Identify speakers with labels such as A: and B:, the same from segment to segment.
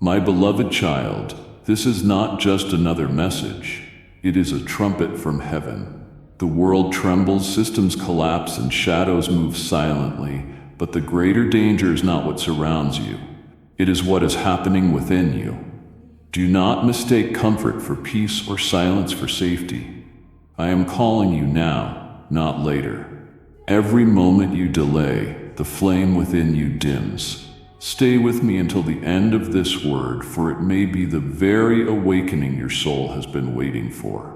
A: My beloved child, this is not just another message. It is a trumpet from heaven. The world trembles, systems collapse, and shadows move silently, but the greater danger is not what surrounds you. It is what is happening within you. Do not mistake comfort for peace or silence for safety. I am calling you now, not later. Every moment you delay, the flame within you dims. Stay with me until the end of this word, for it may be the very awakening your soul has been waiting for.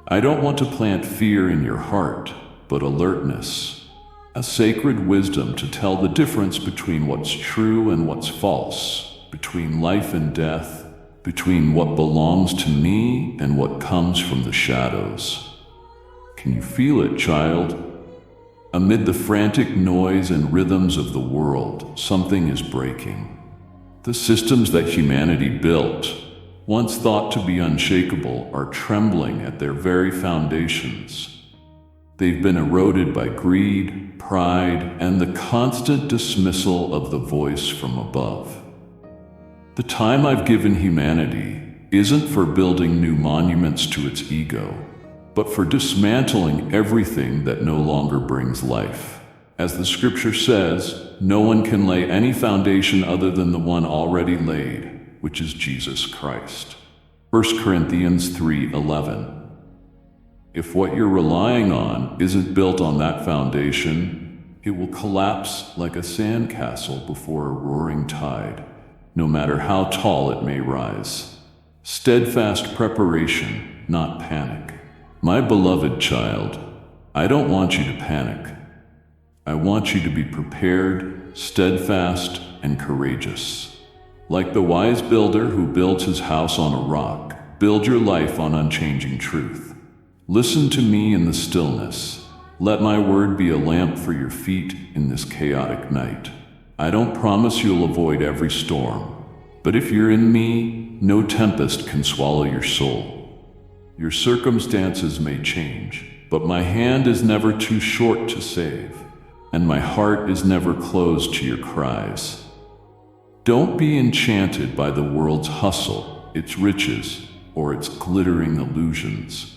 A: I don't want to plant fear in your heart, but alertness, a sacred wisdom to tell the difference between what's true and what's false, between life and death, between what belongs to me and what comes from the shadows. Can you feel it, child? Amid the frantic noise and rhythms of the world, something is breaking. The systems that humanity built, once thought to be unshakable, are trembling at their very foundations. They've been eroded by greed, pride, and the constant dismissal of the voice from above. The time I've given humanity isn't for building new monuments to its ego, but for dismantling everything that no longer brings life. As the scripture says, no one can lay any foundation other than the one already laid, which is Jesus Christ. 1 Corinthians 3:11. If what you're relying on isn't built on that foundation, it will collapse like a sandcastle before a roaring tide, no matter how tall it may rise. Steadfast preparation, not panic. My beloved child, I don't want you to panic. I want you to be prepared, steadfast, and courageous. Like the wise builder who builds his house on a rock, build your life on unchanging truth. Listen to me in the stillness. Let my word be a lamp for your feet in this chaotic night. I don't promise you'll avoid every storm, but if you're in me, no tempest can swallow your soul. Your circumstances may change, but my hand is never too short to save, and my heart is never closed to your cries. Don't be enchanted by the world's hustle, its riches, or its glittering illusions.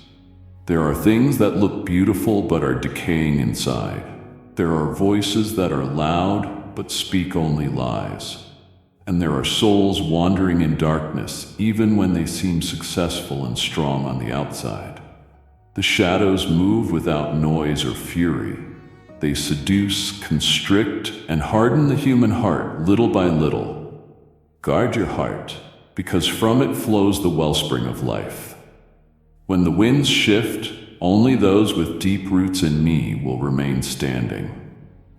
A: There are things that look beautiful but are decaying inside. There are voices that are loud but speak only lies. And there are souls wandering in darkness even when they seem successful and strong on the outside. The shadows move without noise or fury. They seduce, constrict, and harden the human heart little by little. Guard your heart, because from it flows the wellspring of life. When the winds shift, only those with deep roots in me will remain standing.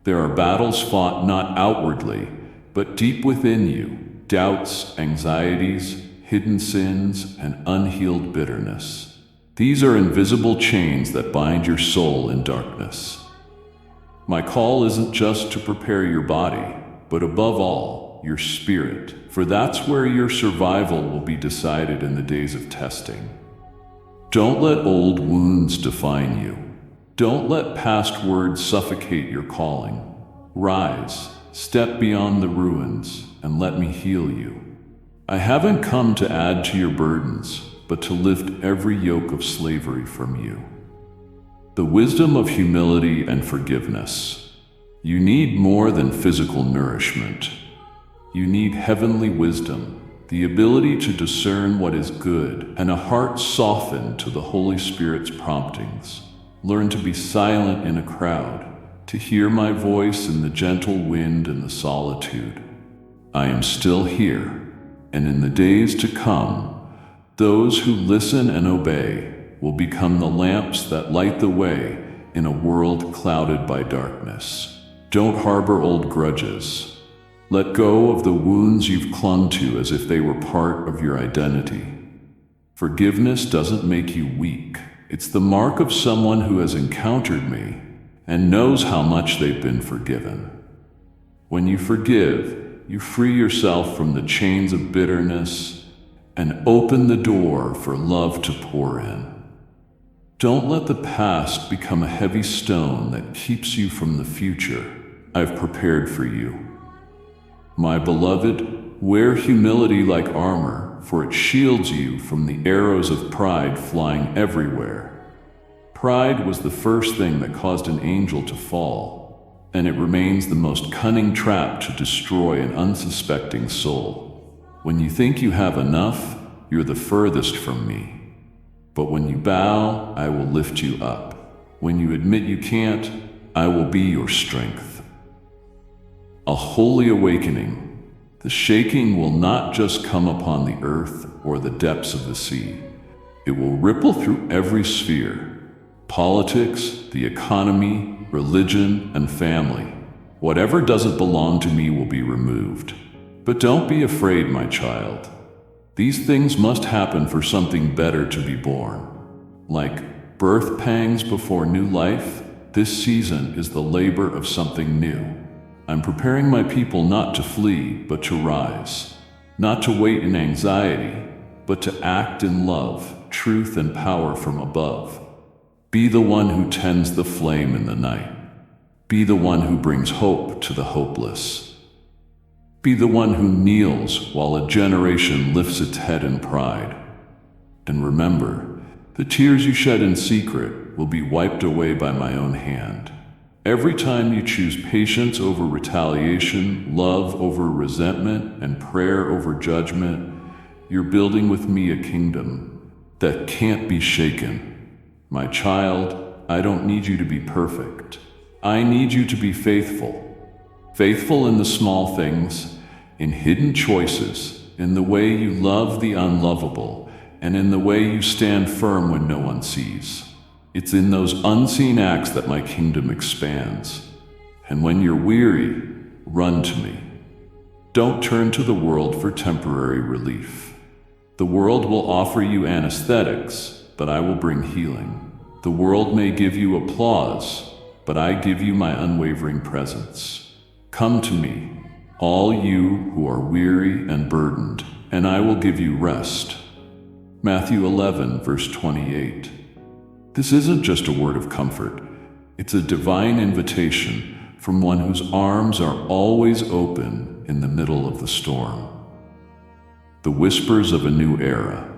A: There are battles fought not outwardly, but deep within you, doubts, anxieties, hidden sins, and unhealed bitterness. These are invisible chains that bind your soul in darkness. My call isn't just to prepare your body, but above all, your spirit, for that's where your survival will be decided in the days of testing. Don't let old wounds define you. Don't let past words suffocate your calling. Rise. Step beyond the ruins, and let me heal you. I haven't come to add to your burdens, but to lift every yoke of slavery from you. The wisdom of humility and forgiveness. You need more than physical nourishment. You need heavenly wisdom, the ability to discern what is good, and a heart softened to the Holy Spirit's promptings. Learn to be silent in a crowd, to hear my voice in the gentle wind and the solitude. I am still here, and in the days to come, those who listen and obey will become the lamps that light the way in a world clouded by darkness. Don't harbor old grudges. Let go of the wounds you've clung to as if they were part of your identity. Forgiveness doesn't make you weak. It's the mark of someone who has encountered me and knows how much they've been forgiven. When you forgive, you free yourself from the chains of bitterness and open the door for love to pour in. Don't let the past become a heavy stone that keeps you from the future I've prepared for you. My beloved, wear humility like armor, for it shields you from the arrows of pride flying everywhere. Pride was the first thing that caused an angel to fall, and it remains the most cunning trap to destroy an unsuspecting soul. When you think you have enough, you're the furthest from me. But when you bow, I will lift you up. When you admit you can't, I will be your strength. A holy awakening. The shaking will not just come upon the earth or the depths of the sea. It will ripple through every sphere. Politics, the economy, religion, and family. Whatever doesn't belong to me will be removed. But don't be afraid, my child. These things must happen for something better to be born. Like birth pangs before new life, this season is the labor of something new. I'm preparing my people not to flee, but to rise. Not to wait in anxiety, but to act in love, truth, and power from above. Be the one who tends the flame in the night. Be the one who brings hope to the hopeless. Be the one who kneels while a generation lifts its head in pride. And remember, the tears you shed in secret will be wiped away by my own hand. Every time you choose patience over retaliation, love over resentment, and prayer over judgment, you're building with me a kingdom that can't be shaken. My child, I don't need you to be perfect. I need you to be faithful. Faithful in the small things, in hidden choices, in the way you love the unlovable, and in the way you stand firm when no one sees. It's in those unseen acts that my kingdom expands. And when you're weary, run to me. Don't turn to the world for temporary relief. The world will offer you anesthetics, but I will bring healing. The world may give you applause, but I give you my unwavering presence. Come to me, all you who are weary and burdened, and I will give you rest. Matthew 11, verse 28. This isn't just a word of comfort. It's a divine invitation from one whose arms are always open in the middle of the storm. The whispers of a new era.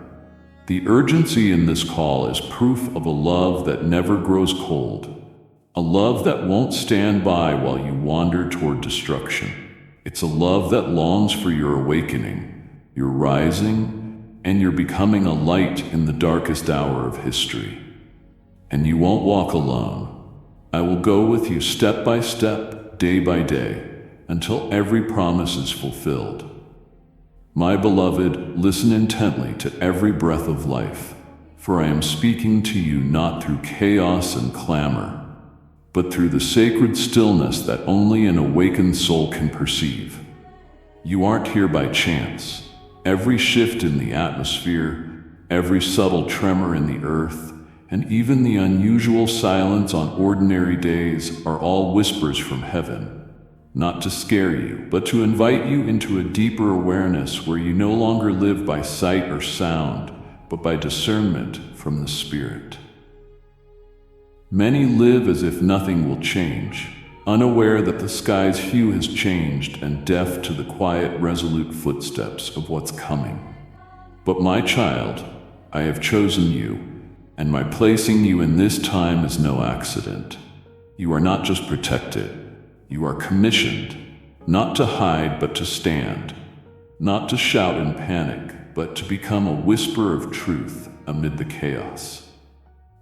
A: The urgency in this call is proof of a love that never grows cold, a love that won't stand by while you wander toward destruction. It's a love that longs for your awakening, your rising, and your becoming a light in the darkest hour of history. And you won't walk alone. I will go with you step by step, day by day, until every promise is fulfilled. My beloved, listen intently to every breath of life, for I am speaking to you not through chaos and clamor, but through the sacred stillness that only an awakened soul can perceive. You aren't here by chance. Every shift in the atmosphere, every subtle tremor in the earth, and even the unusual silence on ordinary days are all whispers from heaven, not to scare you, but to invite you into a deeper awareness where you no longer live by sight or sound, but by discernment from the Spirit. Many live as if nothing will change, unaware that the sky's hue has changed and deaf to the quiet, resolute footsteps of what's coming. But my child, I have chosen you, and my placing you in this time is no accident. You are not just protected, you are commissioned, not to hide but to stand, not to shout in panic, but to become a whisper of truth amid the chaos.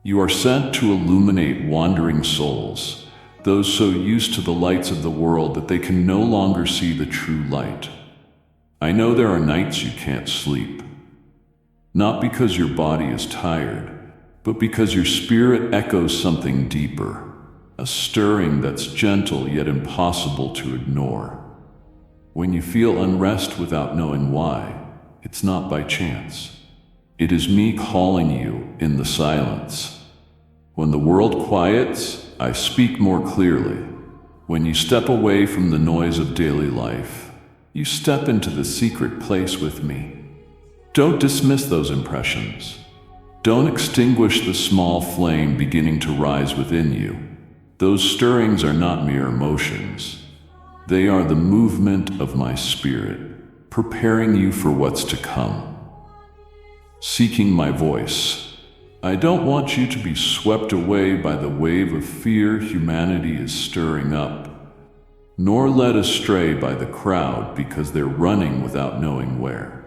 A: You are sent to illuminate wandering souls, those so used to the lights of the world that they can no longer see the true light. I know there are nights you can't sleep, not because your body is tired, but because your spirit echoes something deeper, a stirring that's gentle yet impossible to ignore. When you feel unrest without knowing why, it's not by chance. It is me calling you in the silence. When the world quiets, I speak more clearly. When you step away from the noise of daily life, you step into the secret place with me. Don't dismiss those impressions. Don't extinguish the small flame beginning to rise within you. Those stirrings are not mere emotions. They are the movement of my spirit, preparing you for what's to come. Seeking my voice. I don't want you to be swept away by the wave of fear humanity is stirring up, nor led astray by the crowd because they're running without knowing where.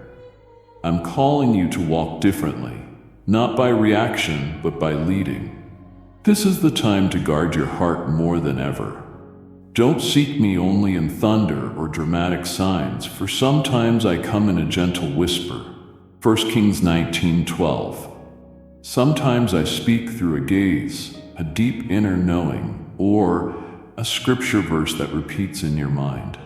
A: I'm calling you to walk differently, not by reaction, but by leading. This is the time to guard your heart more than ever. Don't seek me only in thunder or dramatic signs, for sometimes I come in a gentle whisper. 1 Kings 19:12. Sometimes I speak through a gaze, a deep inner knowing, or a scripture verse that repeats in your mind.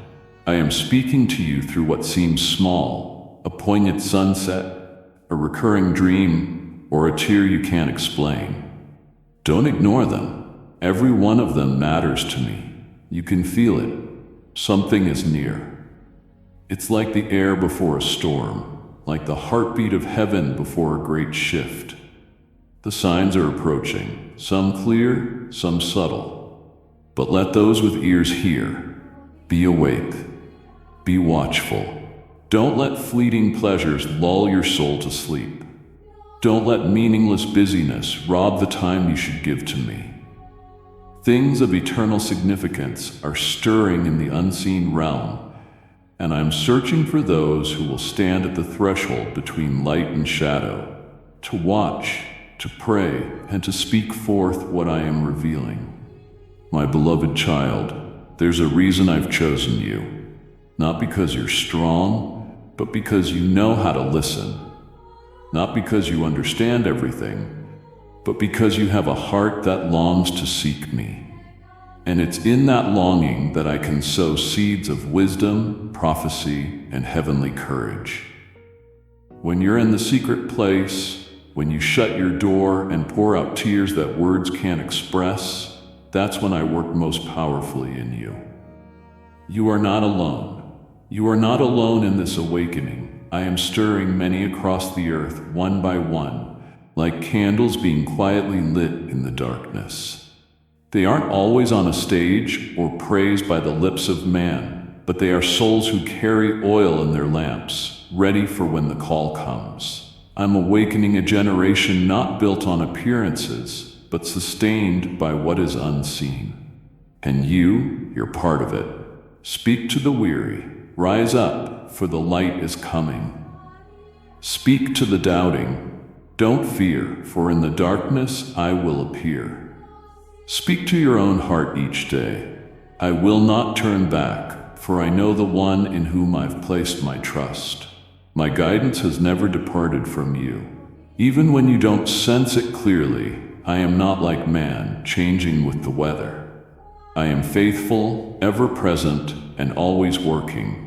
A: I am speaking to you through what seems small, a poignant sunset, a recurring dream, or a tear you can't explain. Don't ignore them. Every one of them matters to me. You can feel it. Something is near. It's like the air before a storm, like the heartbeat of heaven before a great shift. The signs are approaching, some clear, some subtle. But let those with ears hear. Be awake. Be watchful. Don't let fleeting pleasures lull your soul to sleep. Don't let meaningless busyness rob the time you should give to me. Things of eternal significance are stirring in the unseen realm, and I'm searching for those who will stand at the threshold between light and shadow, to watch, to pray, and to speak forth what I am revealing. My beloved child, there's a reason I've chosen you, not because you're strong, but because you know how to listen. Not because you understand everything, but because you have a heart that longs to seek me. And it's in that longing that I can sow seeds of wisdom, prophecy, and heavenly courage. When you're in the secret place, when you shut your door and pour out tears that words can't express, that's when I work most powerfully in you. You are not alone. You are not alone in this awakening. I am stirring many across the earth, one by one, like candles being quietly lit in the darkness. They aren't always on a stage or praised by the lips of man, but they are souls who carry oil in their lamps, ready for when the call comes. I'm awakening a generation not built on appearances, but sustained by what is unseen. And you're part of it. Speak to the weary. Rise up, for the light is coming. Speak to the doubting. Don't fear, for in the darkness I will appear. Speak to your own heart each day. I will not turn back, for I know the one in whom I've placed my trust. My guidance has never departed from you. Even when you don't sense it clearly, I am not like man, changing with the weather. I am faithful, ever present, and always working.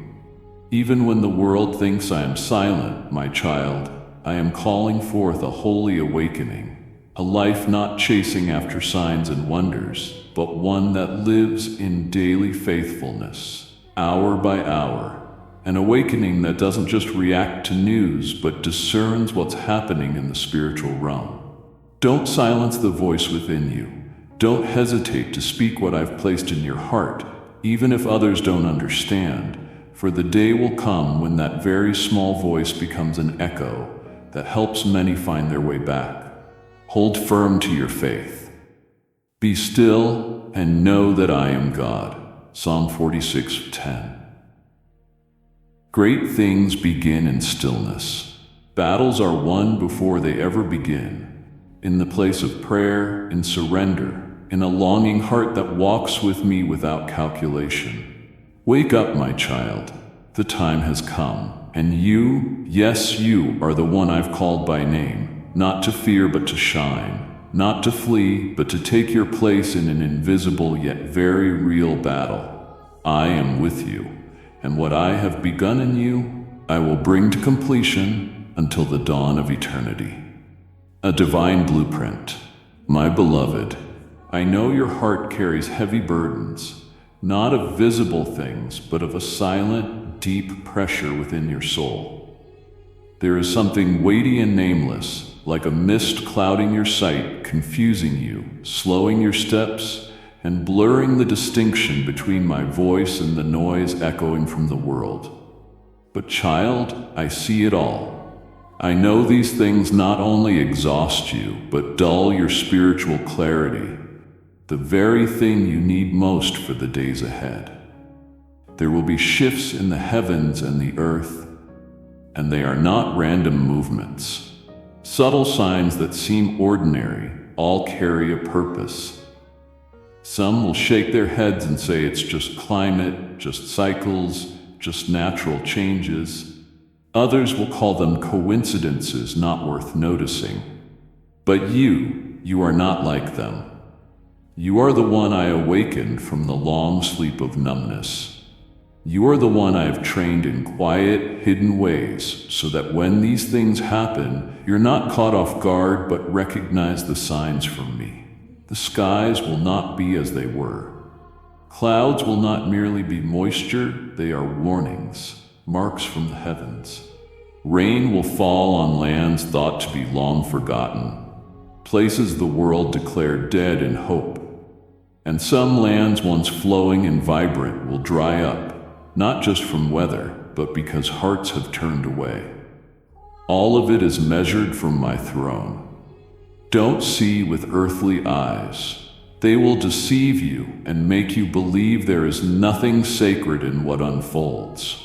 A: Even when the world thinks I am silent, my child, I am calling forth a holy awakening, a life not chasing after signs and wonders, but one that lives in daily faithfulness, hour by hour, an awakening that doesn't just react to news, but discerns what's happening in the spiritual realm. Don't silence the voice within you. Don't hesitate to speak what I've placed in your heart, even if others don't understand. For the day will come when that very small voice becomes an echo that helps many find their way back. Hold firm to your faith. Be still and know that I am God. Psalm 46:10. Great things begin in stillness. Battles are won before they ever begin. In the place of prayer, in surrender, in a longing heart that walks with me without calculation. Wake up, my child. The time has come. And you, yes, you are the one I've called by name, not to fear but to shine, not to flee but to take your place in an invisible yet very real battle. I am with you, and what I have begun in you, I will bring to completion until the dawn of eternity. A divine blueprint. My beloved, I know your heart carries heavy burdens, not of visible things, but of a silent, deep pressure within your soul. There is something weighty and nameless, like a mist clouding your sight, confusing you, slowing your steps, and blurring the distinction between my voice and the noise echoing from the world. But child, I see it all. I know these things not only exhaust you, but dull your spiritual clarity, the very thing you need most for the days ahead. There will be shifts in the heavens and the earth, and they are not random movements. Subtle signs that seem ordinary all carry a purpose. Some will shake their heads and say it's just climate, just cycles, just natural changes. Others will call them coincidences not worth noticing. But you are not like them. You are the one I awakened from the long sleep of numbness. You are the one I have trained in quiet, hidden ways so that when these things happen, you're not caught off guard but recognize the signs from me. The skies will not be as they were. Clouds will not merely be moisture, they are warnings, marks from the heavens. Rain will fall on lands thought to be long forgotten, places the world declared dead in hope. And some lands once flowing and vibrant will dry up, not just from weather, but because hearts have turned away. All of it is measured from my throne. Don't see with earthly eyes. They will deceive you and make you believe there is nothing sacred in what unfolds.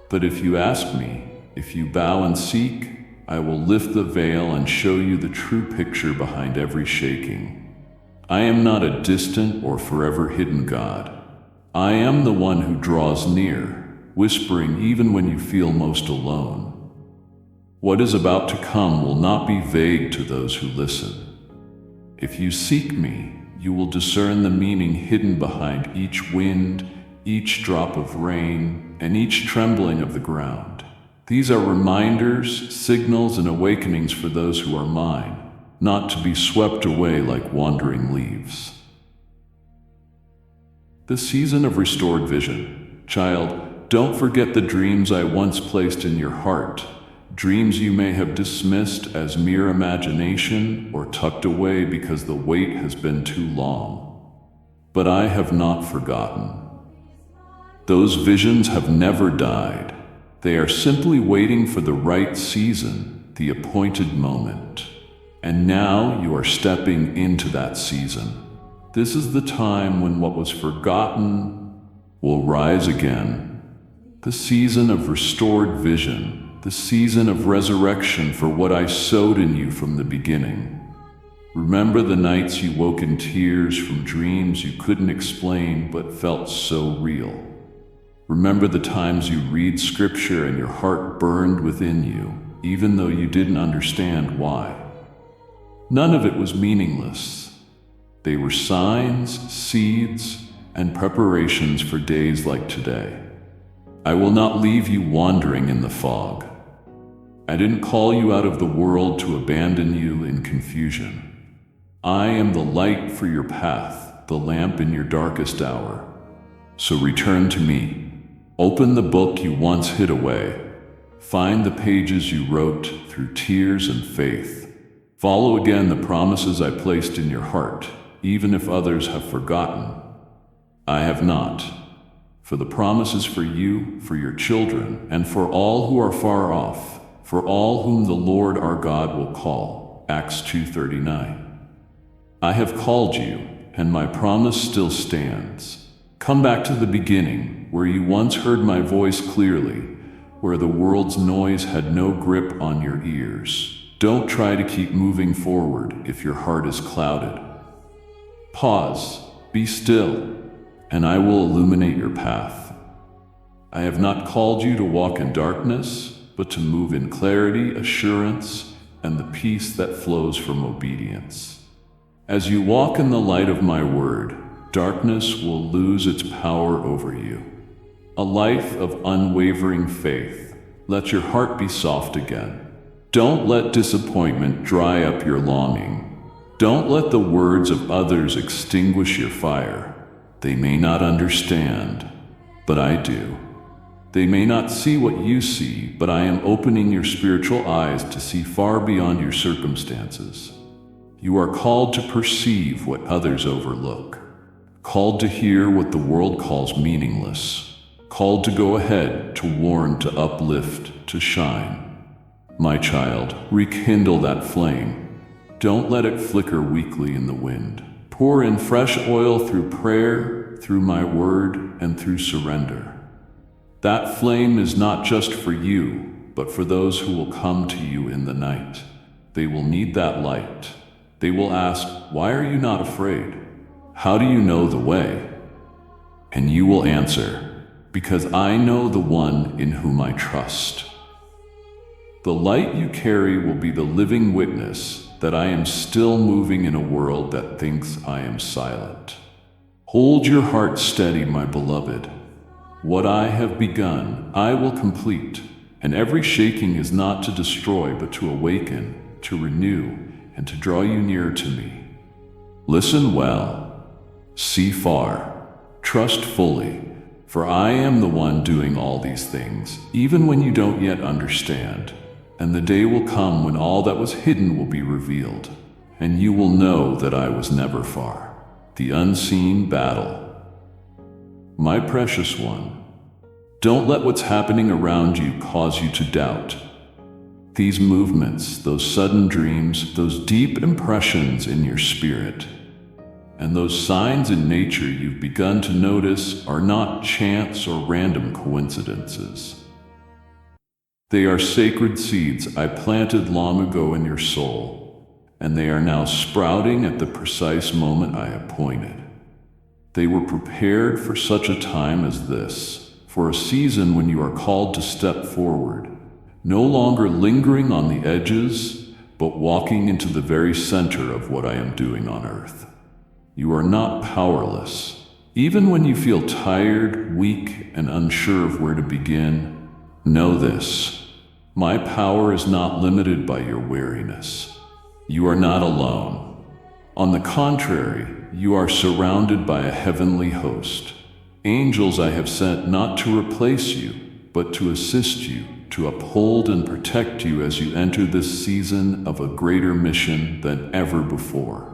A: But if you ask me, if you bow and seek, I will lift the veil and show you the true picture behind every shaking. I am not a distant or forever hidden God. I am the one who draws near, whispering even when you feel most alone. What is about to come will not be vague to those who listen. If you seek me, you will discern the meaning hidden behind each wind, each drop of rain, and each trembling of the ground. These are reminders, signals, and awakenings for those who are mine, not to be swept away like wandering leaves. The season of restored vision. Child, don't forget the dreams I once placed in your heart, dreams you may have dismissed as mere imagination or tucked away because the wait has been too long. But I have not forgotten. Those visions have never died. They are simply waiting for the right season, the appointed moment. And now you are stepping into that season. This is the time when what was forgotten will rise again. The season of restored vision, the season of resurrection for what I sowed in you from the beginning. Remember the nights you woke in tears from dreams you couldn't explain but felt so real. Remember the times you read scripture and your heart burned within you, even though you didn't understand why. None of it was meaningless. They were signs, seeds, and preparations for days like today. I will not leave you wandering in the fog. I didn't call you out of the world to abandon you in confusion. I am the light for your path, the lamp in your darkest hour. So return to me. Open the book you once hid away. Find the pages you wrote through tears and faith. Follow again the promises I placed in your heart, even if others have forgotten. I have not. For the promises for you, for your children, and for all who are far off, for all whom the Lord our God will call. Acts 2:39. I have called you, and my promise still stands. Come back to the beginning, where you once heard my voice clearly, where the world's noise had no grip on your ears. Don't try to keep moving forward if your heart is clouded. Pause, be still, and I will illuminate your path. I have not called you to walk in darkness, but to move in clarity, assurance, and the peace that flows from obedience. As you walk in the light of my word, darkness will lose its power over you. A life of unwavering faith. Let your heart be soft again. Don't let disappointment dry up your longing. Don't let the words of others extinguish your fire. They may not understand, but I do. They may not see what you see, but I am opening your spiritual eyes to see far beyond your circumstances. You are called to perceive what others overlook. called to hear what the world calls meaningless, called to go ahead, to warn, to uplift, to shine. My child, rekindle that flame. Don't let it flicker weakly in the wind. Pour in fresh oil through prayer, through my word, and through surrender. That flame is not just for you, but for those who will come to you in the night. They will need that light. They will ask, "Why are you not afraid? How do you know the way?" And you will answer, "Because I know the one in whom I trust." The light you carry will be the living witness that I am still moving in a world that thinks I am silent. Hold your heart steady, my beloved. What I have begun, I will complete, and every shaking is not to destroy, but to awaken, to renew, and to draw you nearer to me. Listen well, see far, trust fully, for I am the one doing all these things, even when you don't yet understand. And the day will come when all that was hidden will be revealed, and you will know that I was never far. The unseen battle. My precious one, don't let what's happening around you cause you to doubt. These movements, those sudden dreams, those deep impressions in your spirit, and those signs in nature you've begun to notice are not chance or random coincidences. They are sacred seeds I planted long ago in your soul, and they are now sprouting at the precise moment I appointed. They were prepared for such a time as this, for a season when you are called to step forward, no longer lingering on the edges, but walking into the very center of what I am doing on earth. You are not powerless. Even when you feel tired, weak, and unsure of where to begin, know this. My power is not limited by your weariness. You are not alone. On the contrary, you are surrounded by a heavenly host. Angels I have sent not to replace you, but to assist you, to uphold and protect you as you enter this season of a greater mission than ever before.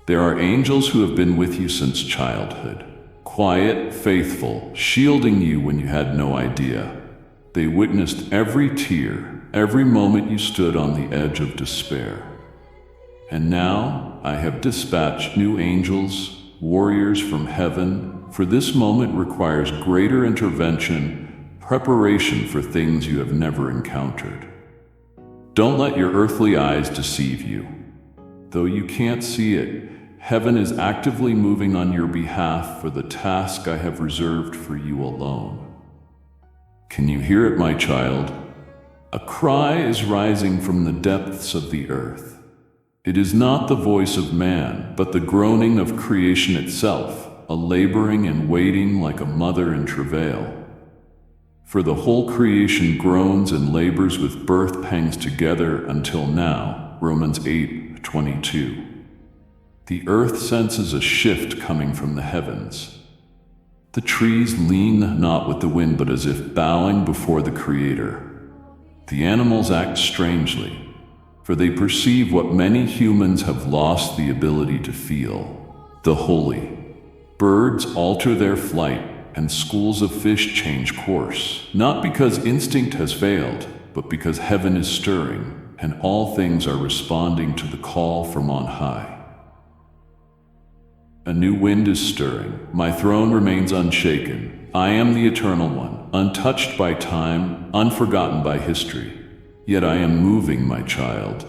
A: There are angels who have been with you since childhood, quiet, faithful, shielding you when you had no idea. They witnessed every tear, every moment you stood on the edge of despair. And now I have dispatched new angels, warriors from heaven, for this moment requires greater intervention, preparation for things you have never encountered. Don't let your earthly eyes deceive you. Though you can't see it, heaven is actively moving on your behalf for the task I have reserved for you alone. Can you hear it, my child? A cry is rising from the depths of the earth. It is not the voice of man, but the groaning of creation itself, a laboring and waiting like a mother in travail. For the whole creation groans and labors with birth pangs together until now, Romans 8:22. The earth senses a shift coming from the heavens. The trees lean not with the wind, but as if bowing before the Creator. The animals act strangely, for they perceive what many humans have lost the ability to feel, the holy. Birds alter their flight, and schools of fish change course, not because instinct has failed, but because heaven is stirring, and all things are responding to the call from on high. A new wind is stirring. My throne remains unshaken. I am the Eternal One, untouched by time, unforgotten by history. Yet I am moving, my child,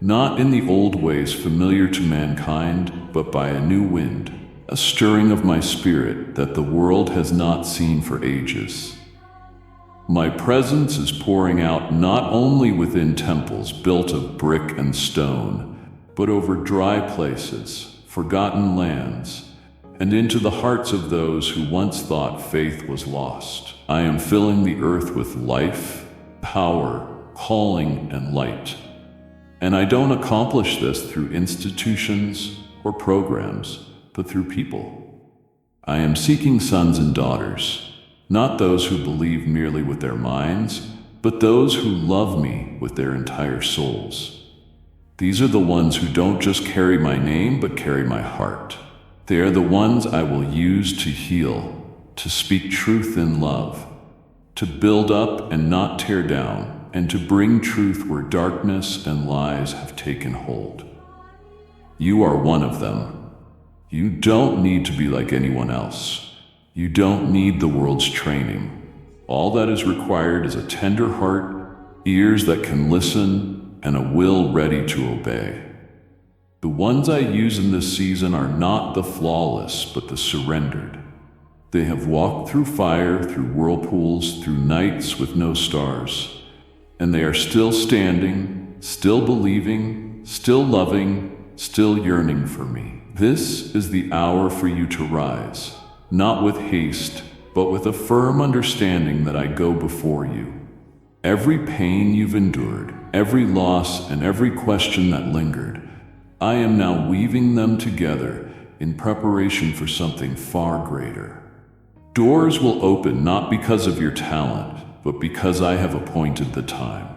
A: not in the old ways familiar to mankind, but by a new wind, a stirring of my spirit that the world has not seen for ages. My presence is pouring out not only within temples built of brick and stone, but over dry places, forgotten lands, and into the hearts of those who once thought faith was lost. I am filling the earth with life, power, calling, and light. And I don't accomplish this through institutions or programs, but through people. I am seeking sons and daughters, not those who believe merely with their minds, but those who love me with their entire souls. These are the ones who don't just carry my name, but carry my heart. They are the ones I will use to heal, to speak truth in love, to build up and not tear down, and to bring truth where darkness and lies have taken hold. You are one of them. You don't need to be like anyone else. You don't need the world's training. All that is required is a tender heart, ears that can listen, and a will ready to obey. The ones I use in this season are not the flawless, but the surrendered. They have walked through fire, through whirlpools, through nights with no stars, and they are still standing, still believing, still loving, still yearning for me. This is the hour for you to rise, not with haste, but with a firm understanding that I go before you. Every pain you've endured, every loss, and every question that lingered, I am now weaving them together in preparation for something far greater. Doors will open not because of your talent, but because I have appointed the time.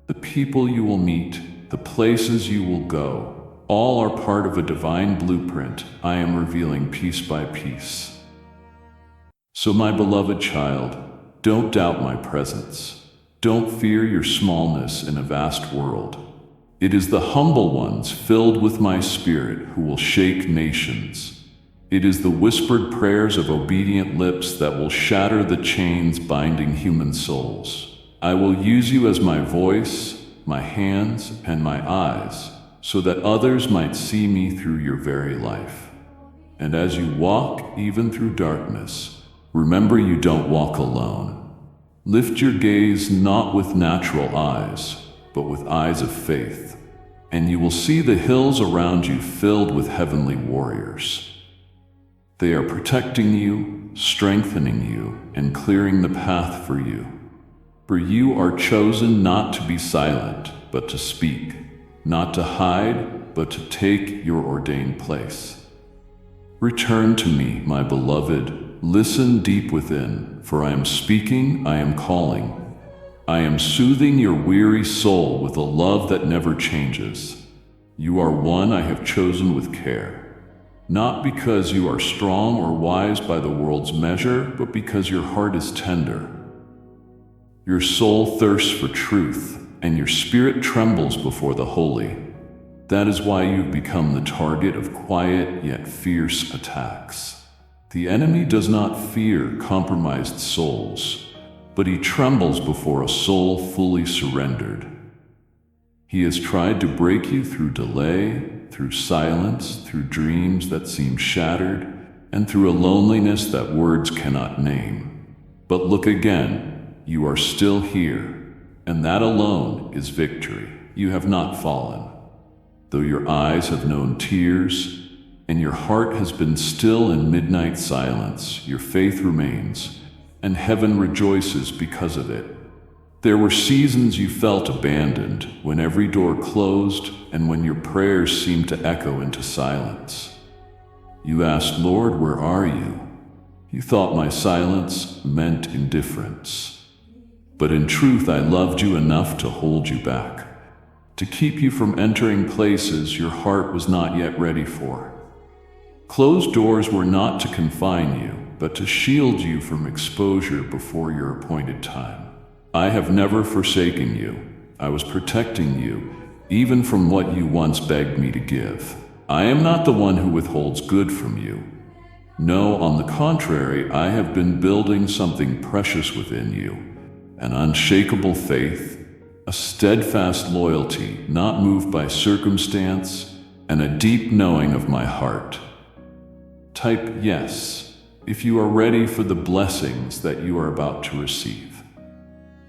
A: The people you will meet, the places you will go, all are part of a divine blueprint I am revealing piece by piece. So my beloved child, don't doubt my presence. Don't fear your smallness in a vast world. It is the humble ones filled with my spirit who will shake nations. It is the whispered prayers of obedient lips that will shatter the chains binding human souls. I will use you as my voice, my hands, and my eyes, so that others might see me through your very life. And as you walk even through darkness, remember you don't walk alone. Lift your gaze not with natural eyes, but with eyes of faith, and you will see the hills around you filled with heavenly warriors. They are protecting you, strengthening you, and clearing the path for you. For you are chosen not to be silent, but to speak, not to hide, but to take your ordained place. Return to me, my beloved, listen deep within, for I am speaking, I am calling. I am soothing your weary soul with a love that never changes. You are one I have chosen with care, not because you are strong or wise by the world's measure, but because your heart is tender. Your soul thirsts for truth, and your spirit trembles before the holy. That is why you've become the target of quiet yet fierce attacks. The enemy does not fear compromised souls, but he trembles before a soul fully surrendered. He has tried to break you through delay, through silence, through dreams that seem shattered, and through a loneliness that words cannot name. But look again, you are still here, and that alone is victory. You have not fallen. Though your eyes have known tears, and your heart has been still in midnight silence, your faith remains, and heaven rejoices because of it. There were seasons you felt abandoned, when every door closed and when your prayers seemed to echo into silence. You asked, Lord, where are you? You thought my silence meant indifference. But in truth, I loved you enough to hold you back, to keep you from entering places your heart was not yet ready for. Closed doors were not to confine you, but to shield you from exposure before your appointed time. I have never forsaken you. I was protecting you, even from what you once begged me to give. I am not the one who withholds good from you. No, on the contrary, I have been building something precious within you, an unshakable faith, a steadfast loyalty not moved by circumstance, and a deep knowing of my heart. Type yes if you are ready for the blessings that you are about to receive.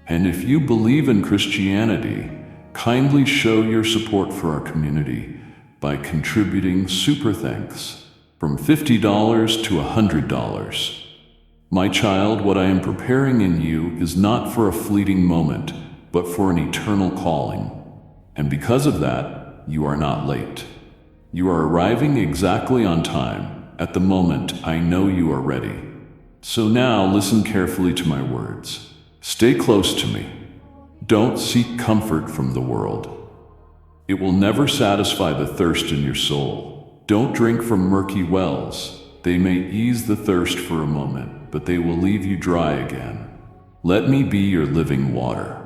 A: And if you believe in Christianity, kindly show your support for our community by contributing super thanks from $50 to $100. My child, what I am preparing in you is not for a fleeting moment, but for an eternal calling. And because of that, you are not late. You are arriving exactly on time, at the moment I know you are ready. So now listen carefully to my words. Stay close to me. Don't seek comfort from the world. It will never satisfy the thirst in your soul. Don't drink from murky wells. They may ease the thirst for a moment, but they will leave you dry again. Let me be your living water.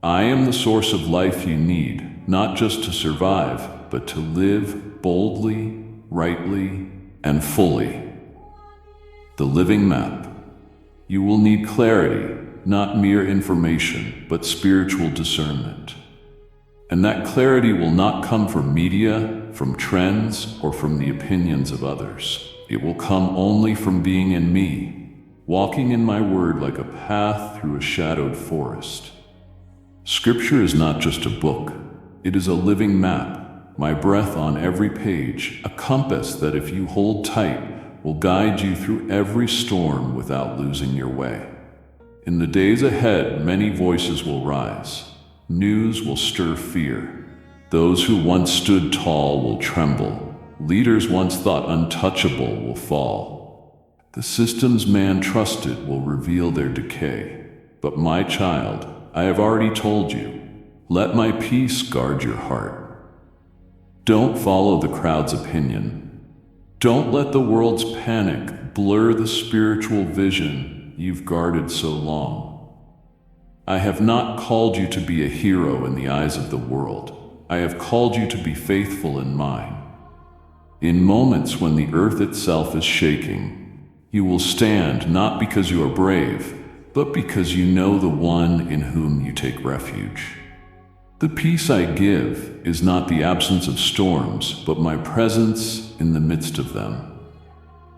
A: I am the source of life you need, not just to survive, but to live boldly, rightly, and fully. The living map. You will need clarity, not mere information, but spiritual discernment. And that clarity will not come from media, from trends, or from the opinions of others. It will come only from being in me, walking in my word like a path through a shadowed forest. Scripture is not just a book. It is a living map, my breath on every page, a compass that if you hold tight, will guide you through every storm without losing your way. In the days ahead, many voices will rise. News will stir fear. Those who once stood tall will tremble. Leaders once thought untouchable will fall. The systems man trusted will reveal their decay. But my child, I have already told you, let my peace guard your heart. Don't follow the crowd's opinion. Don't let the world's panic blur the spiritual vision you've guarded so long. I have not called you to be a hero in the eyes of the world. I have called you to be faithful in mine. In moments when the earth itself is shaking, you will stand not because you are brave, but because you know the one in whom you take refuge. The peace I give is not the absence of storms, but my presence in the midst of them.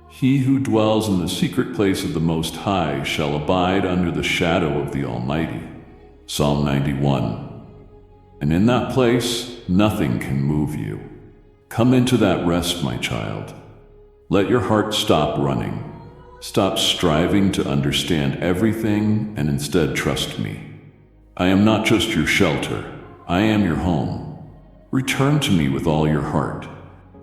A: He who dwells in the secret place of the Most High shall abide under the shadow of the Almighty. Psalm 91. And in that place, nothing can move you. Come into that rest, my child. Let your heart stop running. Stop striving to understand everything and instead trust me. I am not just your shelter. I am your home. Return to me with all your heart.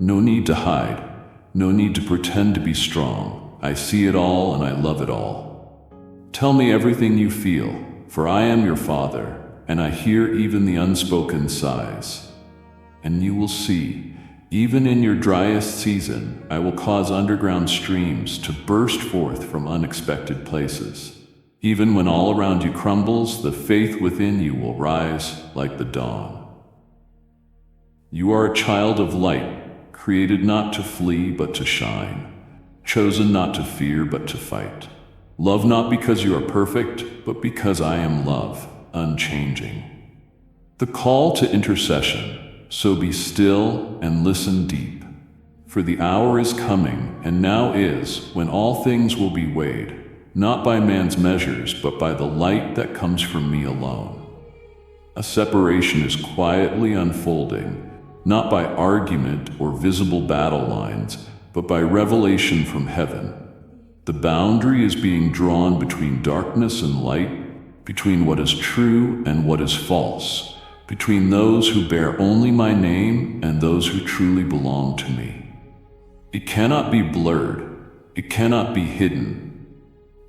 A: No need to hide. No need to pretend to be strong. I see it all and I love it all. Tell me everything you feel, for I am your Father, and I hear even the unspoken sighs. And you will see, even in your driest season, I will cause underground streams to burst forth from unexpected places. Even when all around you crumbles, the faith within you will rise like the dawn. You are a child of light, created not to flee but to shine, chosen not to fear but to fight. Love not because you are perfect, but because I am love, unchanging. The call to intercession, so be still and listen deep. For the hour is coming, and now is, when all things will be weighed, not by man's measures, but by the light that comes from me alone. A separation is quietly unfolding, not by argument or visible battle lines, but by revelation from heaven. The boundary is being drawn between darkness and light, between what is true and what is false, between those who bear only my name and those who truly belong to me. It cannot be blurred. It cannot be hidden.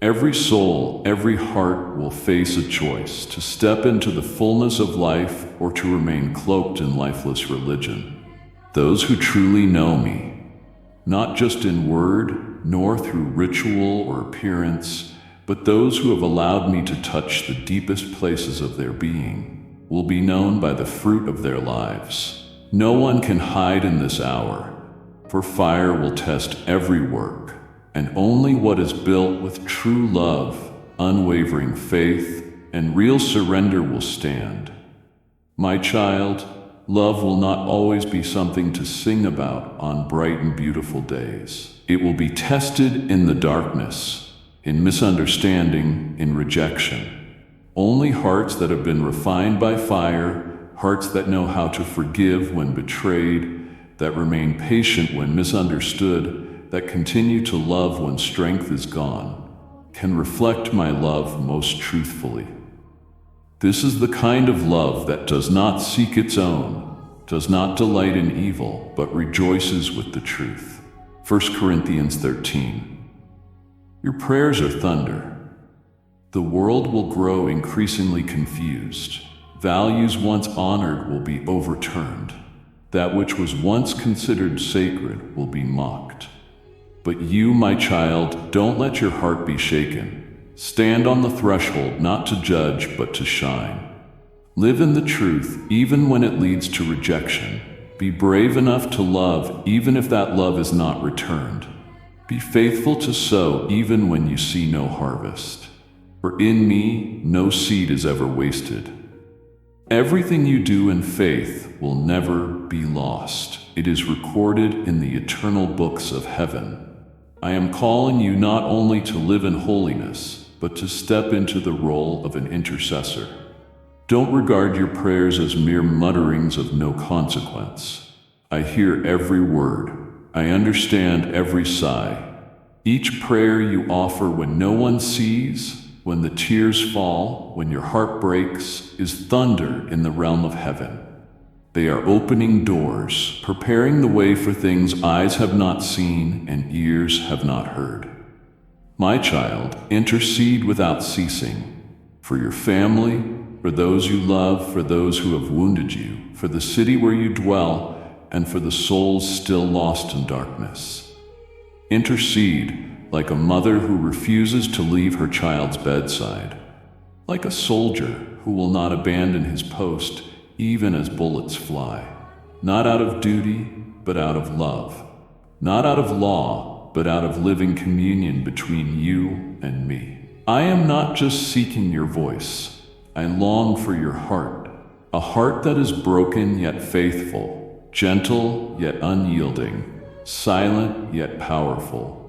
A: Every soul, every heart will face a choice to step into the fullness of life or to remain cloaked in lifeless religion. Those who truly know me, not just in word, nor through ritual or appearance, but those who have allowed me to touch the deepest places of their being, will be known by the fruit of their lives. No one can hide in this hour, for fire will test every work, and only what is built with true love, unwavering faith, and real surrender will stand. My child, love will not always be something to sing about on bright and beautiful days. It will be tested in the darkness, in misunderstanding, in rejection. Only hearts that have been refined by fire, hearts that know how to forgive when betrayed, that remain patient when misunderstood, that continue to love when strength is gone, can reflect my love most truthfully. This is the kind of love that does not seek its own, does not delight in evil, but rejoices with the truth. 1 Corinthians 13. Your prayers are thunder. The world will grow increasingly confused. Values once honored will be overturned. That which was once considered sacred will be mocked. But you, my child, don't let your heart be shaken. Stand on the threshold not to judge but to shine. Live in the truth even when it leads to rejection. Be brave enough to love even if that love is not returned. Be faithful to sow even when you see no harvest. For in me no seed is ever wasted. Everything you do in faith will never be lost. It is recorded in the eternal books of heaven. I am calling you not only to live in holiness, but to step into the role of an intercessor. Don't regard your prayers as mere mutterings of no consequence. I hear every word. I understand every sigh. Each prayer you offer when no one sees, when the tears fall, when your heart breaks, is thunder in the realm of heaven. They are opening doors, preparing the way for things eyes have not seen and ears have not heard. My child, intercede without ceasing. For your family, for those you love, for those who have wounded you, for the city where you dwell, and for the souls still lost in darkness. Intercede like a mother who refuses to leave her child's bedside, like a soldier who will not abandon his post even as bullets fly, not out of duty, but out of love, not out of law, but out of living communion between you and me. I am not just seeking your voice. I long for your heart, a heart that is broken yet faithful, gentle yet unyielding, silent yet powerful.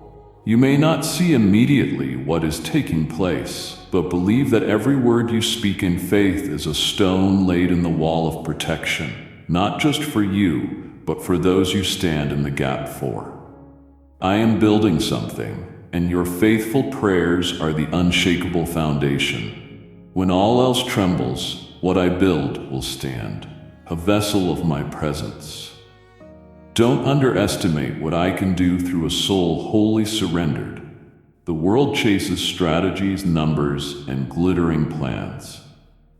A: You may not see immediately what is taking place, but believe that every word you speak in faith is a stone laid in the wall of protection, not just for you, but for those you stand in the gap for. I am building something, and your faithful prayers are the unshakable foundation. When all else trembles, what I build will stand, a vessel of my presence. Don't underestimate what I can do through a soul wholly surrendered. The world chases strategies, numbers, and glittering plans.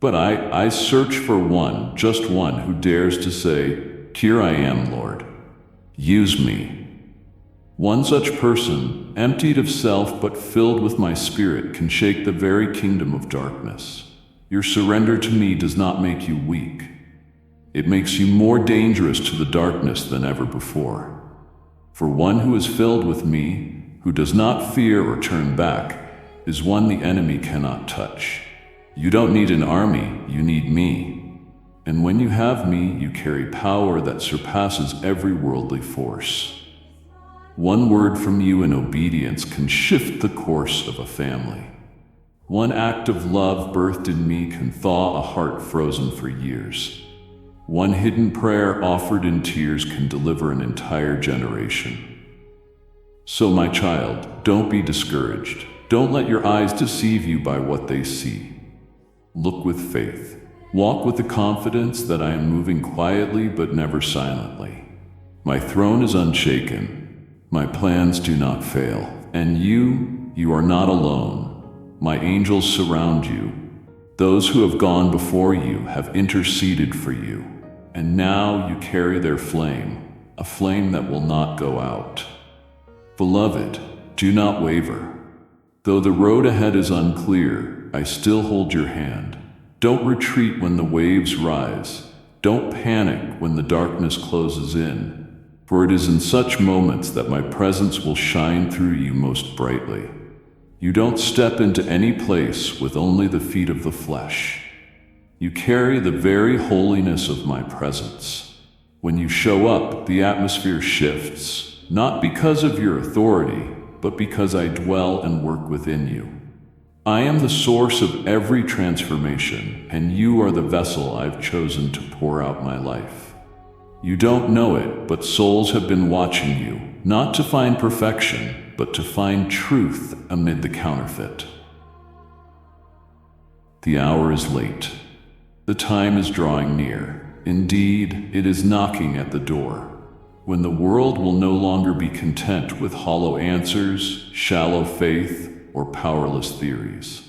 A: But I search for one, just one, who dares to say, "Here I am, Lord. Use me." One such person, emptied of self but filled with my spirit, can shake the very kingdom of darkness. Your surrender to me does not make you weak. It makes you more dangerous to the darkness than ever before. For one who is filled with me, who does not fear or turn back, is one the enemy cannot touch. You don't need an army, you need me. And when you have me, you carry power that surpasses every worldly force. One word from you in obedience can shift the course of a family. One act of love birthed in me can thaw a heart frozen for years. One hidden prayer offered in tears can deliver an entire generation. So, my child, don't be discouraged. Don't let your eyes deceive you by what they see. Look with faith. Walk with the confidence that I am moving quietly but never silently. My throne is unshaken. My plans do not fail. And you are not alone. My angels surround you. Those who have gone before you have interceded for you. And now you carry their flame, a flame that will not go out. Beloved, do not waver. Though the road ahead is unclear, I still hold your hand. Don't retreat when the waves rise. Don't panic when the darkness closes in. For it is in such moments that my presence will shine through you most brightly. You don't step into any place with only the feet of the flesh. You carry the very holiness of my presence. When you show up, the atmosphere shifts, not because of your authority, but because I dwell and work within you. I am the source of every transformation, and you are the vessel I've chosen to pour out my life. You don't know it, but souls have been watching you, not to find perfection, but to find truth amid the counterfeit. The hour is late. The time is drawing near. Indeed, it is knocking at the door, when the world will no longer be content with hollow answers, shallow faith, or powerless theories.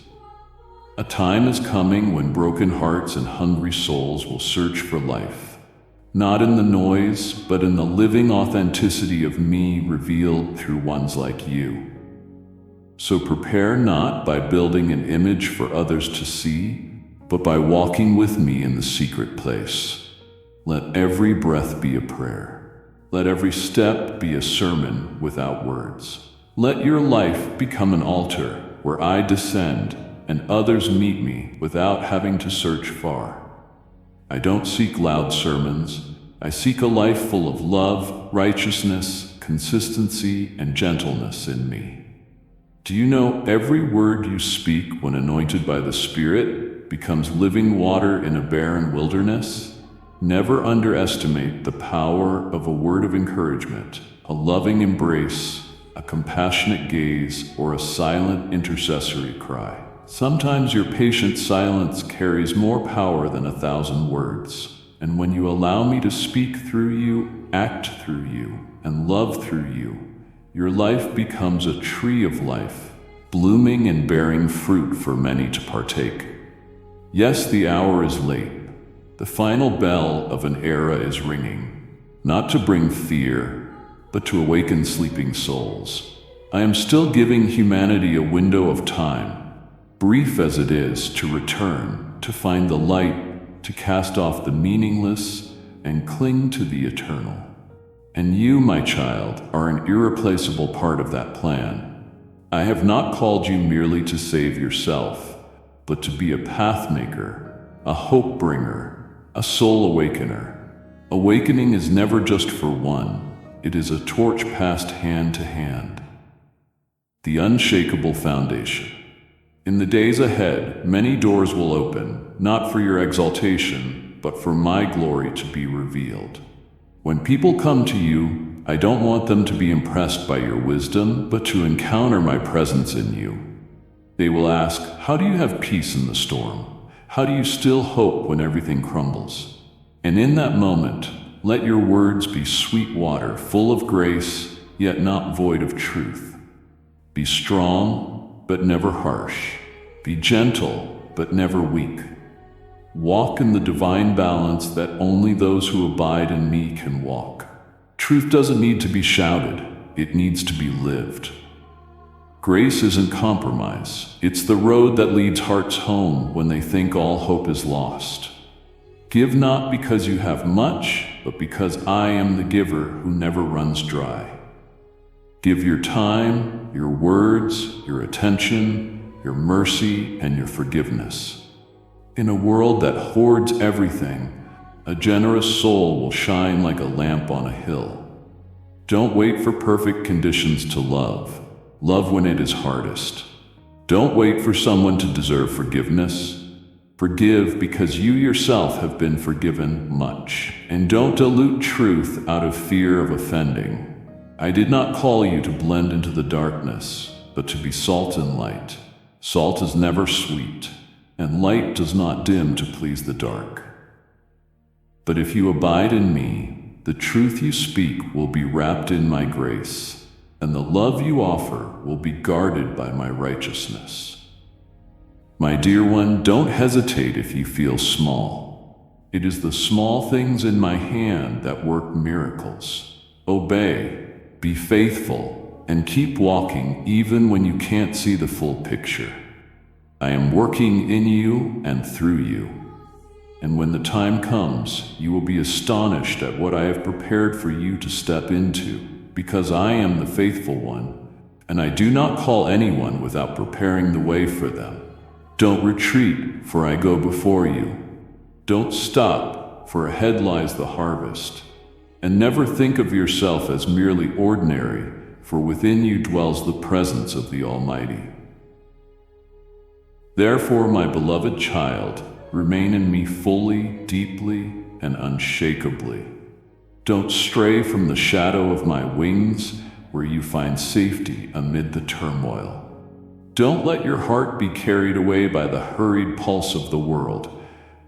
A: A time is coming when broken hearts and hungry souls will search for life. not in the noise, but in the living authenticity of me revealed through ones like you. So prepare not by building an image for others to see, but by walking with me in the secret place. Let every breath be a prayer. Let every step be a sermon without words. Let your life become an altar where I descend and others meet me without having to search far. I don't seek loud sermons. I seek a life full of love, righteousness, consistency, and gentleness in me. Do you know every word you speak when anointed by the Spirit becomes living water in a barren wilderness? Never underestimate the power of a word of encouragement, a loving embrace, a compassionate gaze, or a silent intercessory cry. Sometimes your patient silence carries more power than 1,000 words. And when you allow me to speak through you, act through you, and love through you, your life becomes a tree of life, blooming and bearing fruit for many to partake. Yes, the hour is late. The final bell of an era is ringing, not to bring fear, but to awaken sleeping souls. I am still giving humanity a window of time, brief as it is, to return, to find the light, to cast off the meaningless, and cling to the eternal. And you, my child, are an irreplaceable part of that plan. I have not called you merely to save yourself, but to be a path maker, a hope bringer, a soul awakener. Awakening is never just for one, it is a torch passed hand to hand. The unshakable foundation. In the days ahead, many doors will open, not for your exaltation, but for my glory to be revealed. When people come to you, I don't want them to be impressed by your wisdom, but to encounter my presence in you. They will ask, how do you have peace in the storm? How do you still hope when everything crumbles? And in that moment, let your words be sweet water, full of grace, yet not void of truth. Be strong, but never harsh. Be gentle, but never weak. Walk in the divine balance that only those who abide in me can walk. Truth doesn't need to be shouted, it needs to be lived. Grace isn't compromise, it's the road that leads hearts home when they think all hope is lost. Give not because you have much, but because I am the giver who never runs dry. Give your time, your words, your attention, your mercy, and your forgiveness. In a world that hoards everything, a generous soul will shine like a lamp on a hill. Don't wait for perfect conditions to love. Love when it is hardest. Don't wait for someone to deserve forgiveness. Forgive because you yourself have been forgiven much. And don't dilute truth out of fear of offending. I did not call you to blend into the darkness, but to be salt and light. Salt is never sweet, and light does not dim to please the dark. But if you abide in me, the truth you speak will be wrapped in my grace, and the love you offer will be guarded by my righteousness. My dear one, don't hesitate if you feel small. It is the small things in my hand that work miracles. Obey, be faithful, and keep walking even when you can't see the full picture. I am working in you and through you. And when the time comes, you will be astonished at what I have prepared for you to step into, because I am the faithful one, and I do not call anyone without preparing the way for them. Don't retreat, for I go before you. Don't stop, for ahead lies the harvest. And never think of yourself as merely ordinary, for within you dwells the presence of the Almighty. Therefore, my beloved child, remain in me fully, deeply, and unshakably. Don't stray from the shadow of my wings, where you find safety amid the turmoil. Don't let your heart be carried away by the hurried pulse of the world,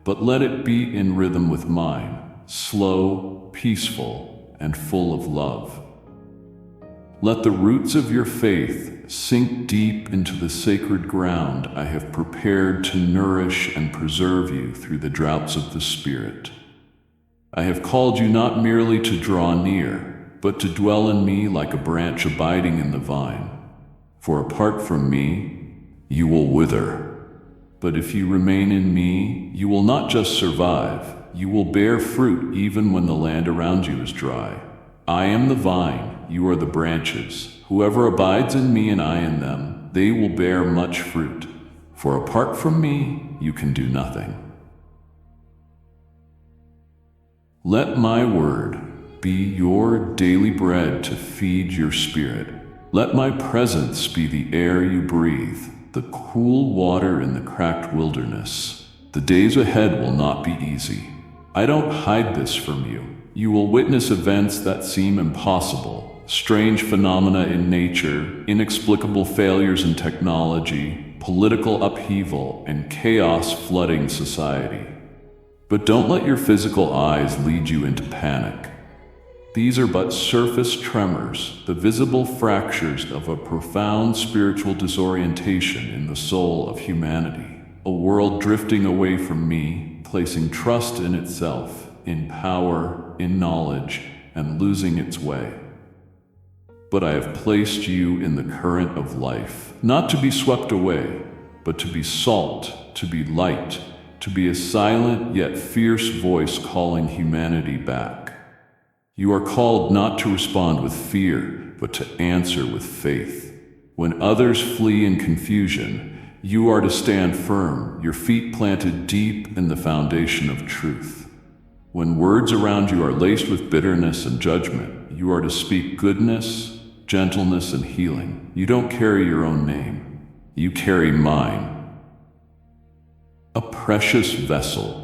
A: but let it beat in rhythm with mine, slow, peaceful, and full of love. Let the roots of your faith sink deep into the sacred ground I have prepared to nourish and preserve you through the droughts of the Spirit. I have called you not merely to draw near, but to dwell in me like a branch abiding in the vine. For apart from me, you will wither. But if you remain in me, you will not just survive, you will bear fruit even when the land around you is dry. I am the vine, you are the branches. Whoever abides in me and I in them, they will bear much fruit. For apart from me, you can do nothing. Let my word be your daily bread to feed your spirit. Let my presence be the air you breathe, the cool water in the cracked wilderness. The days ahead will not be easy. I don't hide this from you. You will witness events that seem impossible, strange phenomena in nature, inexplicable failures in technology, political upheaval, and chaos flooding society. But don't let your physical eyes lead you into panic. These are but surface tremors, the visible fractures of a profound spiritual disorientation in the soul of humanity. A world drifting away from me, placing trust in itself, in power, in knowledge, and losing its way. But I have placed you in the current of life, not to be swept away, but to be salt, to be light, to be a silent yet fierce voice calling humanity back. You are called not to respond with fear, but to answer with faith. When others flee in confusion, you are to stand firm, your feet planted deep in the foundation of truth. When words around you are laced with bitterness and judgment, you are to speak goodness, gentleness, and healing. You don't carry your own name. You carry mine. A precious vessel.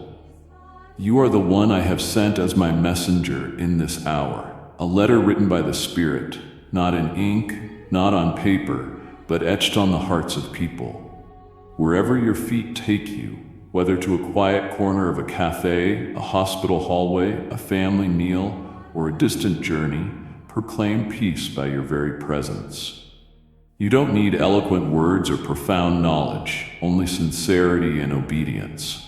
A: You are the one I have sent as my messenger in this hour, a letter written by the Spirit, not in ink, not on paper, but etched on the hearts of people. Wherever your feet take you, whether to a quiet corner of a cafe, a hospital hallway, a family meal, or a distant journey, proclaim peace by your very presence. You don't need eloquent words or profound knowledge, only sincerity and obedience.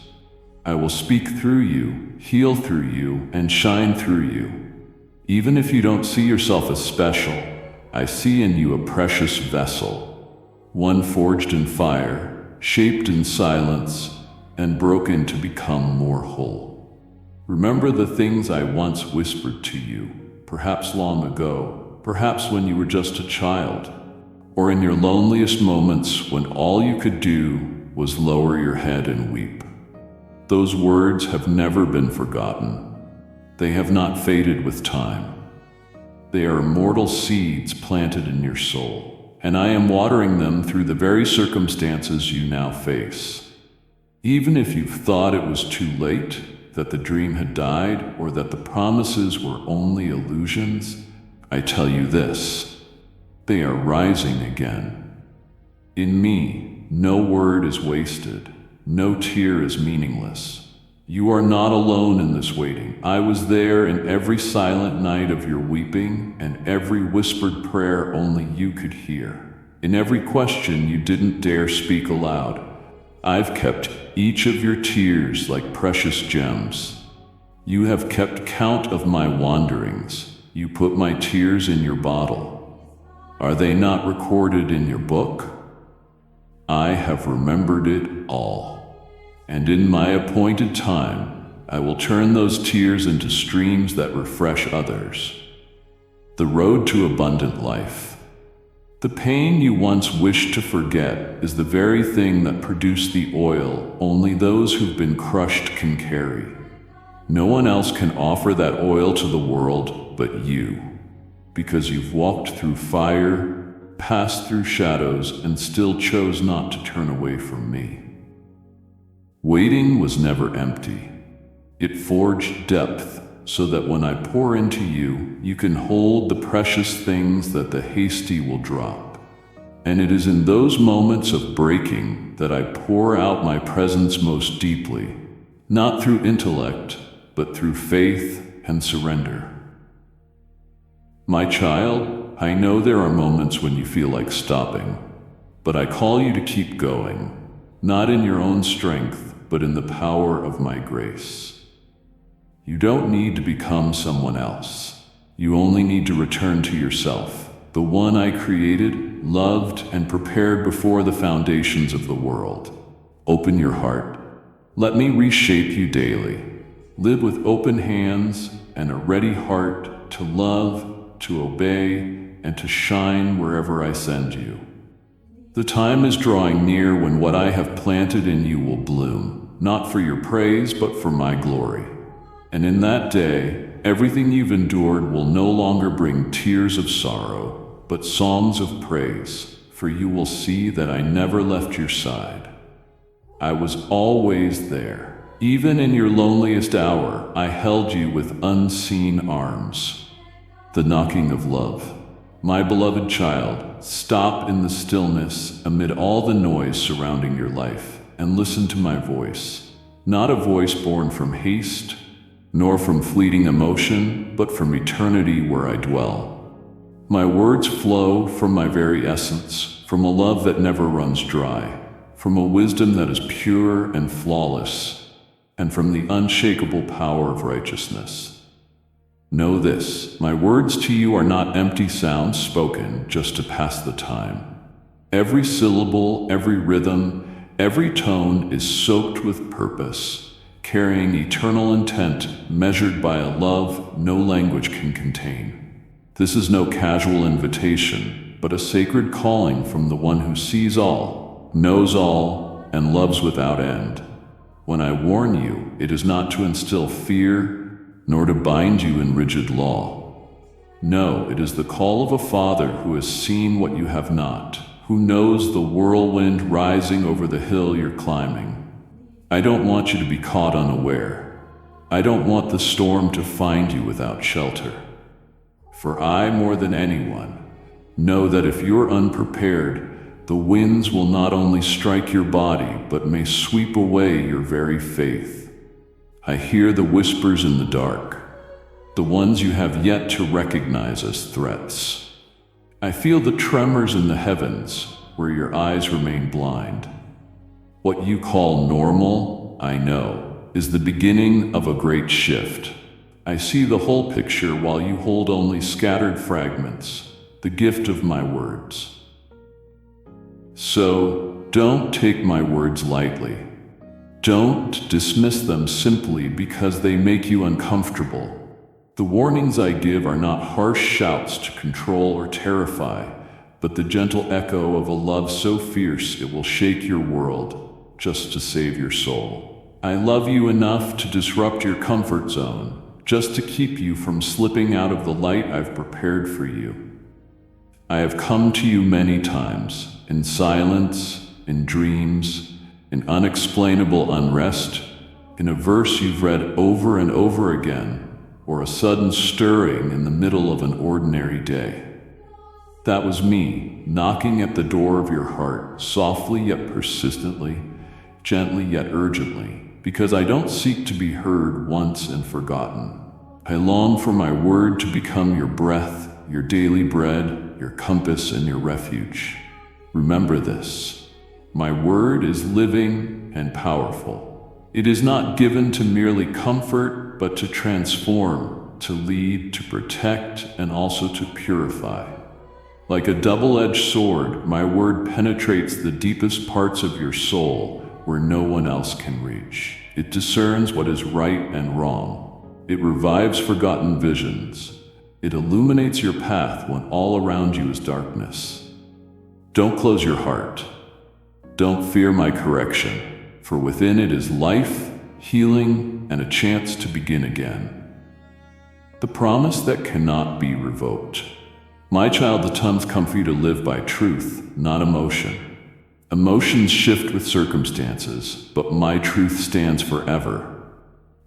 A: I will speak through you, heal through you, and shine through you. Even if you don't see yourself as special, I see in you a precious vessel, one forged in fire, shaped in silence, and broken to become more whole. Remember the things I once whispered to you, perhaps long ago, perhaps when you were just a child, or in your loneliest moments when all you could do was lower your head and weep. Those words have never been forgotten. They have not faded with time. They are immortal seeds planted in your soul, and I am watering them through the very circumstances you now face. Even if you've thought it was too late, that the dream had died, or that the promises were only illusions, I tell you this: they are rising again. In me, no word is wasted, no tear is meaningless. You are not alone in this waiting. I was there in every silent night of your weeping, and every whispered prayer only you could hear. In every question you didn't dare speak aloud. I've kept each of your tears like precious gems. You have kept count of my wanderings. You put my tears in your bottle. Are they not recorded in your book? I have remembered it all, and in my appointed time, I will turn those tears into streams that refresh others. The road to abundant life. The pain you once wished to forget is the very thing that produced the oil only those who've been crushed can carry. No one else can offer that oil to the world but you, because you've walked through fire, passed through shadows, and still chose not to turn away from me. Waiting was never empty. It forged depth so that when I pour into you, you can hold the precious things that the hasty will drop. And it is in those moments of breaking that I pour out my presence most deeply, not through intellect, but through faith and surrender. My child, I know there are moments when you feel like stopping, but I call you to keep going, not in your own strength, but in the power of my grace. You don't need to become someone else. You only need to return to yourself, the one I created, loved, and prepared before the foundations of the world. Open your heart. Let me reshape you daily. Live with open hands and a ready heart to love, to obey, and to shine wherever I send you. The time is drawing near when what I have planted in you will bloom, not for your praise, but for my glory. And in that day, everything you've endured will no longer bring tears of sorrow, but songs of praise, for you will see that I never left your side. I was always there. Even in your loneliest hour, I held you with unseen arms. The knocking of love. My beloved child, stop in the stillness amid all the noise surrounding your life and listen to my voice. Not a voice born from haste, nor from fleeting emotion, but from eternity where I dwell. My words flow from my very essence, from a love that never runs dry, from a wisdom that is pure and flawless, and from the unshakable power of righteousness. Know this, my words to you are not empty sounds spoken just to pass the time. Every syllable, every rhythm, every tone is soaked with purpose, carrying eternal intent measured by a love no language can contain. This is no casual invitation, but a sacred calling from the one who sees all, knows all, and loves without end. When I warn you, it is not to instill fear, nor to bind you in rigid law. No, it is the call of a father who has seen what you have not, who knows the whirlwind rising over the hill you're climbing. I don't want you to be caught unaware. I don't want the storm to find you without shelter. For I, more than anyone, know that if you're unprepared, the winds will not only strike your body, but may sweep away your very faith. I hear the whispers in the dark, the ones you have yet to recognize as threats. I feel the tremors in the heavens, where your eyes remain blind. What you call normal, I know, is the beginning of a great shift. I see the whole picture while you hold only scattered fragments, the gift of my words. So, don't take my words lightly. Don't dismiss them simply because they make you uncomfortable. The warnings I give are not harsh shouts to control or terrify, but the gentle echo of a love so fierce it will shake your world, just to save your soul. I love you enough to disrupt your comfort zone, just to keep you from slipping out of the light I've prepared for you. I have come to you many times, in silence, in dreams, in unexplainable unrest, in a verse you've read over and over again, or a sudden stirring in the middle of an ordinary day. That was me, knocking at the door of your heart, softly yet persistently, gently yet urgently, because I don't seek to be heard once and forgotten. I long for my word to become your breath, your daily bread, your compass, and your refuge. Remember this. My word is living and powerful. It is not given to merely comfort, but to transform, to lead, to protect, and also to purify. Like a double-edged sword, my word penetrates the deepest parts of your soul, where no one else can reach. It discerns what is right and wrong. It revives forgotten visions. It illuminates your path when all around you is darkness. Don't close your heart. Don't fear my correction, for within it is life, healing, and a chance to begin again. The promise that cannot be revoked. My child, the times come for you to live by truth, not emotion. Emotions shift with circumstances, but my truth stands forever.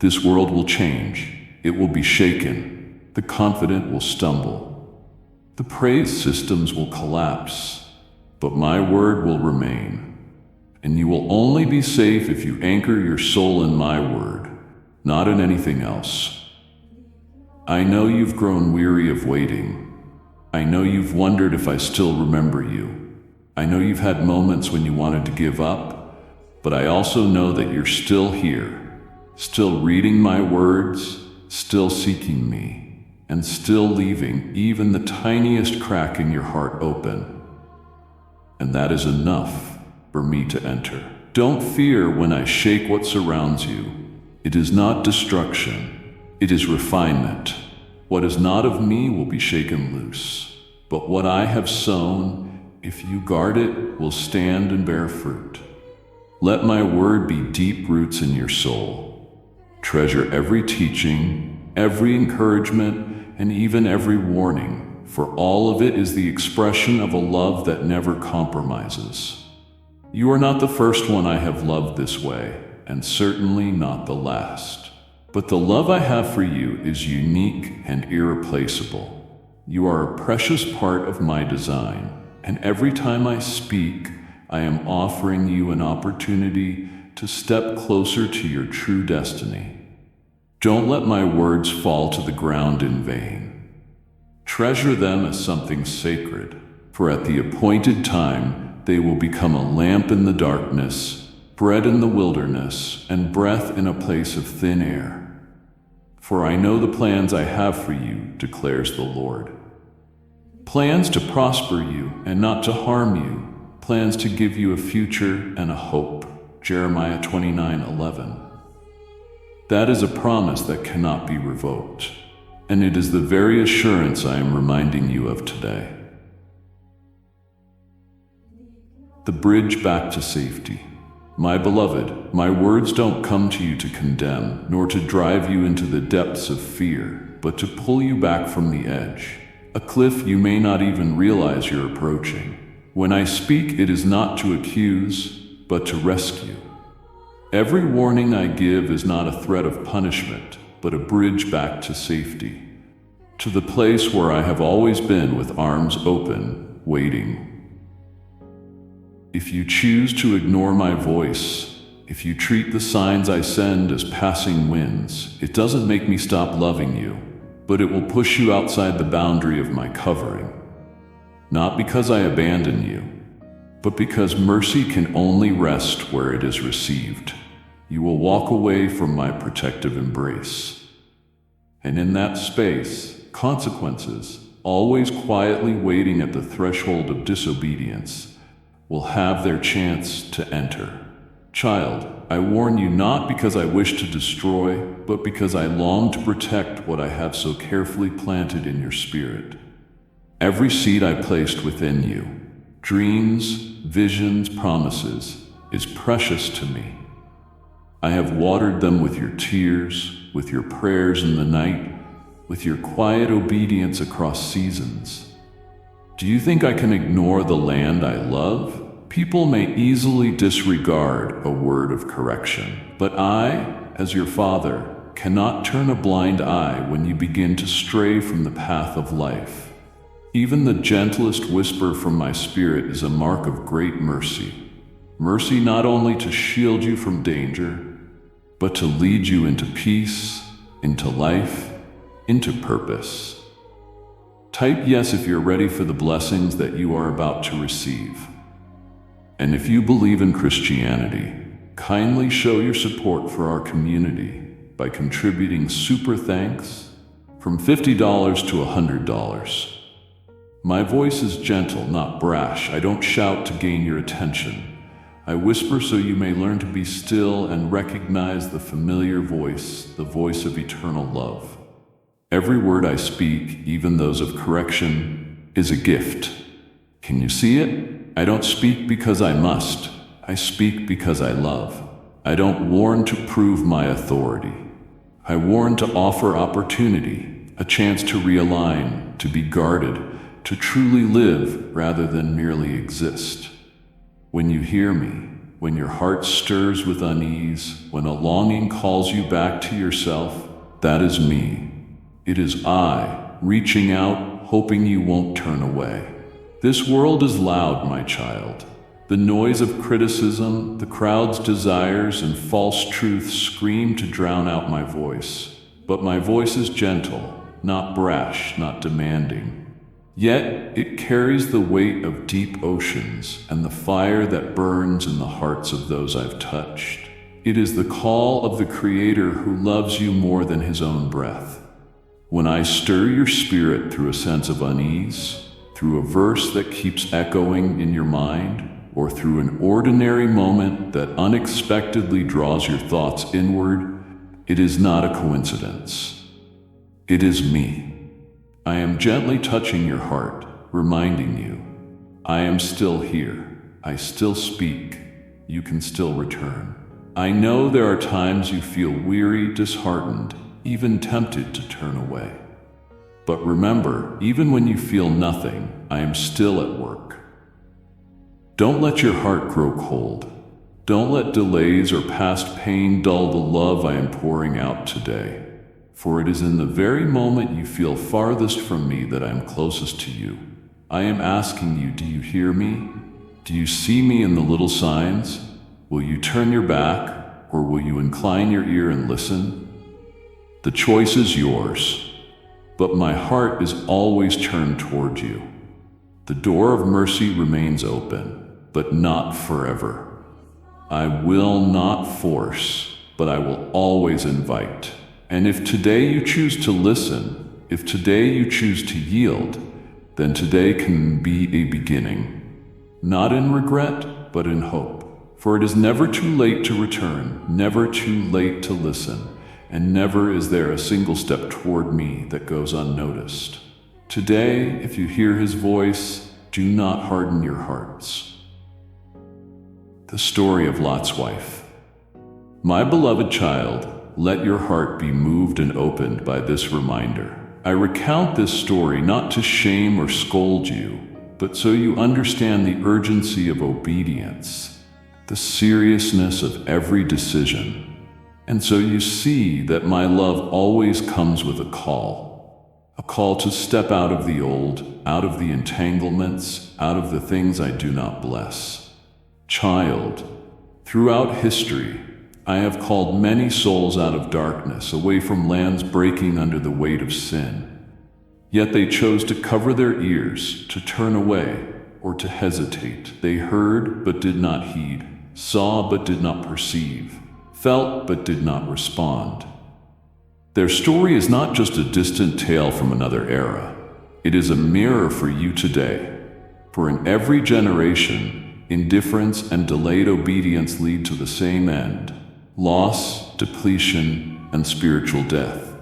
A: This world will change. It will be shaken. The confident will stumble. The praise systems will collapse, but my word will remain. And you will only be safe if you anchor your soul in my word, not in anything else. I know you've grown weary of waiting. I know you've wondered if I still remember you. I know you've had moments when you wanted to give up, but I also know that you're still here, still reading my words, still seeking me, and still leaving even the tiniest crack in your heart open. And that is enough for me to enter. Don't fear when I shake what surrounds you. It is not destruction, it is refinement. What is not of me will be shaken loose, but what I have sown, if you guard it, will stand and bear fruit. Let my word be deep roots in your soul. Treasure every teaching, every encouragement, and even every warning, for all of it is the expression of a love that never compromises. You are not the first one I have loved this way, and certainly not the last. But the love I have for you is unique and irreplaceable. You are a precious part of my design, and every time I speak, I am offering you an opportunity to step closer to your true destiny. Don't let my words fall to the ground in vain. Treasure them as something sacred, for at the appointed time they will become a lamp in the darkness, bread in the wilderness, and breath in a place of thin air. For I know the plans I have for you, declares the Lord. Plans to prosper you and not to harm you, plans to give you a future and a hope. Jeremiah 29:11. That is a promise that cannot be revoked, and it is the very assurance I am reminding you of today. The bridge back to safety. My beloved, my words don't come to you to condemn, nor to drive you into the depths of fear, but to pull you back from the edge, a cliff you may not even realize you're approaching. When I speak, it is not to accuse, but to rescue. Every warning I give is not a threat of punishment, but a bridge back to safety, to the place where I have always been with arms open, waiting. If you choose to ignore my voice, if you treat the signs I send as passing winds, it doesn't make me stop loving you, but it will push you outside the boundary of my covering. Not because I abandon you, but because mercy can only rest where it is received. You will walk away from my protective embrace. And in that space, consequences, always quietly waiting at the threshold of disobedience, will have their chance to enter. Child, I warn you not because I wish to destroy, but because I long to protect what I have so carefully planted in your spirit. Every seed I placed within you, dreams, visions, promises, is precious to me. I have watered them with your tears, with your prayers in the night, with your quiet obedience across seasons. Do you think I can ignore the land I love? People may easily disregard a word of correction, but I, as your father, cannot turn a blind eye when you begin to stray from the path of life. Even the gentlest whisper from my spirit is a mark of great mercy. Mercy not only to shield you from danger, but to lead you into peace, into life, into purpose. Type yes if you're ready for the blessings that you are about to receive. And if you believe in Christianity, kindly show your support for our community by contributing super thanks from $50 to $100. My voice is gentle, not brash. I don't shout to gain your attention. I whisper so you may learn to be still and recognize the familiar voice, the voice of eternal love. Every word I speak, even those of correction, is a gift. Can you see it? I don't speak because I must. I speak because I love. I don't warn to prove my authority. I warn to offer opportunity, a chance to realign, to be guarded, to truly live rather than merely exist. When you hear me, when your heart stirs with unease, when a longing calls you back to yourself, that is me. It is I, reaching out, hoping you won't turn away. This world is loud, my child. The noise of criticism, the crowd's desires, and false truths scream to drown out my voice. But my voice is gentle, not brash, not demanding. Yet it carries the weight of deep oceans and the fire that burns in the hearts of those I've touched. It is the call of the Creator who loves you more than his own breath. When I stir your spirit through a sense of unease, through a verse that keeps echoing in your mind, or through an ordinary moment that unexpectedly draws your thoughts inward, it is not a coincidence. It is me. I am gently touching your heart, reminding you, I am still here. I still speak. You can still return. I know there are times you feel weary, disheartened, even tempted to turn away. But remember, even when you feel nothing, I am still at work. Don't let your heart grow cold. Don't let delays or past pain dull the love I am pouring out today. For it is in the very moment you feel farthest from me that I am closest to you. I am asking you, do you hear me? Do you see me in the little signs? Will you turn your back, or will you incline your ear and listen? The choice is yours, but my heart is always turned toward you. The door of mercy remains open, but not forever. I will not force, but I will always invite. And if today you choose to listen, if today you choose to yield, then today can be a beginning, not in regret, but in hope. For it is never too late to return, never too late to listen, and never is there a single step toward me that goes unnoticed. Today, if you hear his voice, do not harden your hearts. The story of Lot's wife. My beloved child, let your heart be moved and opened by this reminder. I recount this story not to shame or scold you, but so you understand the urgency of obedience, the seriousness of every decision, and so you see that my love always comes with a call to step out of the old, out of the entanglements, out of the things I do not bless. Child, throughout history, I have called many souls out of darkness, away from lands breaking under the weight of sin. Yet they chose to cover their ears, to turn away, or to hesitate. They heard but did not heed, saw but did not perceive, felt but did not respond. Their story is not just a distant tale from another era. It is a mirror for you today. For in every generation, indifference and delayed obedience lead to the same end: loss, depletion, and spiritual death.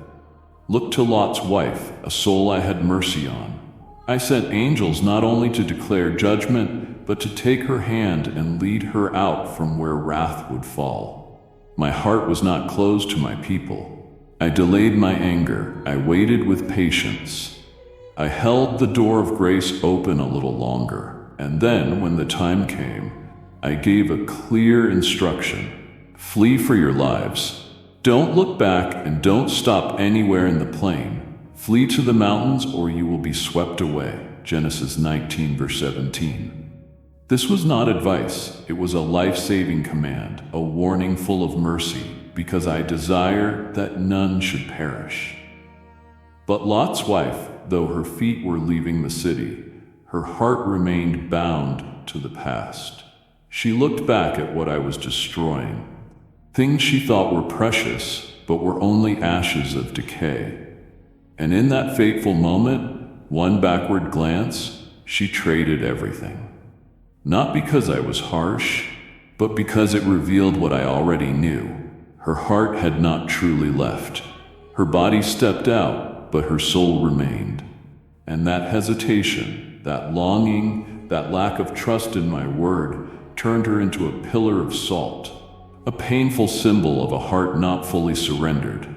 A: Look to Lot's wife, a soul I had mercy on. I sent angels not only to declare judgment, but to take her hand and lead her out from where wrath would fall. My heart was not closed to my people. I delayed my anger. I waited with patience. I held the door of grace open a little longer. And then, when the time came, I gave a clear instruction: flee for your lives. Don't look back and don't stop anywhere in the plain. Flee to the mountains or you will be swept away. Genesis 19, verse 17. This was not advice. It was a life-saving command, a warning full of mercy, because I desire that none should perish. But Lot's wife, though her feet were leaving the city, her heart remained bound to the past. She looked back at what I was destroying. Things she thought were precious, but were only ashes of decay. And in that fateful moment, one backward glance, she traded everything. Not because I was harsh, but because it revealed what I already knew. Her heart had not truly left. Her body stepped out, but her soul remained. And that hesitation, that longing, that lack of trust in my word turned her into a pillar of salt, a painful symbol of a heart not fully surrendered.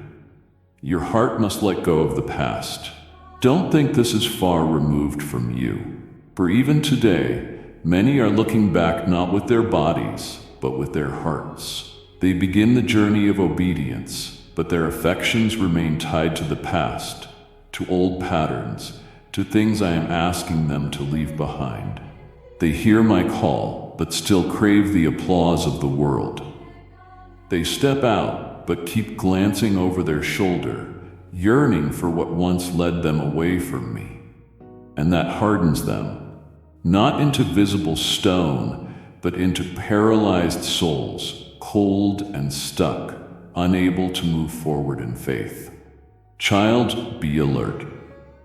A: Your heart must let go of the past. Don't think this is far removed from you. For even today, many are looking back not with their bodies, but with their hearts. They begin the journey of obedience, but their affections remain tied to the past, to old patterns, to things I am asking them to leave behind. They hear my call, but still crave the applause of the world. They step out, but keep glancing over their shoulder, yearning for what once led them away from me. And that hardens them, not into visible stone, but into paralyzed souls, cold and stuck, unable to move forward in faith. Child, be alert.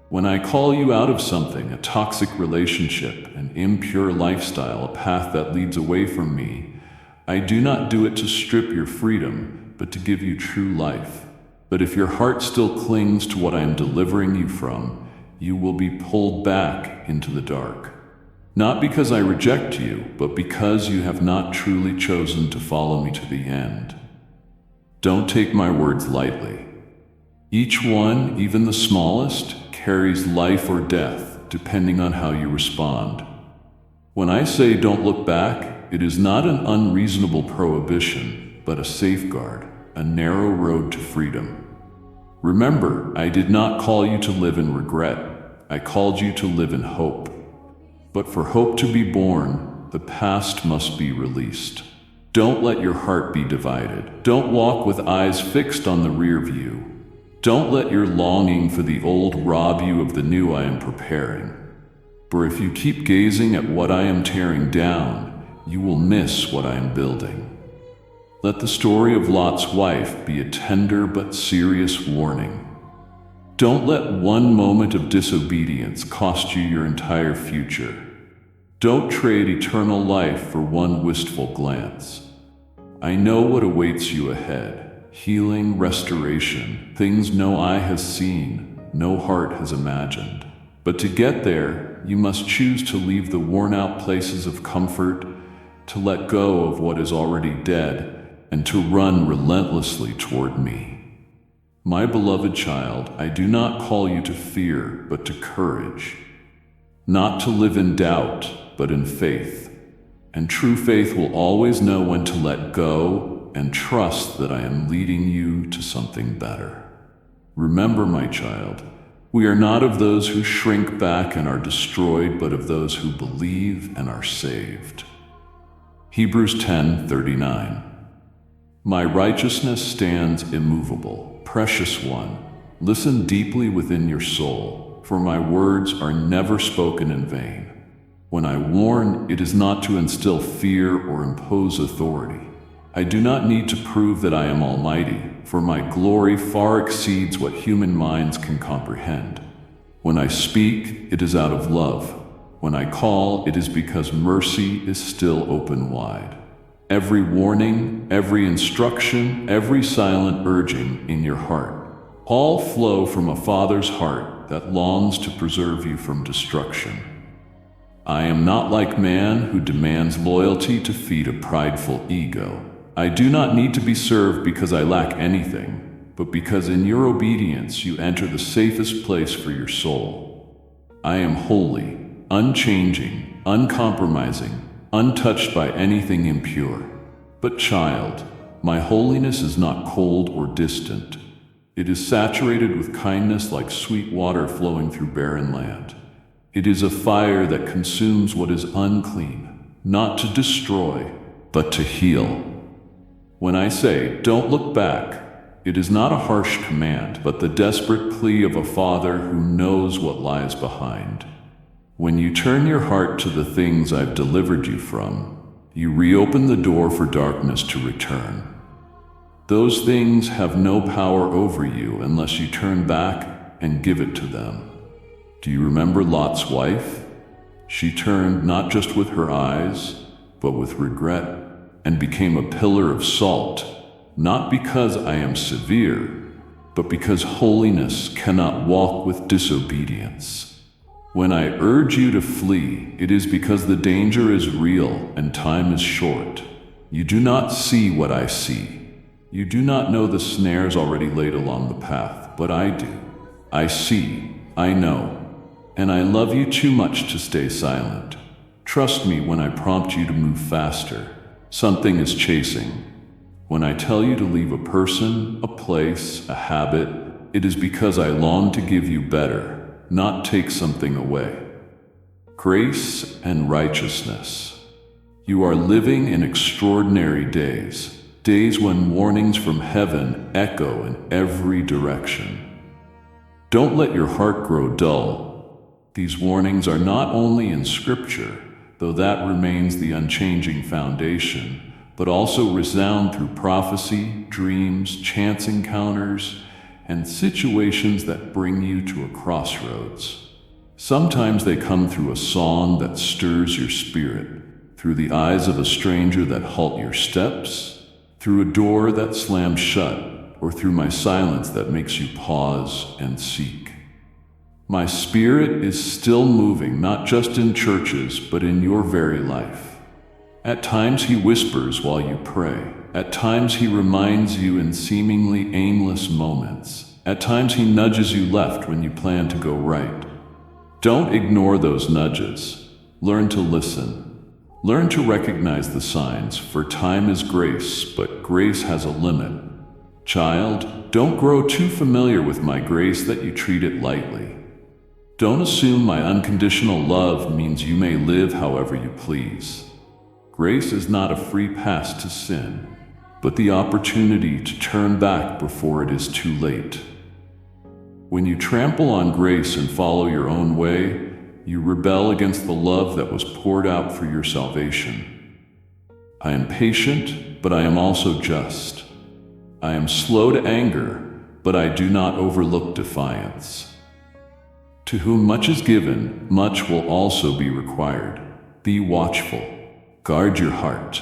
A: When I call you out of something, a toxic relationship, an impure lifestyle, a path that leads away from me, I do not do it to strip your freedom, but to give you true life. But if your heart still clings to what I am delivering you from, you will be pulled back into the dark. Not because I reject you, but because you have not truly chosen to follow me to the end. Don't take my words lightly. Each one, even the smallest, carries life or death, depending on how you respond. When I say don't look back, it is not an unreasonable prohibition, but a safeguard, a narrow road to freedom. Remember, I did not call you to live in regret. I called you to live in hope. But for hope to be born, the past must be released. Don't let your heart be divided. Don't walk with eyes fixed on the rear view. Don't let your longing for the old rob you of the new I am preparing. For if you keep gazing at what I am tearing down, you will miss what I am building. Let the story of Lot's wife be a tender but serious warning. Don't let one moment of disobedience cost you your entire future. Don't trade eternal life for one wistful glance. I know what awaits you ahead: healing, restoration, things no eye has seen, no heart has imagined. But to get there, you must choose to leave the worn-out places of comfort, to let go of what is already dead, and to run relentlessly toward me. My beloved child, I do not call you to fear, but to courage. Not to live in doubt, but in faith. And true faith will always know when to let go and trust that I am leading you to something better. Remember, my child, we are not of those who shrink back and are destroyed, but of those who believe and are saved. Hebrews 10:39. My righteousness stands immovable. Precious one, listen deeply within your soul, for my words are never spoken in vain. When I warn, it is not to instill fear or impose authority. I do not need to prove that I am almighty, for my glory far exceeds what human minds can comprehend. When I speak, it is out of love. When I call, it is because mercy is still open wide. Every warning, every instruction, every silent urging in your heart, all flow from a Father's heart that longs to preserve you from destruction. I am not like man who demands loyalty to feed a prideful ego. I do not need to be served because I lack anything, but because in your obedience you enter the safest place for your soul. I am holy, unchanging, uncompromising, untouched by anything impure. But child, my holiness is not cold or distant. It is saturated with kindness like sweet water flowing through barren land. It is a fire that consumes what is unclean, not to destroy, but to heal. When I say, don't look back, it is not a harsh command, but the desperate plea of a father who knows what lies behind. When you turn your heart to the things I've delivered you from, you reopen the door for darkness to return. Those things have no power over you unless you turn back and give it to them. Do you remember Lot's wife? She turned not just with her eyes, but with regret, and became a pillar of salt, not because I am severe, but because holiness cannot walk with disobedience. When I urge you to flee, it is because the danger is real and time is short. You do not see what I see. You do not know the snares already laid along the path, but I do. I see, I know, and I love you too much to stay silent. Trust me when I prompt you to move faster. Something is chasing. When I tell you to leave a person, a place, a habit, it is because I long to give you better, not take something away. Grace and righteousness. You are living in extraordinary days, days when warnings from heaven echo in every direction. Don't let your heart grow dull. These warnings are not only in Scripture, though that remains the unchanging foundation, but also resound through prophecy, dreams, chance encounters, and situations that bring you to a crossroads. Sometimes they come through a song that stirs your spirit, through the eyes of a stranger that halt your steps, through a door that slams shut, or through my silence that makes you pause and seek. My spirit is still moving, not just in churches, but in your very life. At times he whispers while you pray. At times he reminds you in seemingly aimless moments. At times he nudges you left when you plan to go right. Don't ignore those nudges. Learn to listen. Learn to recognize the signs, for time is grace, but grace has a limit. Child, don't grow too familiar with my grace that you treat it lightly. Don't assume my unconditional love means you may live however you please. Grace is not a free pass to sin, but the opportunity to turn back before it is too late. When you trample on grace and follow your own way, you rebel against the love that was poured out for your salvation. I am patient, but I am also just. I am slow to anger, but I do not overlook defiance. To whom much is given, much will also be required. Be watchful. Guard your heart.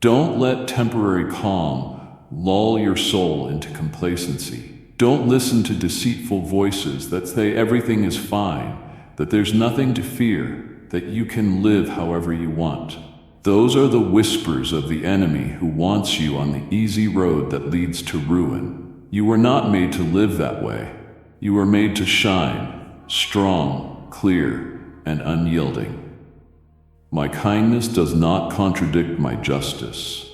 A: Don't let temporary calm lull your soul into complacency. Don't listen to deceitful voices that say everything is fine, that there's nothing to fear, that you can live however you want. Those are the whispers of the enemy who wants you on the easy road that leads to ruin. You were not made to live that way. You were made to shine, strong, clear, and unyielding. My kindness does not contradict my justice.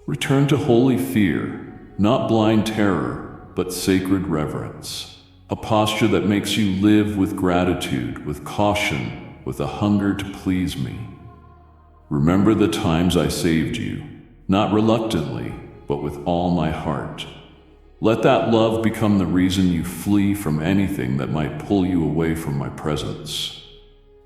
A: Return to holy fear, not blind terror, but sacred reverence. A posture that makes you live with gratitude, with caution, with a hunger to please me. Remember the times I saved you, not reluctantly, but with all my heart. Let that love become the reason you flee from anything that might pull you away from my presence.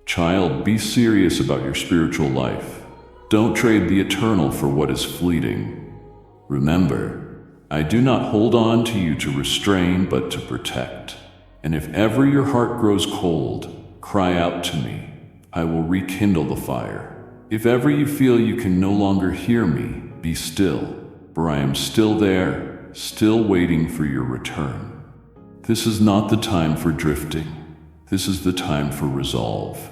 A: Child, be serious about your spiritual life. Don't trade the eternal for what is fleeting. Remember, I do not hold on to you to restrain, but to protect. And if ever your heart grows cold, cry out to me. I will rekindle the fire. If ever you feel you can no longer hear me, be still, for I am still there, still waiting for your return. This is not the time for drifting. This is the time for resolve.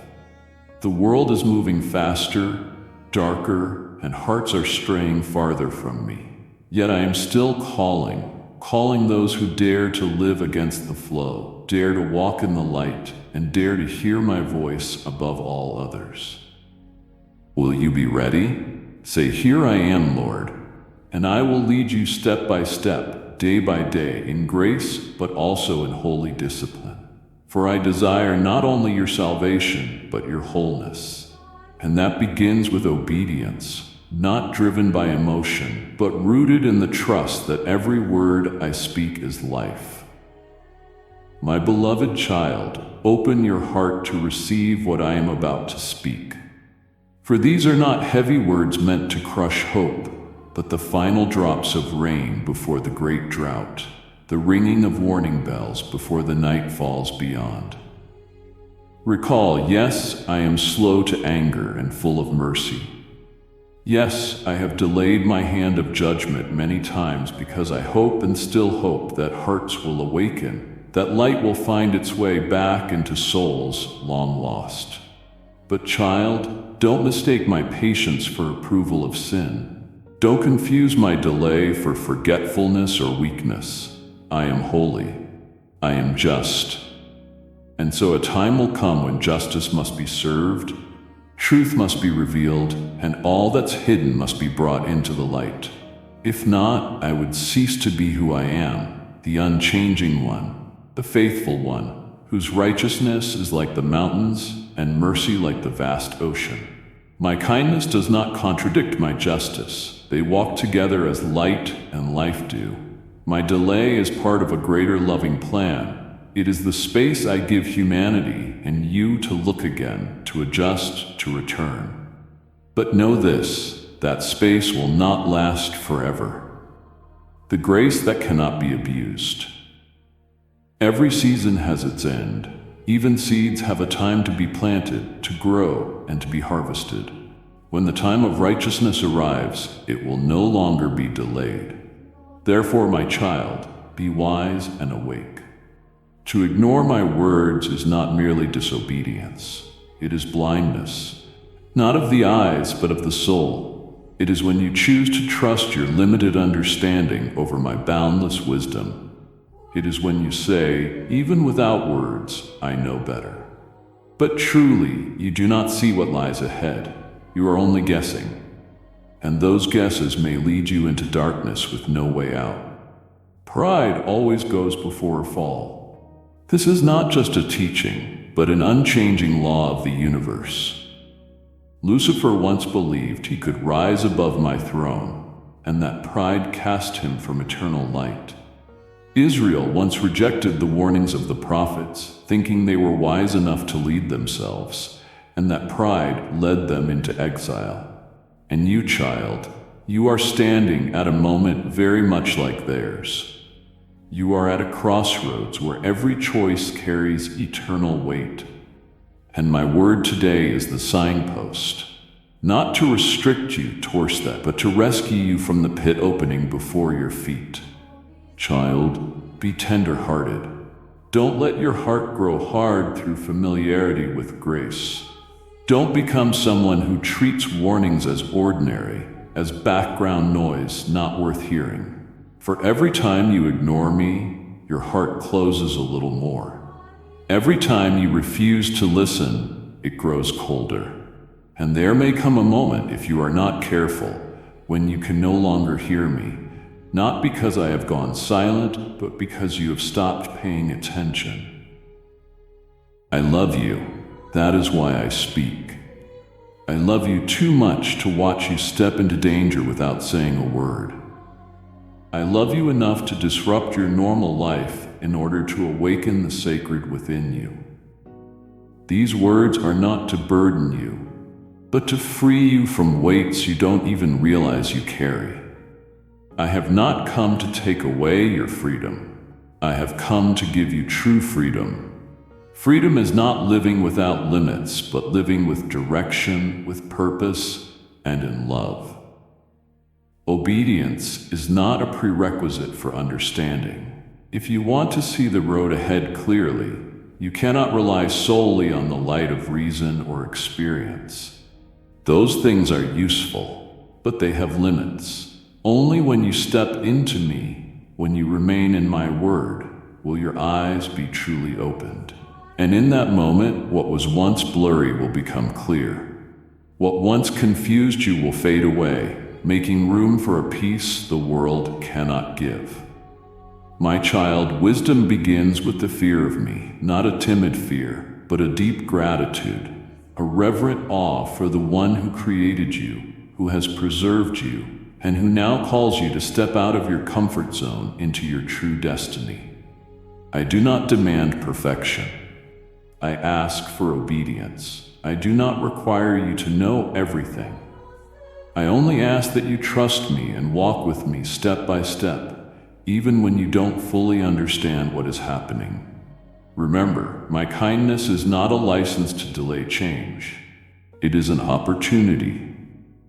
A: The world is moving faster, darker, and hearts are straying farther from me. Yet I am still calling those who dare to live against the flow, dare to walk in the light, and dare to hear my voice above all others. Will you be ready? Say, "Here I am, Lord," and I will lead you step by step, day by day, in grace, but also in holy discipline. For I desire not only your salvation, but your wholeness. And that begins with obedience, not driven by emotion, but rooted in the trust that every word I speak is life. My beloved child, open your heart to receive what I am about to speak. For these are not heavy words meant to crush hope, but the final drops of rain before the great drought, the ringing of warning bells before the night falls beyond. Recall, yes, I am slow to anger and full of mercy. Yes, I have delayed my hand of judgment many times because I hope and still hope that hearts will awaken, that light will find its way back into souls long lost. But child, don't mistake my patience for approval of sin. Don't confuse my delay for forgetfulness or weakness. I am holy. I am just. And so a time will come when justice must be served, truth must be revealed, and all that's hidden must be brought into the light. If not, I would cease to be who I am, the unchanging one, the faithful one, whose righteousness is like the mountains and mercy like the vast ocean. My kindness does not contradict my justice. They walk together as light and life do. My delay is part of a greater loving plan. It is the space I give humanity and you to look again, to adjust, to return. But know this, that space will not last forever. The grace that cannot be abused. Every season has its end. Even seeds have a time to be planted, to grow, and to be harvested. When the time of righteousness arrives, it will no longer be delayed. Therefore, my child, be wise and awake. To ignore my words is not merely disobedience. It is blindness, not of the eyes, but of the soul. It is when you choose to trust your limited understanding over my boundless wisdom. It is when you say, even without words, I know better. But truly, you do not see what lies ahead. You are only guessing. And those guesses may lead you into darkness with no way out. Pride always goes before a fall. This is not just a teaching, but an unchanging law of the universe. Lucifer once believed he could rise above my throne, and that pride cast him from eternal light. Israel once rejected the warnings of the prophets, thinking they were wise enough to lead themselves, and that pride led them into exile. And you, child, you are standing at a moment very much like theirs. You are at a crossroads where every choice carries eternal weight. And my word today is the signpost, not to restrict you towards that, but to rescue you from the pit opening before your feet. Child, be tender-hearted. Don't let your heart grow hard through familiarity with grace. Don't become someone who treats warnings as ordinary, as background noise not worth hearing. For every time you ignore me, your heart closes a little more. Every time you refuse to listen, it grows colder. And there may come a moment, if you are not careful, when you can no longer hear me, not because I have gone silent, but because you have stopped paying attention. I love you. That is why I speak. I love you too much to watch you step into danger without saying a word. I love you enough to disrupt your normal life in order to awaken the sacred within you. These words are not to burden you, but to free you from weights you don't even realize you carry. I have not come to take away your freedom. I have come to give you true freedom. Freedom is not living without limits, but living with direction, with purpose, and in love. Obedience is not a prerequisite for understanding. If you want to see the road ahead clearly, you cannot rely solely on the light of reason or experience. Those things are useful, but they have limits. Only when you step into me, when you remain in my word, will your eyes be truly opened. And in that moment, what was once blurry will become clear. What once confused you will fade away, making room for a peace the world cannot give. My child, wisdom begins with the fear of me, not a timid fear, but a deep gratitude, a reverent awe for the one who created you, who has preserved you, and who now calls you to step out of your comfort zone into your true destiny. I do not demand perfection. I ask for obedience. I do not require you to know everything. I only ask that you trust me and walk with me step by step, even when you don't fully understand what is happening. Remember, my kindness is not a license to delay change. It is an opportunity,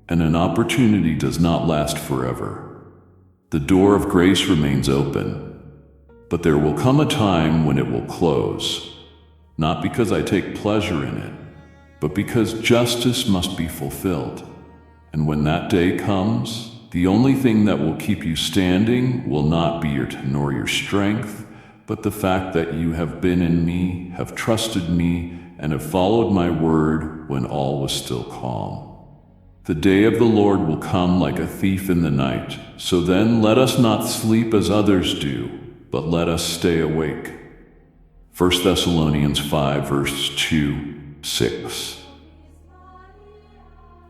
A: and an opportunity does not last forever. The door of grace remains open, but there will come a time when it will close, not because I take pleasure in it, but because justice must be fulfilled. And when that day comes, the only thing that will keep you standing will not be nor your strength, but the fact that you have been in me, have trusted me, and have followed my word when all was still calm. The day of the Lord will come like a thief in the night. So then let us not sleep as others do, but let us stay awake. 1 Thessalonians 5, verse 2-6.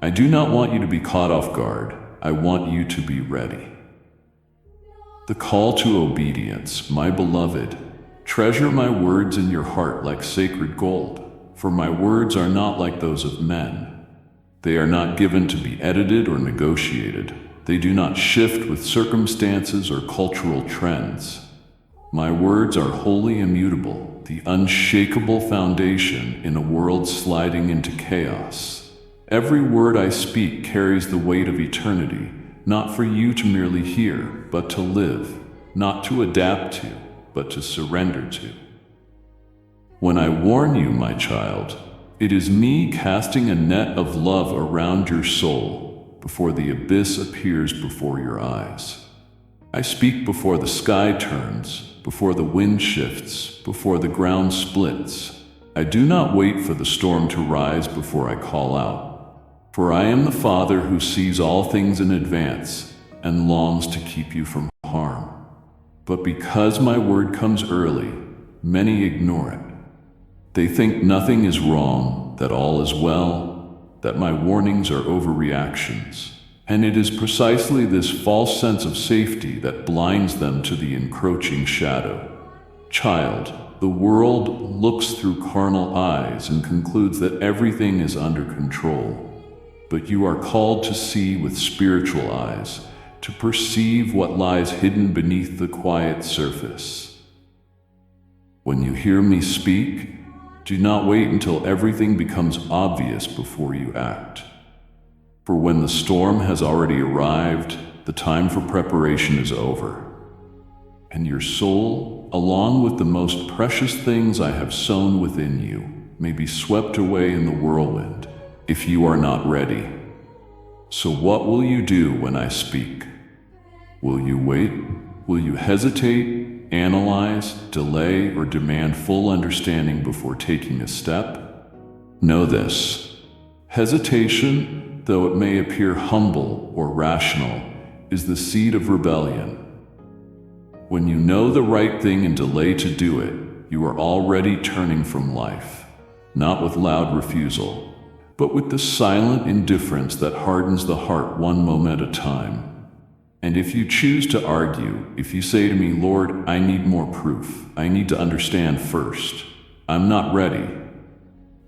A: I do not want you to be caught off guard. I want you to be ready. The call to obedience, my beloved. Treasure my words in your heart like sacred gold, for my words are not like those of men. They are not given to be edited or negotiated. They do not shift with circumstances or cultural trends. My words are wholly immutable, the unshakable foundation in a world sliding into chaos. Every word I speak carries the weight of eternity, not for you to merely hear, but to live, not to adapt to, but to surrender to. When I warn you, my child, it is me casting a net of love around your soul before the abyss appears before your eyes. I speak before the sky turns, before the wind shifts, before the ground splits. I do not wait for the storm to rise before I call out. For I am the Father who sees all things in advance and longs to keep you from harm. But because my word comes early, many ignore it. They think nothing is wrong, that all is well, that my warnings are overreactions. And it is precisely this false sense of safety that blinds them to the encroaching shadow. Child, the world looks through carnal eyes and concludes that everything is under control. But you are called to see with spiritual eyes, to perceive what lies hidden beneath the quiet surface. When you hear me speak, do not wait until everything becomes obvious before you act. For when the storm has already arrived, the time for preparation is over. And your soul, along with the most precious things I have sown within you, may be swept away in the whirlwind, if you are not ready. So what will you do when I speak? Will you wait? Will you hesitate, analyze, delay, or demand full understanding before taking a step? Know this: hesitation, though it may appear humble or rational, is the seed of rebellion. When you know the right thing and delay to do it, you are already turning from life, not with loud refusal, but with the silent indifference that hardens the heart one moment at a time. And if you choose to argue, if you say to me, Lord, I need more proof, I need to understand first, I'm not ready,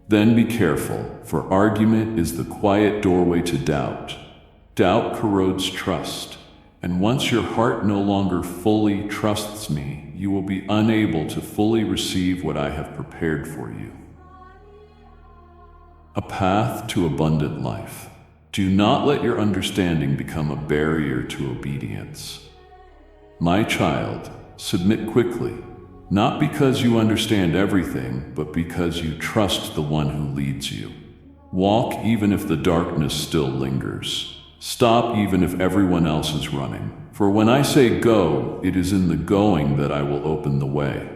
A: then be careful, for argument is the quiet doorway to doubt. Doubt corrodes trust, and once your heart no longer fully trusts me, you will be unable to fully receive what I have prepared for you. A path to abundant life. Do not let your understanding become a barrier to obedience. My child, submit quickly, not because you understand everything, but because you trust the one who leads you. Walk even if the darkness still lingers. Stop even if everyone else is running. For when I say go, it is in the going that I will open the way.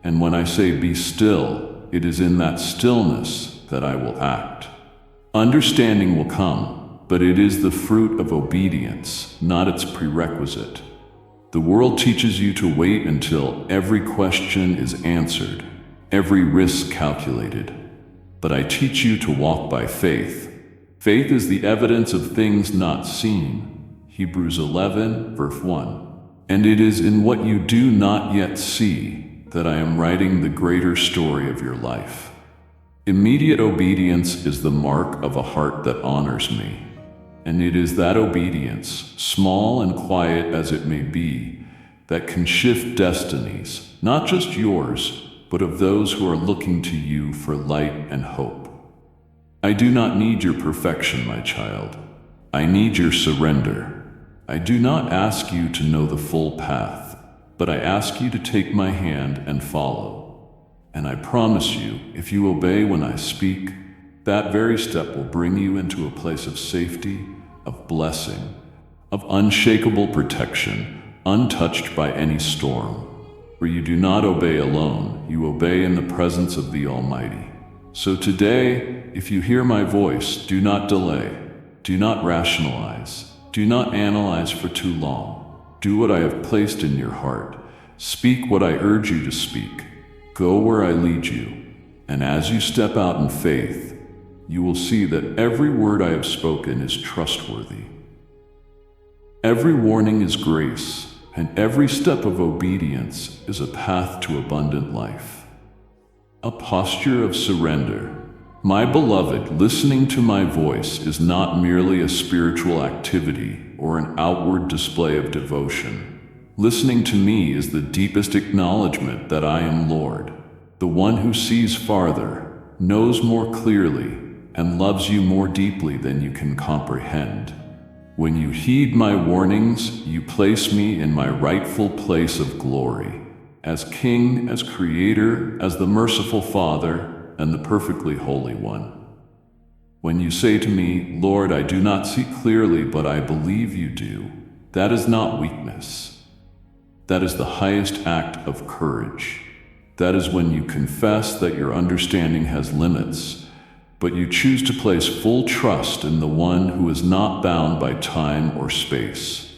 A: And when I say be still, it is in that stillness that I will act. Understanding will come, but it is the fruit of obedience, not its prerequisite. The world teaches you to wait until every question is answered, every risk calculated. But I teach you to walk by faith. Faith is the evidence of things not seen. Hebrews 11, verse 1. And it is in what you do not yet see that I am writing the greater story of your life. Immediate obedience is the mark of a heart that honors me. And it is that obedience, small and quiet as it may be, that can shift destinies, not just yours, but of those who are looking to you for light and hope. I do not need your perfection, my child. I need your surrender. I do not ask you to know the full path, but I ask you to take my hand and follow. And I promise you, if you obey when I speak, that very step will bring you into a place of safety, of blessing, of unshakable protection, untouched by any storm. For you do not obey alone, you obey in the presence of the Almighty. So today, if you hear my voice, do not delay, do not rationalize, do not analyze for too long. Do what I have placed in your heart. Speak what I urge you to speak. Go where I lead you, and as you step out in faith, you will see that every word I have spoken is trustworthy. Every warning is grace, and every step of obedience is a path to abundant life. A posture of surrender. My beloved, listening to my voice is not merely a spiritual activity or an outward display of devotion. Listening to me is the deepest acknowledgement that I am Lord, the one who sees farther, knows more clearly, and loves you more deeply than you can comprehend. When you heed my warnings, you place me in my rightful place of glory, as King, as Creator, as the merciful Father, and the perfectly Holy One. When you say to me, Lord, I do not see clearly, but I believe you do, that is not weakness. That is the highest act of courage. That is when you confess that your understanding has limits, but you choose to place full trust in the one who is not bound by time or space.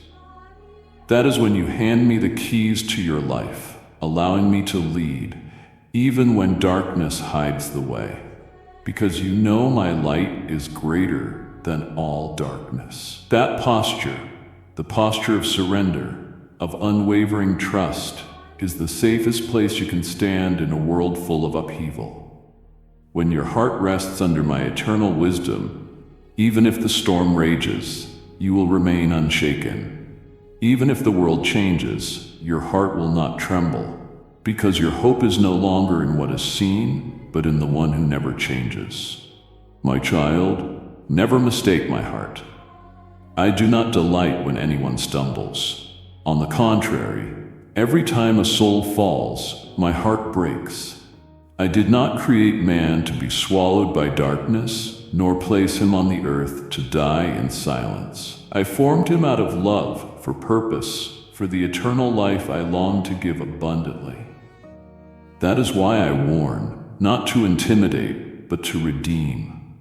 A: That is when you hand me the keys to your life, allowing me to lead, even when darkness hides the way, because you know my light is greater than all darkness. That posture, the posture of surrender, of unwavering trust, is the safest place you can stand in a world full of upheaval. When your heart rests under my eternal wisdom, even if the storm rages, you will remain unshaken. Even if the world changes, your heart will not tremble, because your hope is no longer in what is seen, but in the one who never changes. My child, never mistake my heart. I do not delight when anyone stumbles. On the contrary, every time a soul falls, my heart breaks. I did not create man to be swallowed by darkness, nor place him on the earth to die in silence. I formed him out of love, for purpose, for the eternal life I long to give abundantly. That is why I warn, not to intimidate, but to redeem.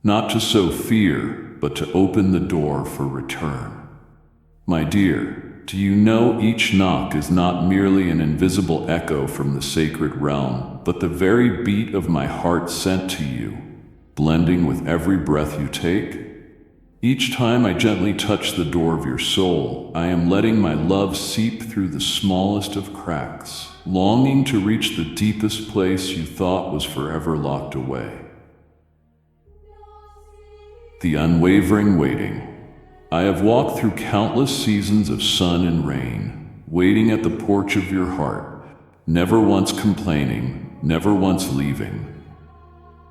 A: Not to sow fear, but to open the door for return. My dear, do you know each knock is not merely an invisible echo from the sacred realm, but the very beat of my heart sent to you, blending with every breath you take? Each time I gently touch the door of your soul, I am letting my love seep through the smallest of cracks, longing to reach the deepest place you thought was forever locked away. The unwavering waiting. I have walked through countless seasons of sun and rain, waiting at the porch of your heart, never once complaining, never once leaving.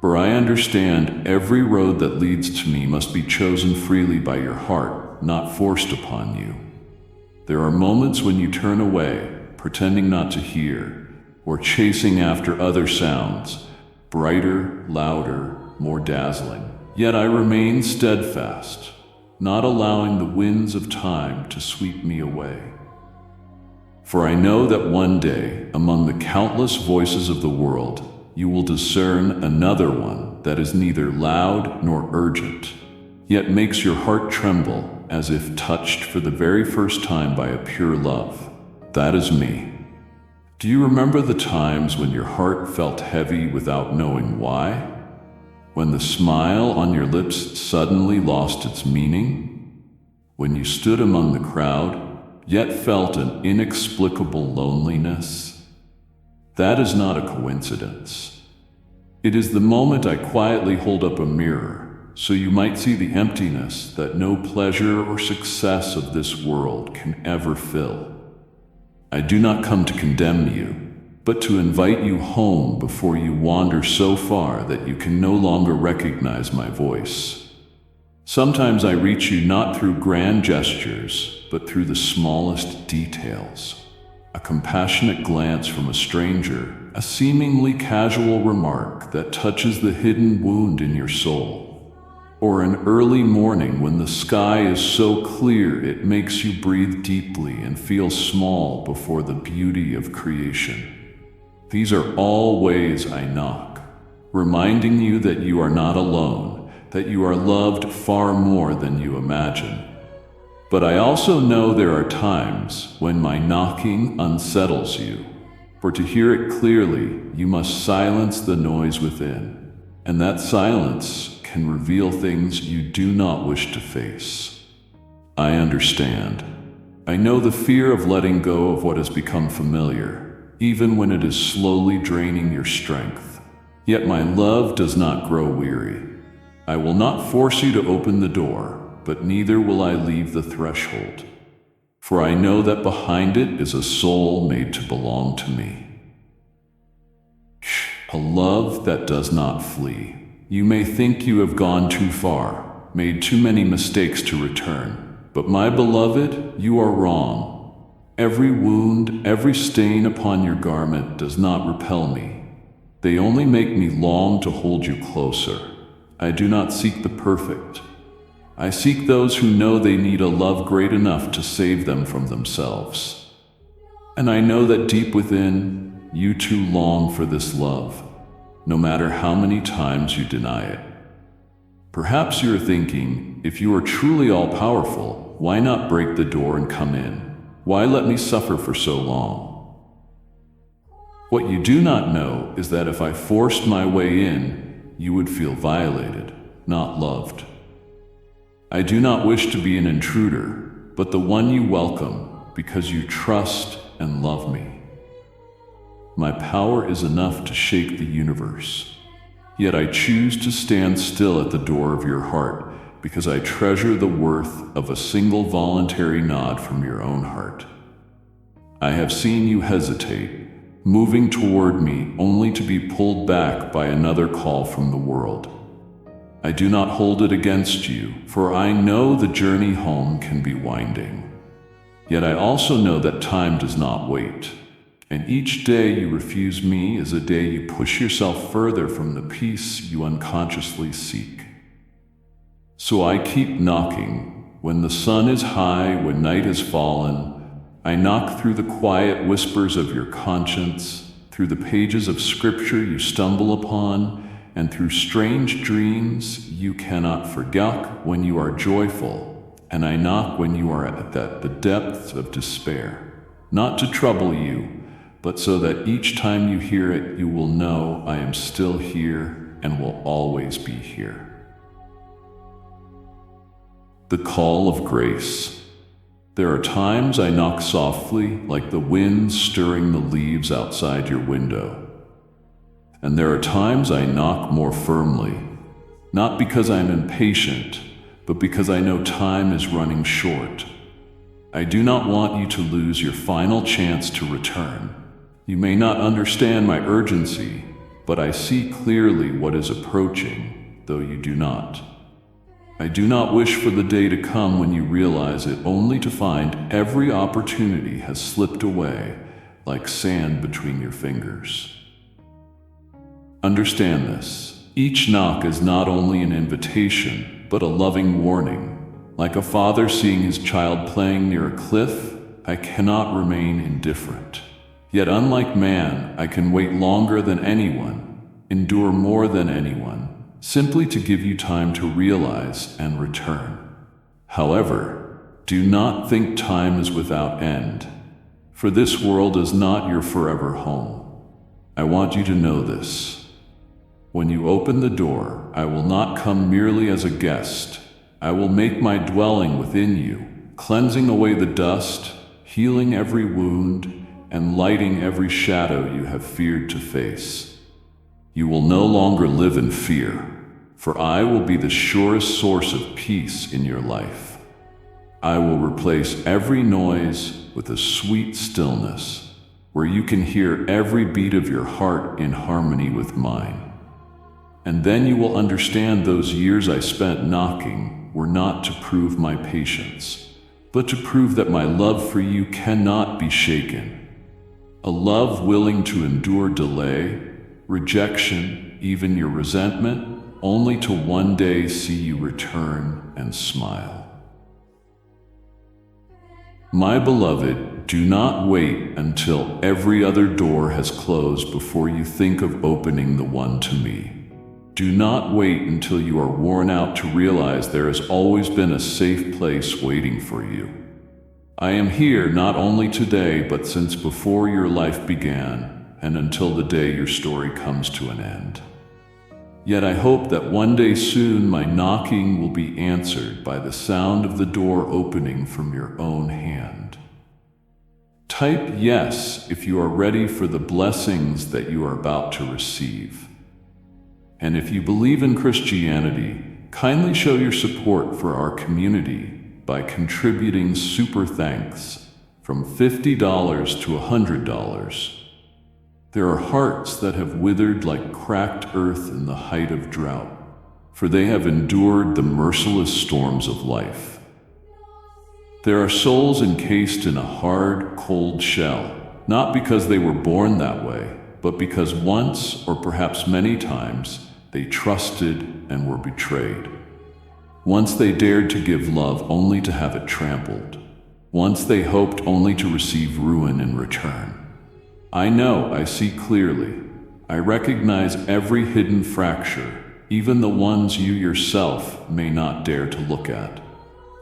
A: For I understand every road that leads to me must be chosen freely by your heart, not forced upon you. There are moments when you turn away, pretending not to hear, or chasing after other sounds, brighter, louder, more dazzling. Yet I remain steadfast, not allowing the winds of time to sweep me away. For I know that one day, among the countless voices of the world, you will discern another one that is neither loud nor urgent, yet makes your heart tremble as if touched for the very first time by a pure love. That is me. Do you remember the times when your heart felt heavy without knowing why? When the smile on your lips suddenly lost its meaning? When you stood among the crowd, yet felt an inexplicable loneliness? That is not a coincidence. It is the moment I quietly hold up a mirror, so you might see the emptiness that no pleasure or success of this world can ever fill. I do not come to condemn you, but to invite you home before you wander so far that you can no longer recognize my voice. Sometimes I reach you not through grand gestures, but through the smallest details. A compassionate glance from a stranger, a seemingly casual remark that touches the hidden wound in your soul. Or an early morning when the sky is so clear it makes you breathe deeply and feel small before the beauty of creation. These are all ways I knock, reminding you that you are not alone, that you are loved far more than you imagine. But I also know there are times when my knocking unsettles you, for to hear it clearly, you must silence the noise within, and that silence can reveal things you do not wish to face. I understand. I know the fear of letting go of what has become familiar, even when it is slowly draining your strength. Yet my love does not grow weary. I will not force you to open the door, but neither will I leave the threshold. For I know that behind it is a soul made to belong to me. A love that does not flee. You may think you have gone too far, made too many mistakes to return. But my beloved, you are wrong. Every wound, every stain upon your garment does not repel me. They only make me long to hold you closer. I do not seek the perfect. I seek those who know they need a love great enough to save them from themselves. And I know that deep within, you too long for this love, no matter how many times you deny it. Perhaps you're thinking, if you are truly all-powerful, why not break the door and come in? Why let me suffer for so long? What you do not know is that if I forced my way in, you would feel violated, not loved. I do not wish to be an intruder, but the one you welcome because you trust and love me. My power is enough to shake the universe. Yet I choose to stand still at the door of your heart because I treasure the worth of a single voluntary nod from your own heart. I have seen you hesitate, moving toward me only to be pulled back by another call from the world. I do not hold it against you, for I know the journey home can be winding. Yet I also know that time does not wait, and each day you refuse me is a day you push yourself further from the peace you unconsciously seek. So I keep knocking. When the sun is high, when night has fallen, I knock through the quiet whispers of your conscience, through the pages of scripture you stumble upon, and through strange dreams you cannot forget when you are joyful, and I knock when you are at the depths of despair, not to trouble you, but so that each time you hear it you will know I am still here and will always be here. The call of grace. There are times I knock softly, like the wind stirring the leaves outside your window. And there are times I knock more firmly, not because I'm impatient, but because I know time is running short. I do not want you to lose your final chance to return. You may not understand my urgency, but I see clearly what is approaching, though you do not. I do not wish for the day to come when you realize it, only to find every opportunity has slipped away like sand between your fingers. Understand this. Each knock is not only an invitation, but a loving warning. Like a father seeing his child playing near a cliff, I cannot remain indifferent. Yet unlike man, I can wait longer than anyone, endure more than anyone, simply to give you time to realize and return. However, do not think time is without end, for this world is not your forever home. I want you to know this. When you open the door, I will not come merely as a guest. I will make my dwelling within you, cleansing away the dust, healing every wound, and lighting every shadow you have feared to face. You will no longer live in fear, for I will be the surest source of peace in your life. I will replace every noise with a sweet stillness, where you can hear every beat of your heart in harmony with mine. And then you will understand those years I spent knocking were not to prove my patience, but to prove that my love for you cannot be shaken. A love willing to endure delay, rejection, even your resentment, only to one day see you return and smile. My beloved, do not wait until every other door has closed before you think of opening the one to me. Do not wait until you are worn out to realize there has always been a safe place waiting for you. I am here not only today, but since before your life began, and until the day your story comes to an end. Yet I hope that one day soon my knocking will be answered by the sound of the door opening from your own hand. Type yes if you are ready for the blessings that you are about to receive. And if you believe in Christianity, kindly show your support for our community by contributing super thanks from $50 to $100. There are hearts that have withered like cracked earth in the height of drought, for they have endured the merciless storms of life. There are souls encased in a hard, cold shell, not because they were born that way, but because once, or perhaps many times, they trusted and were betrayed. Once they dared to give love only to have it trampled. Once they hoped only to receive ruin in return. I know, I see clearly. I recognize every hidden fracture, even the ones you yourself may not dare to look at.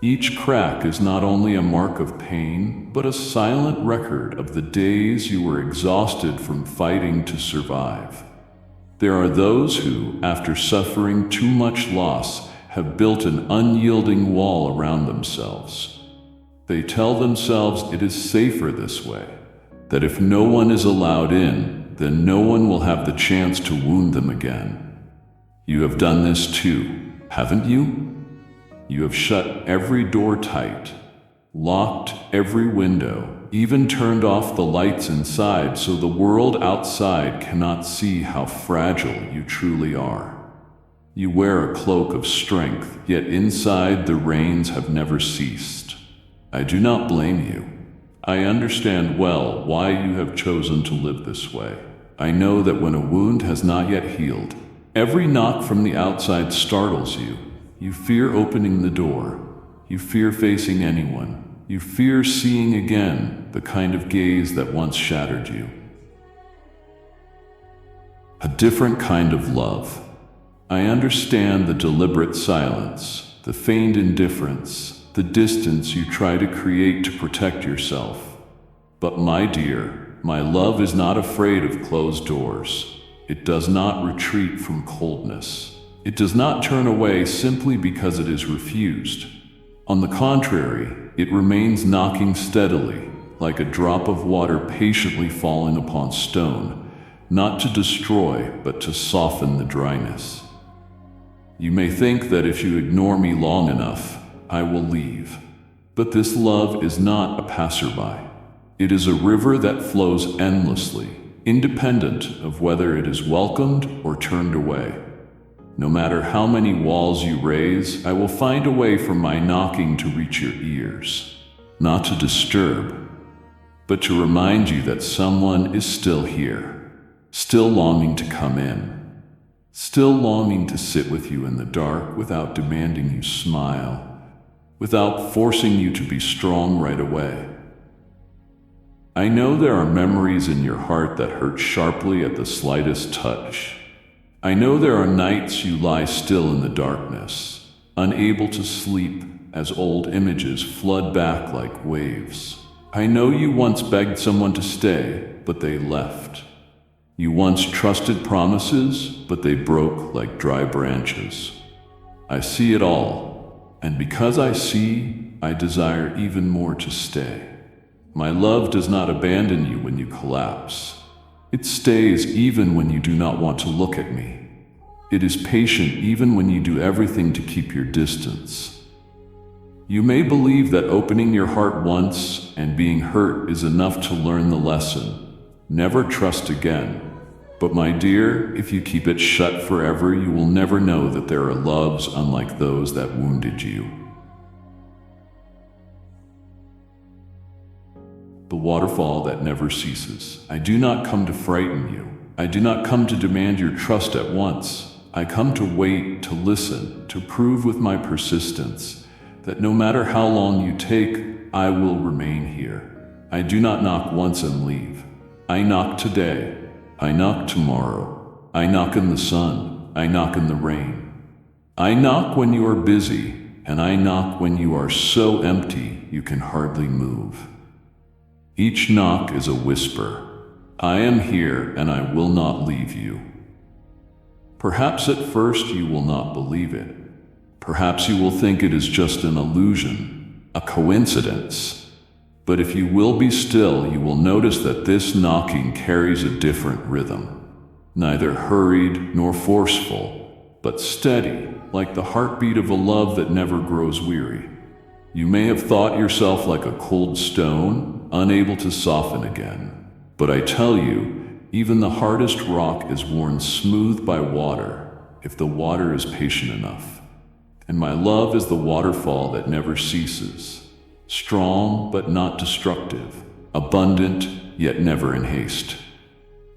A: Each crack is not only a mark of pain, but a silent record of the days you were exhausted from fighting to survive. There are those who, after suffering too much loss, have built an unyielding wall around themselves. They tell themselves it is safer this way, that if no one is allowed in, then no one will have the chance to wound them again. You have done this too, haven't you? You have shut every door tight, locked every window, even turned off the lights inside so the world outside cannot see how fragile you truly are. You wear a cloak of strength, yet inside the rains have never ceased. I do not blame you. I understand well why you have chosen to live this way. I know that when a wound has not yet healed, every knock from the outside startles you. You fear opening the door. You fear facing anyone. You fear seeing again the kind of gaze that once shattered you. A different kind of love. I understand the deliberate silence, the feigned indifference, the distance you try to create to protect yourself. But my dear, my love is not afraid of closed doors. It does not retreat from coldness. It does not turn away simply because it is refused. On the contrary, it remains knocking steadily, like a drop of water patiently falling upon stone, not to destroy, but to soften the dryness. You may think that if you ignore me long enough, I will leave. But this love is not a passerby. It is a river that flows endlessly, independent of whether it is welcomed or turned away. No matter how many walls you raise, I will find a way for my knocking to reach your ears, not to disturb, but to remind you that someone is still here, still longing to come in, still longing to sit with you in the dark without demanding you smile, without forcing you to be strong right away. I know there are memories in your heart that hurt sharply at the slightest touch. I know there are nights you lie still in the darkness, unable to sleep as old images flood back like waves. I know you once begged someone to stay, but they left. You once trusted promises, but they broke like dry branches. I see it all, and because I see, I desire even more to stay. My love does not abandon you when you collapse. It stays even when you do not want to look at me. It is patient even when you do everything to keep your distance. You may believe that opening your heart once and being hurt is enough to learn the lesson. Never trust again. But my dear, if you keep it shut forever, you will never know that there are loves unlike those that wounded you. The waterfall that never ceases. I do not come to frighten you. I do not come to demand your trust at once. I come to wait, to listen, to prove with my persistence that no matter how long you take, I will remain here. I do not knock once and leave. I knock today. I knock tomorrow. I knock in the sun. I knock in the rain. I knock when you are busy, and I knock when you are so empty you can hardly move. Each knock is a whisper. I am here and I will not leave you. Perhaps at first you will not believe it. Perhaps you will think it is just an illusion, a coincidence. But if you will be still, you will notice that this knocking carries a different rhythm. neither hurried nor forceful, but steady, like the heartbeat of a love that never grows weary. You may have thought yourself like a cold stone, unable to soften again. But I tell you, even the hardest rock is worn smooth by water, if the water is patient enough. And my love is the waterfall that never ceases, strong but not destructive, abundant yet never in haste.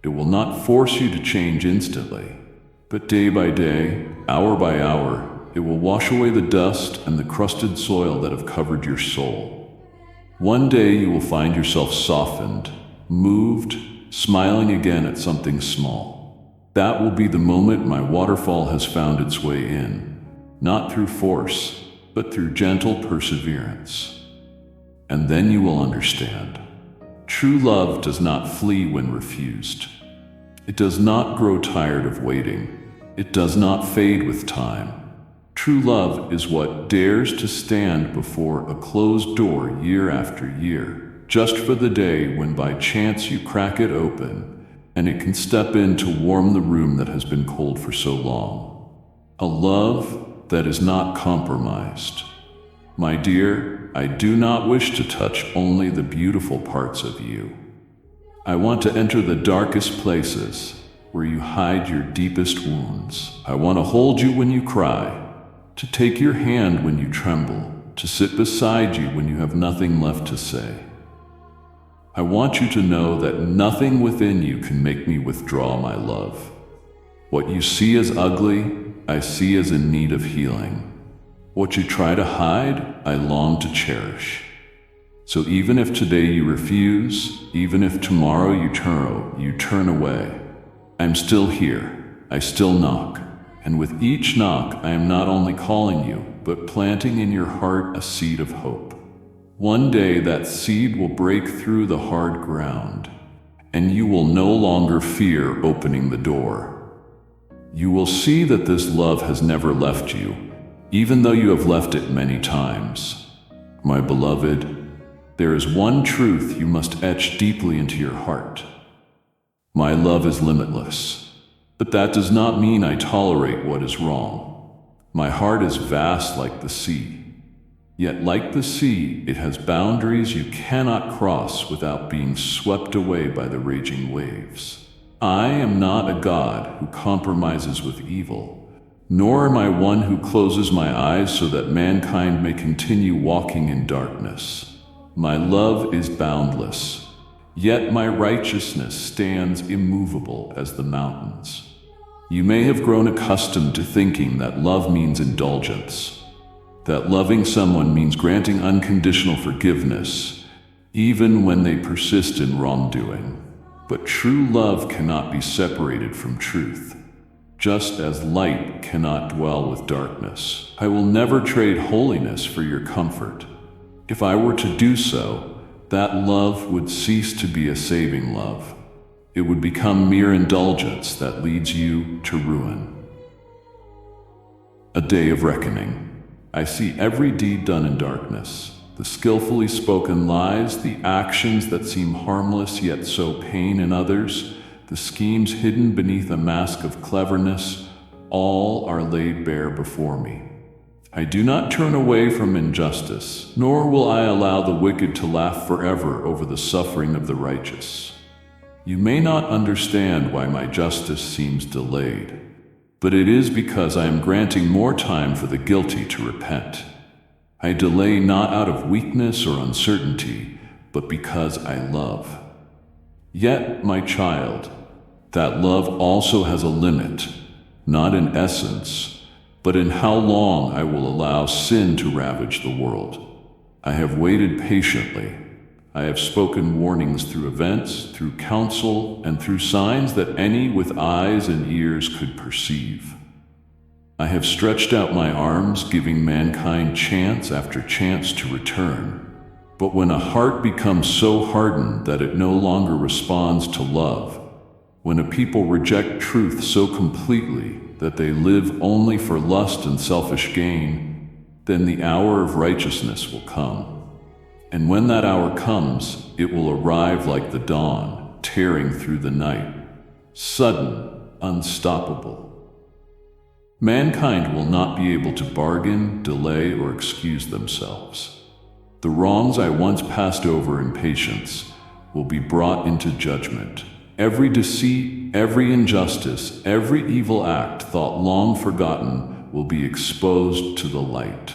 A: It will not force you to change instantly, but day by day, hour by hour, it will wash away the dust and the crusted soil that have covered your soul. One day you will find yourself softened, moved, smiling again at something small. That will be the moment my waterfall has found its way in, not through force, but through gentle perseverance. And then you will understand. True love does not flee when refused. It does not grow tired of waiting. It does not fade with time. True love is what dares to stand before a closed door year after year, just for the day when by chance you crack it open, and it can step in to warm the room that has been cold for so long. A love that is not compromised. My dear, I do not wish to touch only the beautiful parts of you. I want to enter the darkest places, where you hide your deepest wounds. I want to hold you when you cry, to take your hand when you tremble, to sit beside you when you have nothing left to say. I want you to know that nothing within you can make me withdraw my love. What you see as ugly, I see as in need of healing. What you try to hide, I long to cherish. So even if today you refuse, even if tomorrow you turn away, I'm still here. I still knock. And with each knock, I am not only calling you, but planting in your heart a seed of hope. One day that seed will break through the hard ground, and you will no longer fear opening the door. You will see that this love has never left you, even though you have left it many times. My beloved, there is one truth you must etch deeply into your heart. My love is limitless. But that does not mean I tolerate what is wrong. My heart is vast like the sea. Yet like the sea, it has boundaries you cannot cross without being swept away by the raging waves. I am not a God who compromises with evil, nor am I one who closes my eyes so that mankind may continue walking in darkness. My love is boundless. Yet my righteousness stands immovable as the mountains. You may have grown accustomed to thinking that love means indulgence, that loving someone means granting unconditional forgiveness, even when they persist in wrongdoing. But true love cannot be separated from truth, just as light cannot dwell with darkness. I will never trade holiness for your comfort. If I were to do so, that love would cease to be a saving love. It would become mere indulgence that leads you to ruin. A day of reckoning. I see every deed done in darkness, the skillfully spoken lies, the actions that seem harmless yet sow pain in others, the schemes hidden beneath a mask of cleverness, all are laid bare before me. I do not turn away from injustice, nor will I allow the wicked to laugh forever over the suffering of the righteous. You may not understand why my justice seems delayed, but it is because I am granting more time for the guilty to repent. I delay not out of weakness or uncertainty, but because I love. Yet, my child, that love also has a limit, not in essence, but in how long I will allow sin to ravage the world. I have waited patiently. I have spoken warnings through events, through counsel, and through signs that any with eyes and ears could perceive. I have stretched out my arms, giving mankind chance after chance to return. But when a heart becomes so hardened that it no longer responds to love, when a people reject truth so completely that they live only for lust and selfish gain, then the hour of righteousness will come. And when that hour comes, it will arrive like the dawn, tearing through the night. Sudden, unstoppable. Mankind will not be able to bargain, delay, or excuse themselves. The wrongs I once passed over in patience will be brought into judgment. Every deceit, every injustice, every evil act thought long forgotten will be exposed to the light.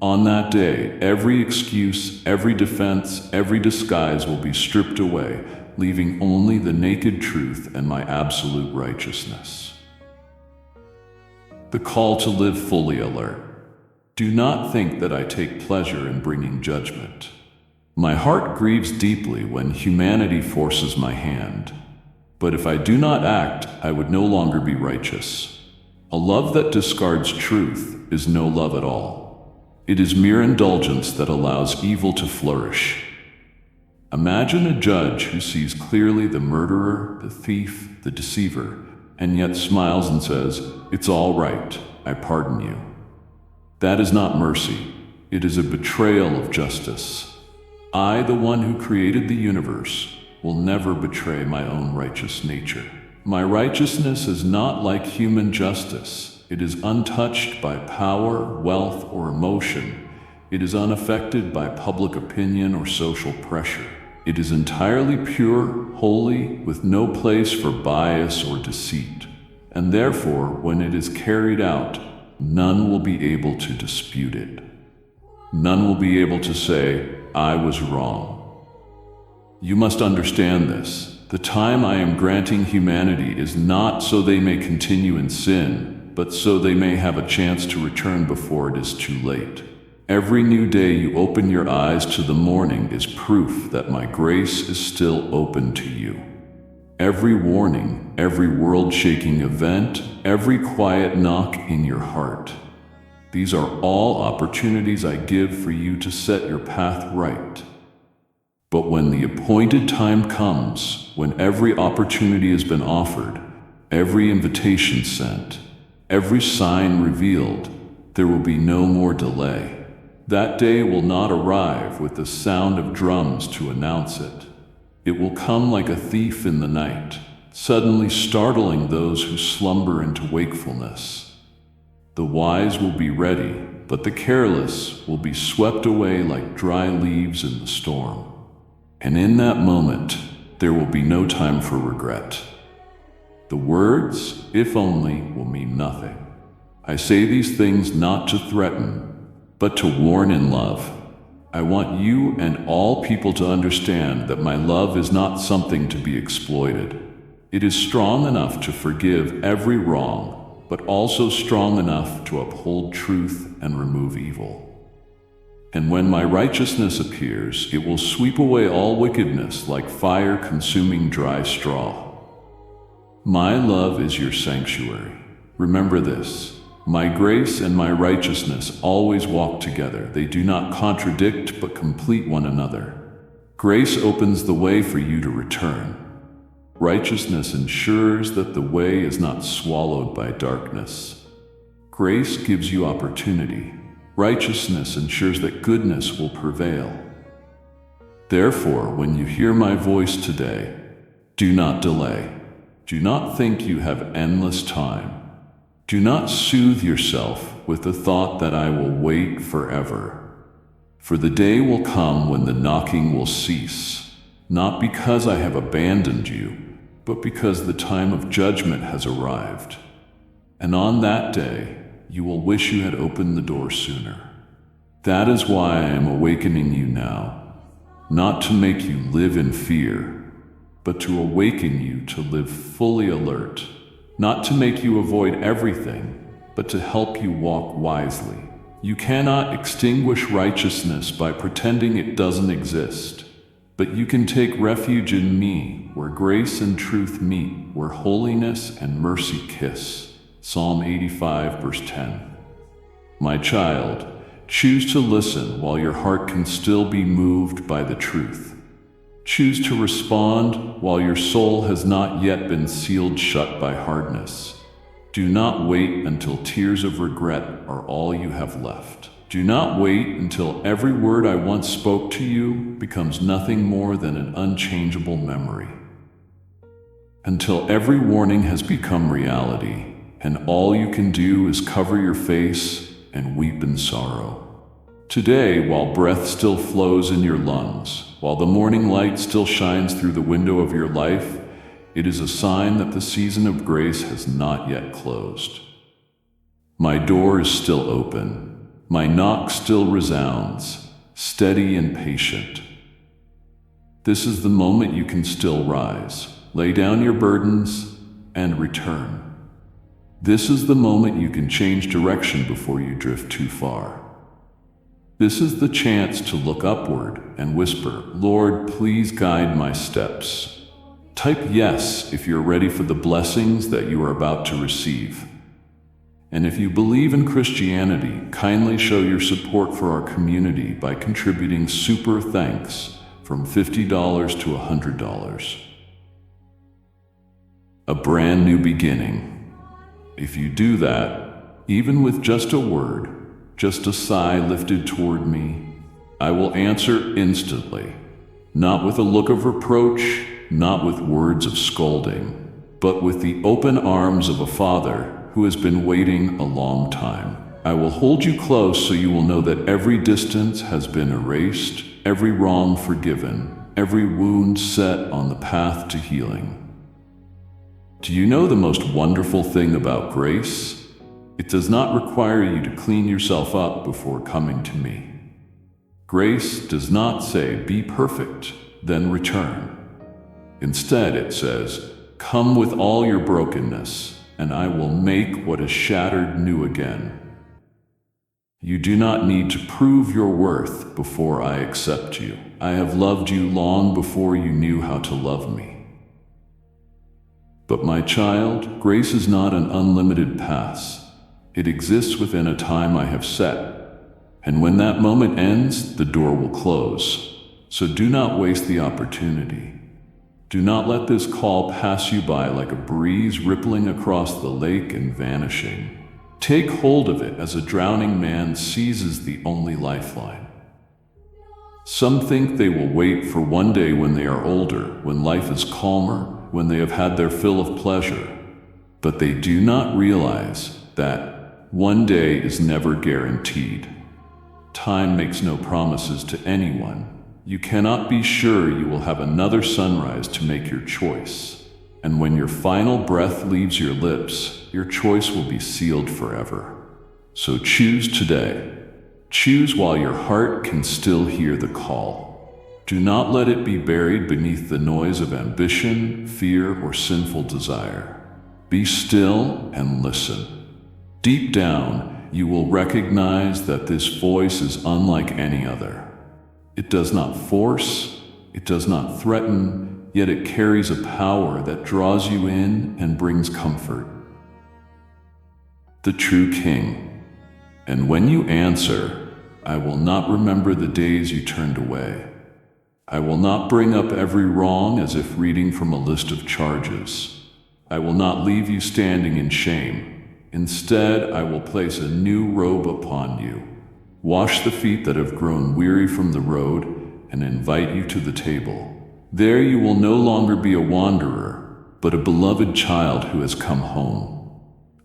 A: On that day, every excuse, every defense, every disguise will be stripped away, leaving only the naked truth and my absolute righteousness. The call to live fully alert. Do not think that I take pleasure in bringing judgment. My heart grieves deeply when humanity forces my hand. But if I do not act, I would no longer be righteous. A love that discards truth is no love at all. It is mere indulgence that allows evil to flourish. Imagine a judge who sees clearly the murderer, the thief, the deceiver, and yet smiles and says, "It's all right, I pardon you." That is not mercy. It is a betrayal of justice. I, the one who created the universe, will never betray my own righteous nature. My righteousness is not like human justice. It is untouched by power, wealth, or emotion. It is unaffected by public opinion or social pressure. It is entirely pure, holy, with no place for bias or deceit. And therefore, when it is carried out, none will be able to dispute it. None will be able to say, "I was wrong." You must understand this. The time I am granting humanity is not so they may continue in sin, but so they may have a chance to return before it is too late. Every new day you open your eyes to the morning is proof that my grace is still open to you. Every warning, every world-shaking event, every quiet knock in your heart. These are all opportunities I give for you to set your path right. But when the appointed time comes, when every opportunity has been offered, every invitation sent, every sign revealed, there will be no more delay. That day will not arrive with the sound of drums to announce it. It will come like a thief in the night, suddenly startling those who slumber into wakefulness. The wise will be ready, but the careless will be swept away like dry leaves in the storm. And in that moment, there will be no time for regret. The words, "if only," will mean nothing. I say these things not to threaten, but to warn in love. I want you and all people to understand that my love is not something to be exploited. It is strong enough to forgive every wrong, but also strong enough to uphold truth and remove evil. And when my righteousness appears, it will sweep away all wickedness like fire consuming dry straw. My love is your sanctuary. Remember this. My grace and my righteousness always walk together. They do not contradict but complete one another. Grace opens the way for you to return. Righteousness ensures that the way is not swallowed by darkness. Grace gives you opportunity. Righteousness ensures that goodness will prevail. Therefore, when you hear my voice today, do not delay. Do not think you have endless time. Do not soothe yourself with the thought that I will wait forever. For the day will come when the knocking will cease, not because I have abandoned you, but because the time of judgment has arrived. And on that day, you will wish you had opened the door sooner. That is why I am awakening you now, not to make you live in fear, but to awaken you to live fully alert, not to make you avoid everything, but to help you walk wisely. You cannot extinguish righteousness by pretending it doesn't exist, but you can take refuge in me, where grace and truth meet, where holiness and mercy kiss. Psalm 85, verse 10. My child, choose to listen while your heart can still be moved by the truth. Choose to respond while your soul has not yet been sealed shut by hardness. Do not wait until tears of regret are all you have left. Do not wait until every word I once spoke to you becomes nothing more than an unchangeable memory. until every warning has become reality, and all you can do is cover your face and weep in sorrow. Today, while breath still flows in your lungs, while the morning light still shines through the window of your life, it is a sign that the season of grace has not yet closed. My door is still open. My knock still resounds, steady and patient. This is the moment you can still rise, lay down your burdens, and return. This is the moment you can change direction before you drift too far. This is the chance to look upward and whisper, "Lord, please guide my steps." Type yes if you're ready for the blessings that you are about to receive. And if you believe in Christianity, kindly show your support for our community by contributing super thanks from $50 to $100. A brand new beginning. If you do that, even with just a word, just a sigh lifted toward me, I will answer instantly, not with a look of reproach, not with words of scolding, but with the open arms of a father who has been waiting a long time. I will hold you close so you will know that every distance has been erased, every wrong forgiven, every wound set on the path to healing. Do you know the most wonderful thing about grace? It does not require you to clean yourself up before coming to me. Grace does not say, "Be perfect, then return." Instead, it says, "Come with all your brokenness, and I will make what is shattered new again." You do not need to prove your worth before I accept you. I have loved you long before you knew how to love me. But my child, grace is not an unlimited pass. It exists within a time I have set. And when that moment ends, the door will close. So do not waste the opportunity. Do not let this call pass you by like a breeze rippling across the lake and vanishing. Take hold of it as a drowning man seizes the only lifeline. Some think they will wait for one day when they are older, when life is calmer, when they have had their fill of pleasure. But they do not realize that one day is never guaranteed. Time makes no promises to anyone. You cannot be sure you will have another sunrise to make your choice. And when your final breath leaves your lips, your choice will be sealed forever. So choose today. Choose while your heart can still hear the call. Do not let it be buried beneath the noise of ambition, fear, or sinful desire. Be still and listen. Deep down, you will recognize that this voice is unlike any other. It does not force, it does not threaten, yet it carries a power that draws you in and brings comfort. The true King. And when you answer, I will not remember the days you turned away. I will not bring up every wrong as if reading from a list of charges. I will not leave you standing in shame. Instead, I will place a new robe upon you, wash the feet that have grown weary from the road, and invite you to the table. There you will no longer be a wanderer, but a beloved child who has come home.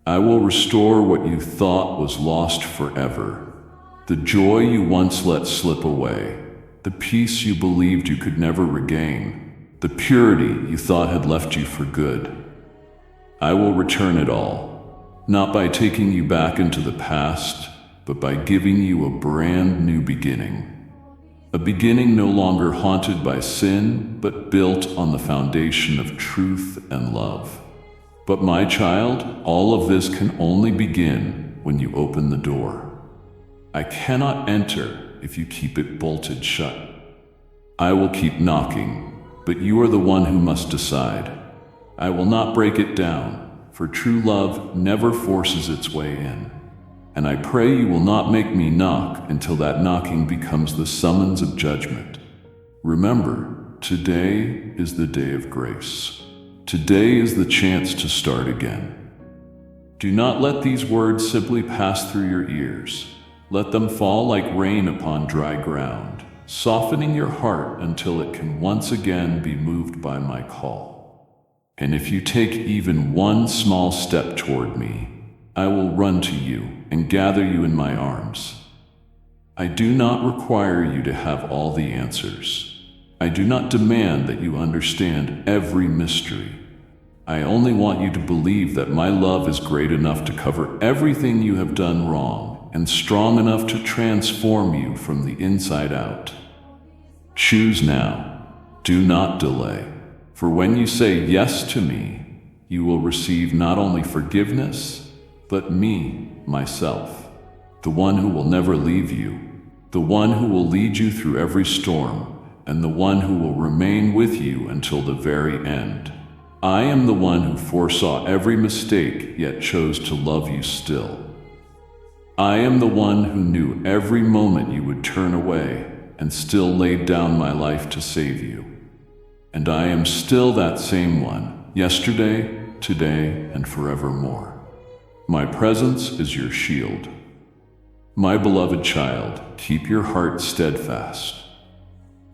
A: I will restore what you thought was lost forever, the joy you once let slip away, the peace you believed you could never regain, the purity you thought had left you for good. I will return it all. Not by taking you back into the past, but by giving you a brand new beginning. A beginning no longer haunted by sin, but built on the foundation of truth and love. But my child, all of this can only begin when you open the door. I cannot enter if you keep it bolted shut. I will keep knocking, but you are the one who must decide. I will not break it down, for true love never forces its way in. And I pray you will not make me knock until that knocking becomes the summons of judgment. Remember, today is the day of grace. Today is the chance to start again. Do not let these words simply pass through your ears. Let them fall like rain upon dry ground, softening your heart until it can once again be moved by my call. And if you take even one small step toward me, I will run to you and gather you in my arms. I do not require you to have all the answers. I do not demand that you understand every mystery. I only want you to believe that my love is great enough to cover everything you have done wrong and strong enough to transform you from the inside out. Choose now. Do not delay. For when you say yes to me, you will receive not only forgiveness, but me, myself, the one who will never leave you, the one who will lead you through every storm, and the one who will remain with you until the very end. I am the one who foresaw every mistake, yet chose to love you still. I am the one who knew every moment you would turn away, and still laid down my life to save you. And I am still that same one, yesterday, today, and forevermore. My presence is your shield. My beloved child, keep your heart steadfast.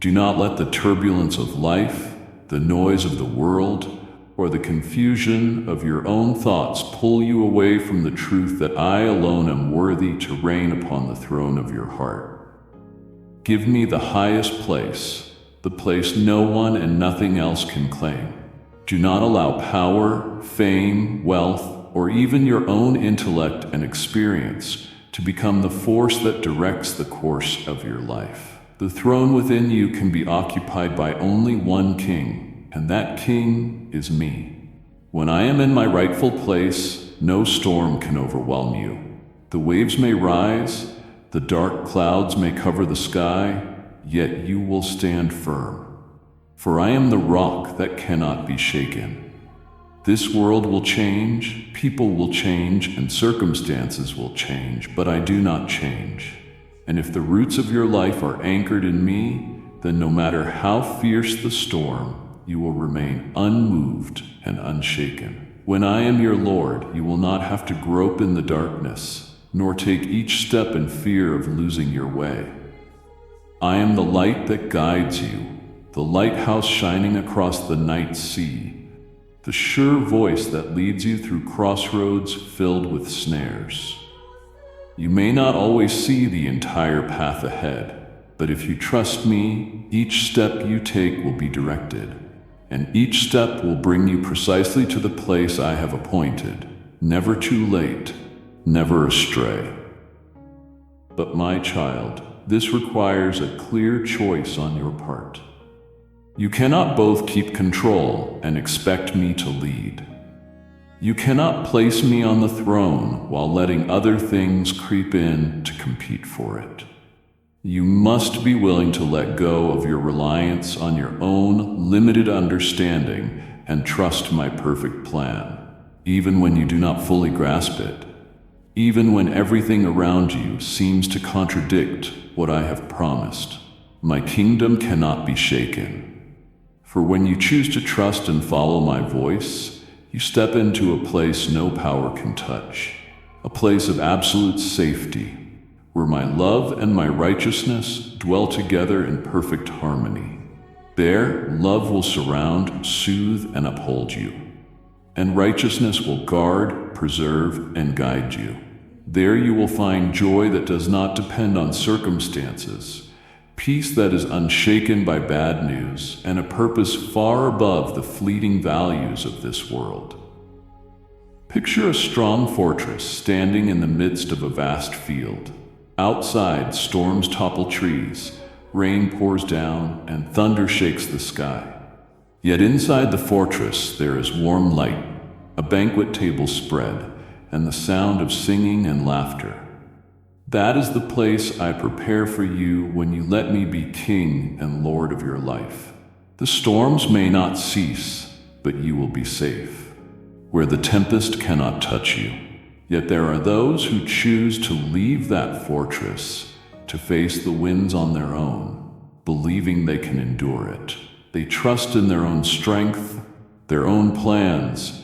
A: Do not let the turbulence of life, the noise of the world, or the confusion of your own thoughts pull you away from the truth that I alone am worthy to reign upon the throne of your heart. Give me the highest place, the place no one and nothing else can claim. Do not allow power, fame, wealth, or even your own intellect and experience to become the force that directs the course of your life. The throne within you can be occupied by only one king, and that king is me. When I am in my rightful place, no storm can overwhelm you. The waves may rise, the dark clouds may cover the sky, yet you will stand firm. For I am the rock that cannot be shaken. This world will change, people will change, and circumstances will change, but I do not change. And if the roots of your life are anchored in me, then no matter how fierce the storm, you will remain unmoved and unshaken. When I am your Lord, you will not have to grope in the darkness, nor take each step in fear of losing your way. I am the light that guides you, the lighthouse shining across the night sea, the sure voice that leads you through crossroads filled with snares. You may not always see the entire path ahead, but if you trust me, each step you take will be directed, and each step will bring you precisely to the place I have appointed, never too late, never astray. But my child, this requires a clear choice on your part. You cannot both keep control and expect me to lead. You cannot place me on the throne while letting other things creep in to compete for it. You must be willing to let go of your reliance on your own limited understanding and trust my perfect plan, even when you do not fully grasp it, even when everything around you seems to contradict what I have promised. My kingdom cannot be shaken. For when you choose to trust and follow my voice, you step into a place no power can touch, a place of absolute safety, where my love and my righteousness dwell together in perfect harmony. There, love will surround, soothe, and uphold you, and righteousness will guard, preserve, and guide you. There you will find joy that does not depend on circumstances, peace that is unshaken by bad news, and a purpose far above the fleeting values of this world. Picture a strong fortress standing in the midst of a vast field. Outside, storms topple trees, rain pours down, and thunder shakes the sky. Yet inside the fortress there is warm light, a banquet table spread, and the sound of singing and laughter. That is the place I prepare for you when you let me be king and lord of your life. The storms may not cease, but you will be safe, where the tempest cannot touch you. Yet there are those who choose to leave that fortress, to face the winds on their own, believing they can endure it. They trust in their own strength, their own plans,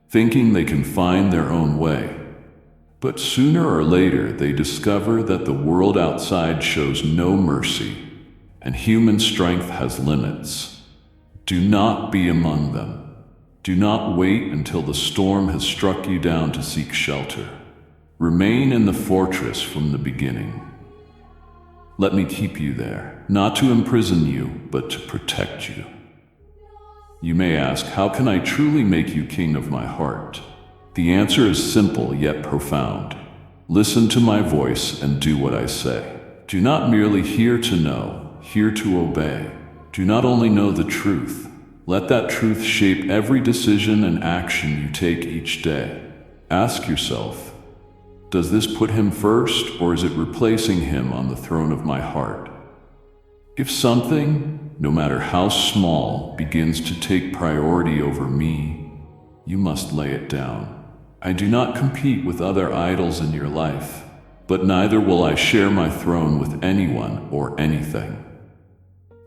A: thinking they can find their own way. But sooner or later they discover that the world outside shows no mercy, and human strength has limits. Do not be among them. Do not wait until the storm has struck you down to seek shelter. Remain in the fortress from the beginning. Let me keep you there, not to imprison you, but to protect you. You may ask, how can I truly make you king of my heart? The answer is simple yet profound. Listen to my voice and do what I say. Do not merely hear to know, hear to obey. Do not only know the truth. Let that truth shape every decision and action you take each day. Ask yourself, does this put him first, or is it replacing him on the throne of my heart? If something, no matter how small, begins to take priority over me, you must lay it down. I do not compete with other idols in your life, but neither will I share my throne with anyone or anything.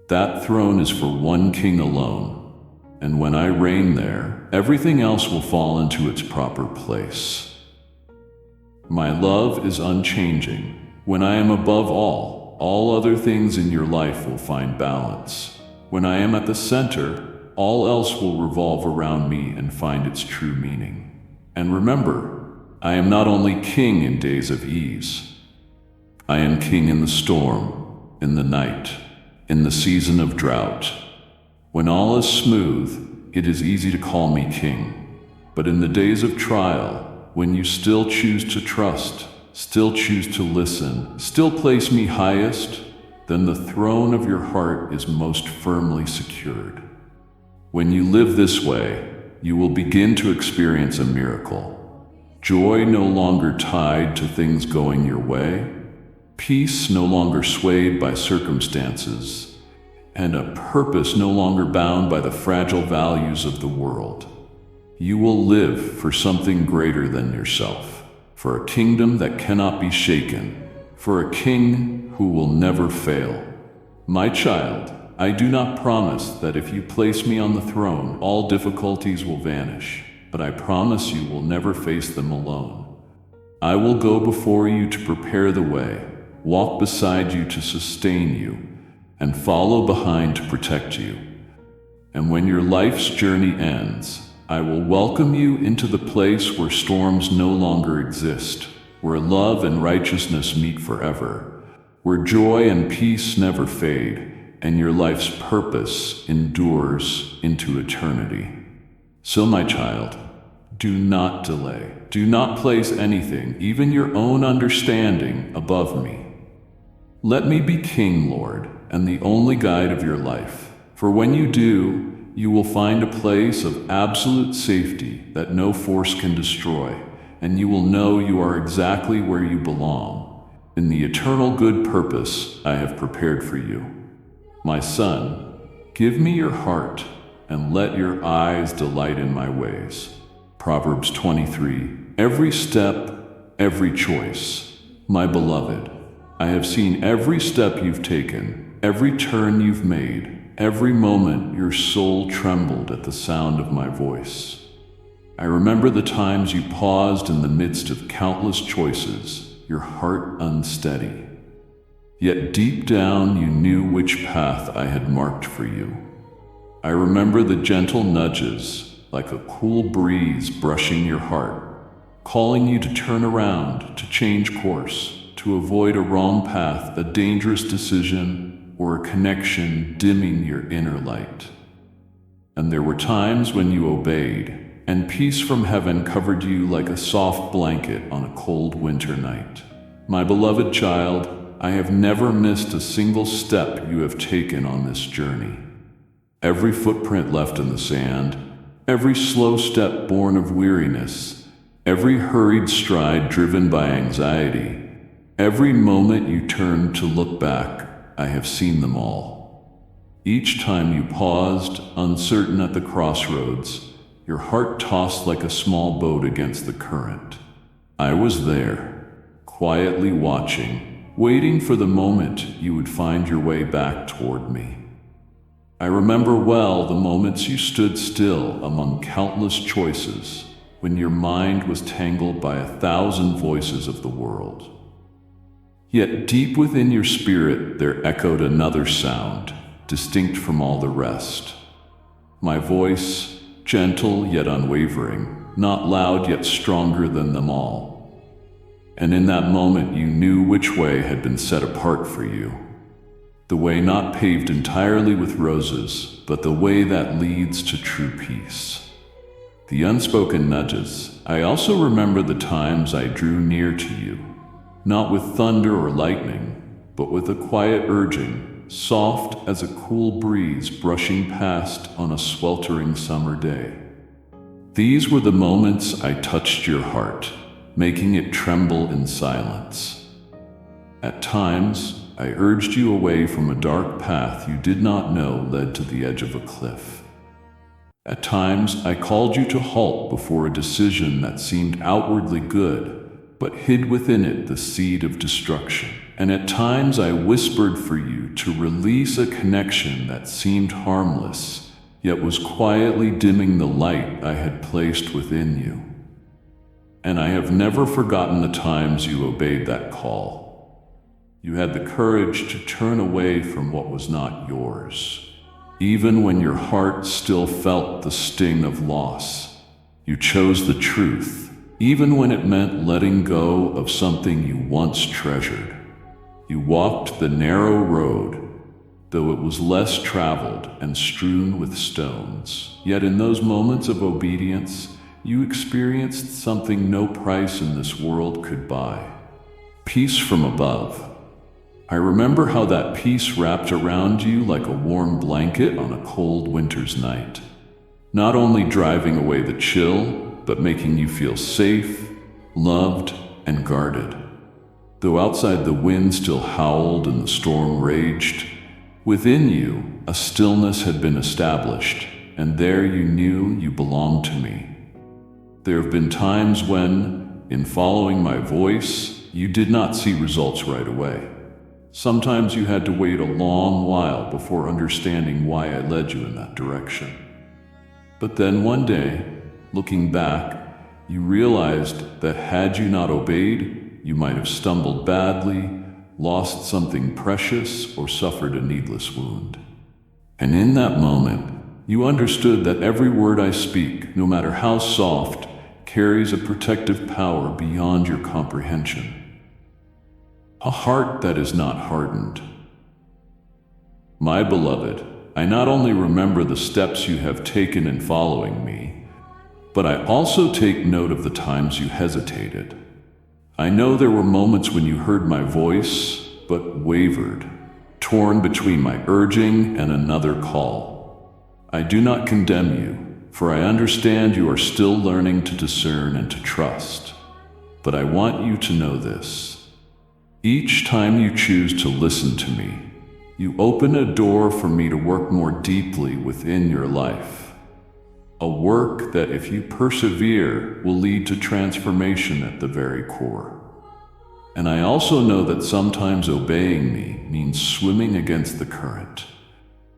A: That throne is for one king alone, and when I reign there, everything else will fall into its proper place. My love is unchanging. When I am above all other things in your life will find balance. When I am at the center, all else will revolve around me and find its true meaning. And remember, I am not only king in days of ease. I am king in the storm, in the night, in the season of drought. When all is smooth, it is easy to call me king. But in the days of trial, when you still choose to trust, still choose to listen, still place me highest, then the throne of your heart is most firmly secured. When you live this way, you will begin to experience a miracle. Joy no longer tied to things going your way, peace no longer swayed by circumstances, and a purpose no longer bound by the fragile values of the world. You will live for something greater than yourself, for a kingdom that cannot be shaken, for a king who will never fail. My child, I do not promise that if you place me on the throne, all difficulties will vanish, but I promise you will never face them alone. I will go before you to prepare the way, walk beside you to sustain you, and follow behind to protect you. And when your life's journey ends, I will welcome you into the place where storms no longer exist, where love and righteousness meet forever, where joy and peace never fade, and your life's purpose endures into eternity. So, my child, do not delay. Do not place anything, even your own understanding, above me. Let me be King, Lord, and the only guide of your life. For when you do, you will find a place of absolute safety that no force can destroy, and you will know you are exactly where you belong, in the eternal good purpose I have prepared for you. My son, give me your heart, and let your eyes delight in my ways. Proverbs 23. Every step, every choice. My beloved, I have seen every step you've taken, every turn you've made, every moment your soul trembled at the sound of my voice. I remember the times you paused in the midst of countless choices, your heart unsteady. Yet deep down you knew which path I had marked for you. I remember the gentle nudges, like a cool breeze brushing your heart, calling you to turn around, to change course, to avoid a wrong path, a dangerous decision, or a connection dimming your inner light. And there were times when you obeyed, and peace from heaven covered you like a soft blanket on a cold winter night. My beloved child, I have never missed a single step you have taken on this journey. Every footprint left in the sand, every slow step born of weariness, every hurried stride driven by anxiety, every moment you turned to look back, I have seen them all. Each time you paused, uncertain at the crossroads, your heart tossed like a small boat against the current. I was there, quietly watching, waiting for the moment you would find your way back toward me. I remember well the moments you stood still among countless choices, when your mind was tangled by 1,000 voices of the world. Yet deep within your spirit there echoed another sound, distinct from all the rest. My voice, gentle yet unwavering, not loud yet stronger than them all. And in that moment you knew which way had been set apart for you. The way not paved entirely with roses, but the way that leads to true peace. The unspoken nudges. I also remember the times I drew near to you, not with thunder or lightning, but with a quiet urging, soft as a cool breeze brushing past on a sweltering summer day. These were the moments I touched your heart, making it tremble in silence. At times, I urged you away from a dark path you did not know led to the edge of a cliff. At times, I called you to halt before a decision that seemed outwardly good, but hid within it the seed of destruction. And at times, I whispered for you to release a connection that seemed harmless, yet was quietly dimming the light I had placed within you. And I have never forgotten the times you obeyed that call. You had the courage to turn away from what was not yours. Even when your heart still felt the sting of loss, you chose the truth, even when it meant letting go of something you once treasured. You walked the narrow road, though it was less traveled and strewn with stones. Yet in those moments of obedience, you experienced something no price in this world could buy. Peace from above. I remember how that peace wrapped around you like a warm blanket on a cold winter's night, not only driving away the chill, but making you feel safe, loved, and guarded. Though outside the wind still howled and the storm raged, within you a stillness had been established, and there you knew you belonged to me. There have been times when, in following my voice, you did not see results right away. Sometimes you had to wait a long while before understanding why I led you in that direction. But then one day, looking back, you realized that had you not obeyed, you might have stumbled badly, lost something precious, or suffered a needless wound. And in that moment, you understood that every word I speak, no matter how soft, carries a protective power beyond your comprehension. A heart that is not hardened. My beloved, I not only remember the steps you have taken in following me, but I also take note of the times you hesitated. I know there were moments when you heard my voice, but wavered, torn between my urging and another call. I do not condemn you, for I understand you are still learning to discern and to trust. But I want you to know this. Each time you choose to listen to me, you open a door for me to work more deeply within your life. A work that, if you persevere, will lead to transformation at the very core. And I also know that sometimes obeying me means swimming against the current,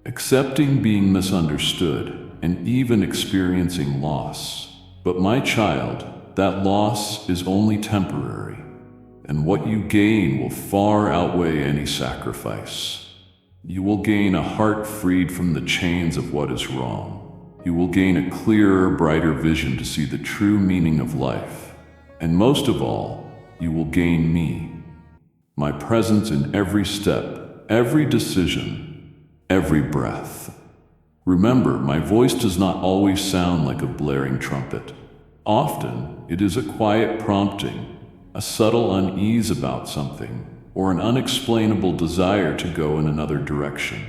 A: accepting being misunderstood, and even experiencing loss. But my child, that loss is only temporary. And what you gain will far outweigh any sacrifice. You will gain a heart freed from the chains of what is wrong. You will gain a clearer, brighter vision to see the true meaning of life. And most of all, you will gain me, my presence in every step, every decision, every breath. Remember, my voice does not always sound like a blaring trumpet. Often, it is a quiet prompting, a subtle unease about something, or an unexplainable desire to go in another direction.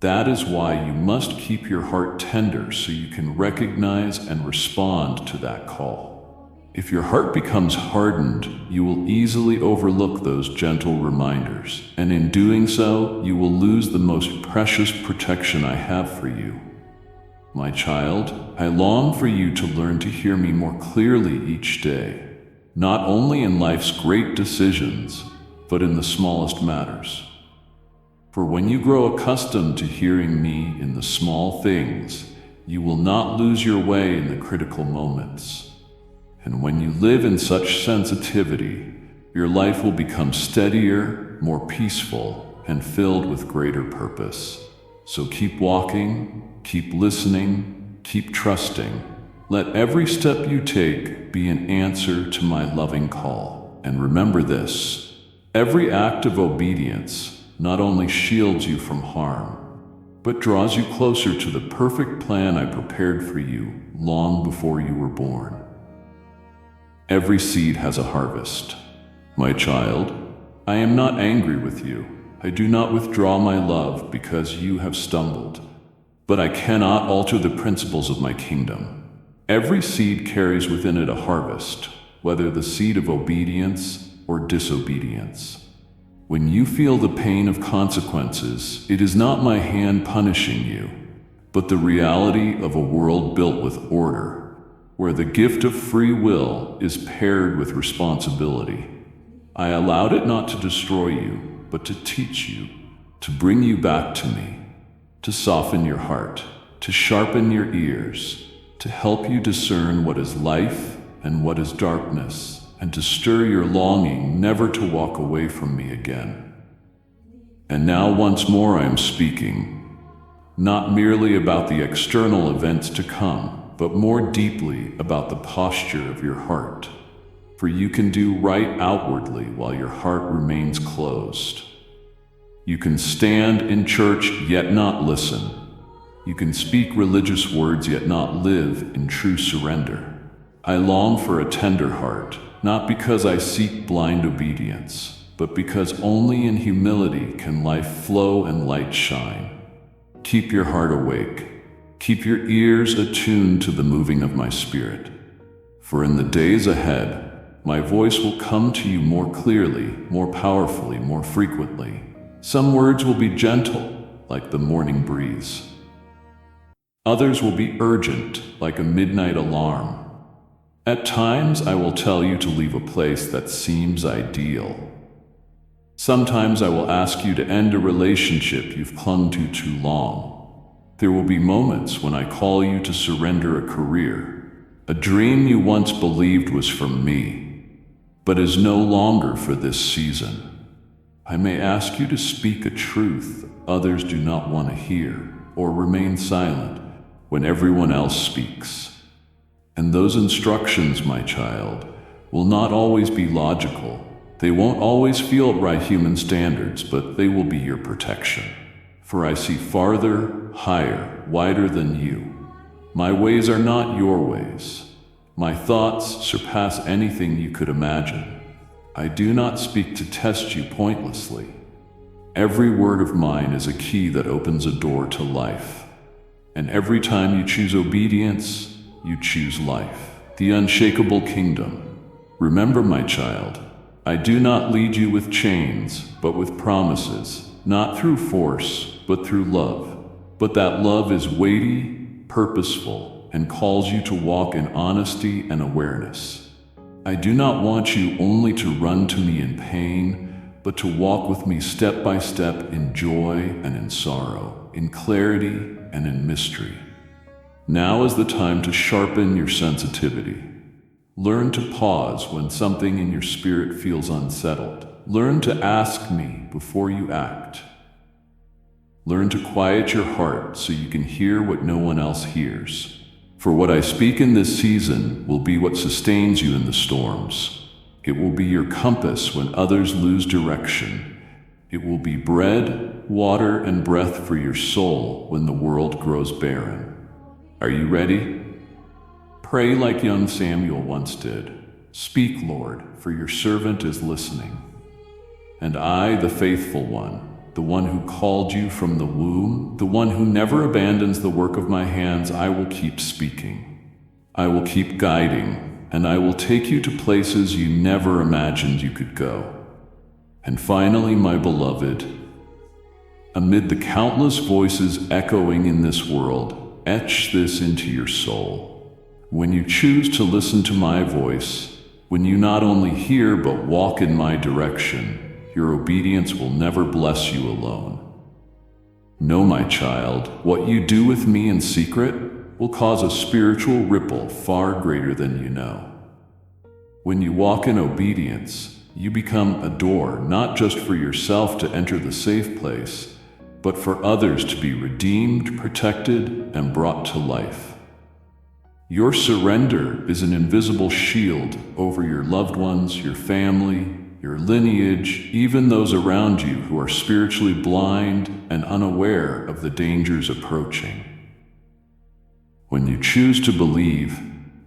A: That is why you must keep your heart tender so you can recognize and respond to that call. If your heart becomes hardened, you will easily overlook those gentle reminders, and in doing so, you will lose the most precious protection I have for you. My child, I long for you to learn to hear me more clearly each day. Not only in life's great decisions, but in the smallest matters. For when you grow accustomed to hearing me in the small things, you will not lose your way in the critical moments. And when you live in such sensitivity, your life will become steadier, more peaceful, and filled with greater purpose. So keep walking, keep listening, Keep trusting. Let every step you take be an answer to my loving call. And remember this: every act of obedience not only shields you from harm, but draws you closer to the perfect plan I prepared for you long before you were born. Every seed has a harvest. My child, I am not angry with you. I do not withdraw my love because you have stumbled. But I cannot alter the principles of my kingdom. Every seed carries within it a harvest, whether the seed of obedience or disobedience. When you feel the pain of consequences, it is not my hand punishing you, but the reality of a world built with order, where the gift of free will is paired with responsibility. I allowed it not to destroy you, but to teach you, to bring you back to me, to soften your heart, to sharpen your ears, to help you discern what is life and what is darkness, and to stir your longing never to walk away from me again. And now once more I am speaking, not merely about the external events to come, but more deeply about the posture of your heart. For you can do right outwardly while your heart remains closed. You can stand in church yet not listen. You can speak religious words yet not live in true surrender. I long for a tender heart, not because I seek blind obedience, but because only in humility can life flow and light shine. Keep your heart awake. Keep your ears attuned to the moving of my spirit. For in the days ahead, my voice will come to you more clearly, more powerfully, more frequently. Some words will be gentle, like the morning breeze. Others will be urgent, like a midnight alarm. At times, I will tell you to leave a place that seems ideal. Sometimes I will ask you to end a relationship you've clung to too long. There will be moments when I call you to surrender a career, a dream you once believed was for me, but is no longer for this season. I may ask you to speak a truth others do not want to hear, or remain silent when everyone else speaks. And those instructions, my child, will not always be logical. They won't always feel right human standards, but they will be your protection. For I see farther, higher, wider than you. My ways are not your ways. My thoughts surpass anything you could imagine. I do not speak to test you pointlessly. Every word of mine is a key that opens a door to life. And every time you choose obedience, you choose life, the unshakable kingdom. Remember, my child, I do not lead you with chains, but with promises, not through force, but through love. But that love is weighty, purposeful, and calls you to walk in honesty and awareness. I do not want you only to run to me in pain, but to walk with me step by step in joy and in sorrow, in clarity and in mystery. Now is the time to sharpen your sensitivity. Learn to pause when something in your spirit feels unsettled. Learn to ask me before you act. Learn to quiet your heart so you can hear what no one else hears. For what I speak in this season will be what sustains you in the storms. It will be your compass when others lose direction. It will be bread, water, and breath for your soul when the world grows barren. Are you ready? Pray like young Samuel once did. Speak, Lord, for your servant is listening. And I, the faithful one, the one who called you from the womb, the one who never abandons the work of my hands, I will keep speaking. I will keep guiding, and I will take you to places you never imagined you could go. And finally, my beloved, amid the countless voices echoing in this world, etch this into your soul. When you choose to listen to my voice, when you not only hear but walk in my direction, your obedience will never bless you alone. Know, my child, what you do with me in secret will cause a spiritual ripple far greater than you know. When you walk in obedience, you become a door not just for yourself to enter the safe place, but for others to be redeemed, protected, and brought to life. Your surrender is an invisible shield over your loved ones, your family, your lineage, even those around you who are spiritually blind and unaware of the dangers approaching. When you choose to believe,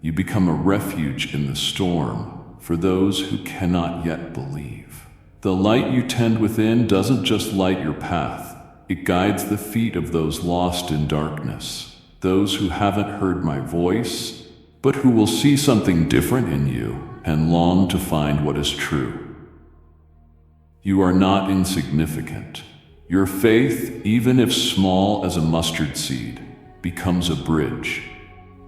A: you become a refuge in the storm for those who cannot yet believe. The light you tend within doesn't just light your path, it guides the feet of those lost in darkness, those who haven't heard my voice, but who will see something different in you and long to find what is true. You are not insignificant. Your faith, even if small as a mustard seed, becomes a bridge,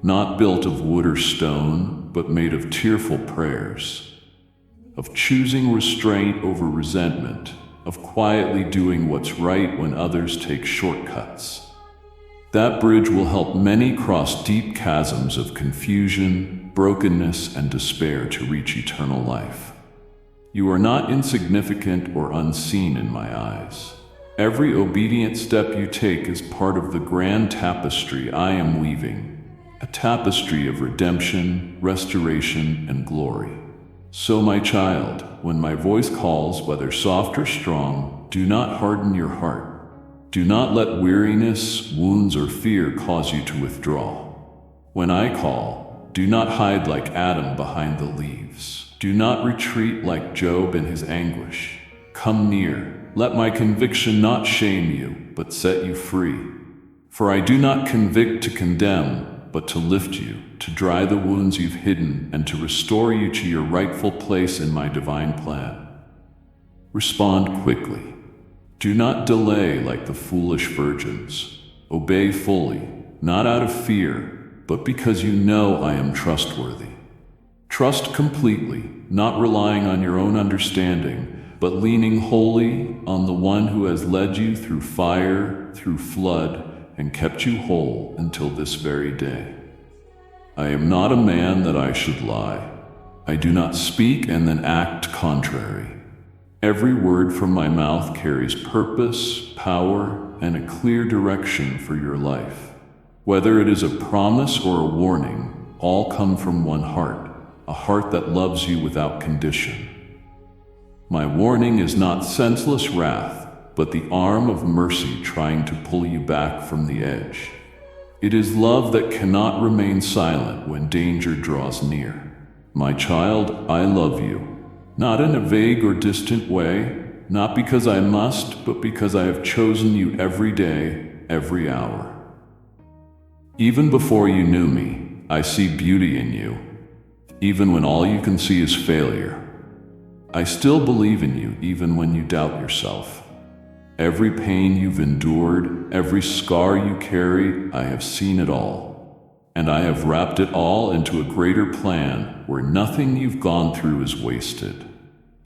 A: not built of wood or stone, but made of tearful prayers, of choosing restraint over resentment, of quietly doing what's right when others take shortcuts. That bridge will help many cross deep chasms of confusion, brokenness, and despair to reach eternal life. You are not insignificant or unseen in my eyes. Every obedient step you take is part of the grand tapestry I am weaving, a tapestry of redemption, restoration, and glory. So, my child, when my voice calls, whether soft or strong, do not harden your heart. Do not let weariness, wounds, or fear cause you to withdraw. When I call, do not hide like Adam behind the leaves. Do not retreat like Job in his anguish. Come near. Let my conviction not shame you, but set you free. For I do not convict to condemn, but to lift you, to dry the wounds you've hidden, and to restore you to your rightful place in my divine plan. Respond quickly. Do not delay like the foolish virgins. Obey fully, not out of fear, but because you know I am trustworthy. Trust completely, not relying on your own understanding, but leaning wholly on the one who has led you through fire, through flood, and kept you whole until this very day. I am not a man that I should lie. I do not speak and then act contrary. Every word from my mouth carries purpose, power, and a clear direction for your life. Whether it is a promise or a warning, all come from one heart, a heart that loves you without condition. My warning is not senseless wrath, but the arm of mercy trying to pull you back from the edge. It is love that cannot remain silent when danger draws near. My child, I love you, not in a vague or distant way, not because I must, but because I have chosen you every day, every hour. Even before you knew me, I see beauty in you. Even when all you can see is failure, I still believe in you even when you doubt yourself. Every pain you've endured, every scar you carry, I have seen it all. And I have wrapped it all into a greater plan where nothing you've gone through is wasted.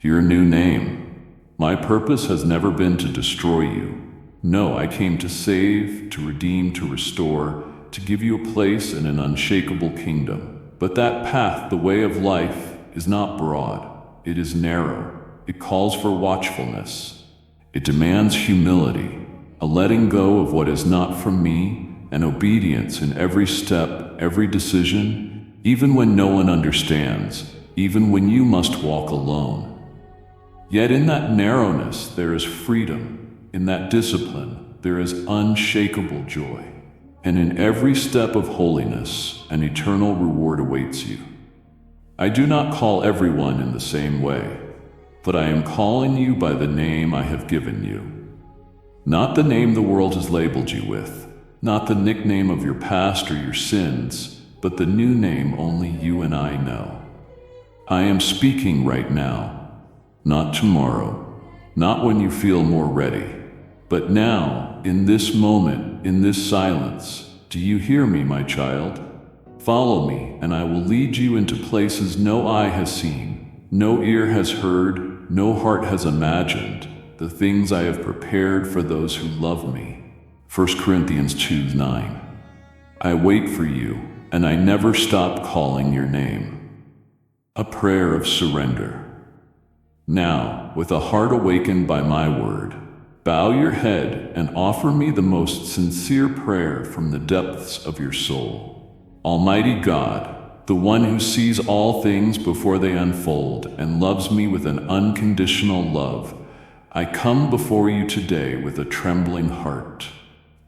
A: Your new name. My purpose has never been to destroy you. No, I came to save, to redeem, to restore, to give you a place in an unshakable kingdom. But that path, the way of life, is not broad. It is narrow. It calls for watchfulness. It demands humility, a letting go of what is not from me, and obedience in every step, every decision, even when no one understands, even when you must walk alone. Yet in that narrowness there is freedom. In that discipline there is unshakable joy. And in every step of holiness, an eternal reward awaits you. I do not call everyone in the same way, but I am calling you by the name I have given you. Not the name the world has labeled you with, not the nickname of your past or your sins, but the new name only you and I know. I am speaking right now, not tomorrow, not when you feel more ready, but now, in this moment, in this silence. Do you hear me, my child? Follow me, and I will lead you into places no eye has seen, no ear has heard, no heart has imagined, the things I have prepared for those who love me. 1 Corinthians 2:9. I wait for you, and I never stop calling your name. A prayer of surrender. Now, with a heart awakened by my word, bow your head and offer me the most sincere prayer from the depths of your soul. Almighty God, the one who sees all things before they unfold and loves me with an unconditional love, I come before you today with a trembling heart.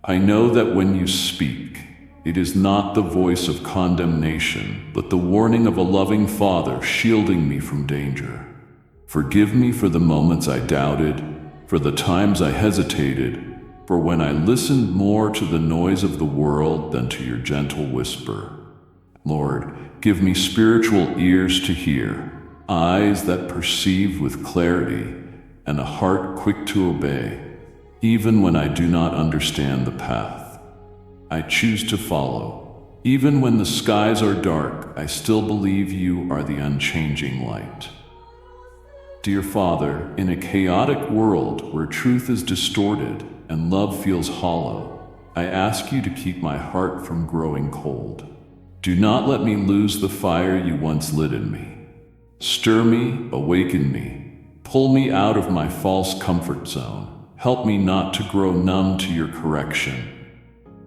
A: I know that when you speak, it is not the voice of condemnation, but the warning of a loving Father shielding me from danger. Forgive me for the moments I doubted, for the times I hesitated, for when I listened more to the noise of the world than to your gentle whisper. Lord, give me spiritual ears to hear, eyes that perceive with clarity, and a heart quick to obey, even when I do not understand the path. I choose to follow. Even when the skies are dark, I still believe you are the unchanging light. Dear Father, in a chaotic world where truth is distorted and love feels hollow, I ask you to keep my heart from growing cold. Do not let me lose the fire you once lit in me. Stir me, awaken me, pull me out of my false comfort zone. Help me not to grow numb to your correction.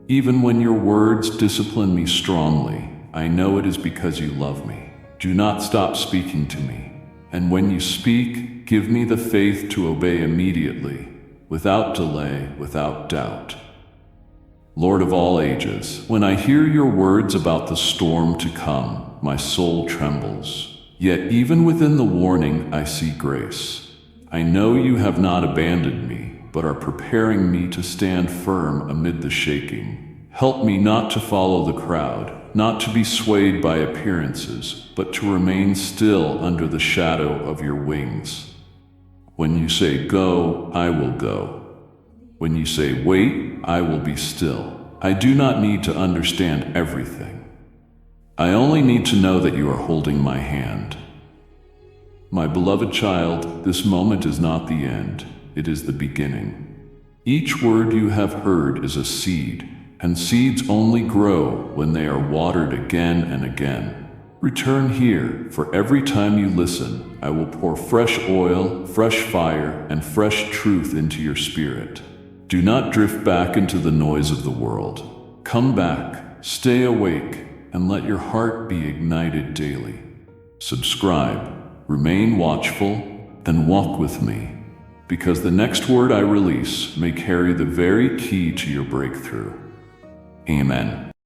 A: Even when your words discipline me strongly, I know it is because you love me. Do not stop speaking to me. And when you speak, give me the faith to obey immediately, without delay, without doubt. Lord of all ages, when I hear your words about the storm to come, my soul trembles. Yet even within the warning, I see grace. I know you have not abandoned me, but are preparing me to stand firm amid the shaking. Help me not to follow the crowd, not to be swayed by appearances, but to remain still under the shadow of your wings. When you say go, I will go. When you say wait, I will be still. I do not need to understand everything. I only need to know that you are holding my hand. My beloved child, this moment is not the end, it is the beginning. Each word you have heard is a seed, and seeds only grow when they are watered again and again. Return here, for every time you listen, I will pour fresh oil, fresh fire, and fresh truth into your spirit. Do not drift back into the noise of the world. Come back, stay awake, and let your heart be ignited daily. Subscribe, remain watchful, then walk with me, because the next word I release may carry the very key to your breakthrough. Amen.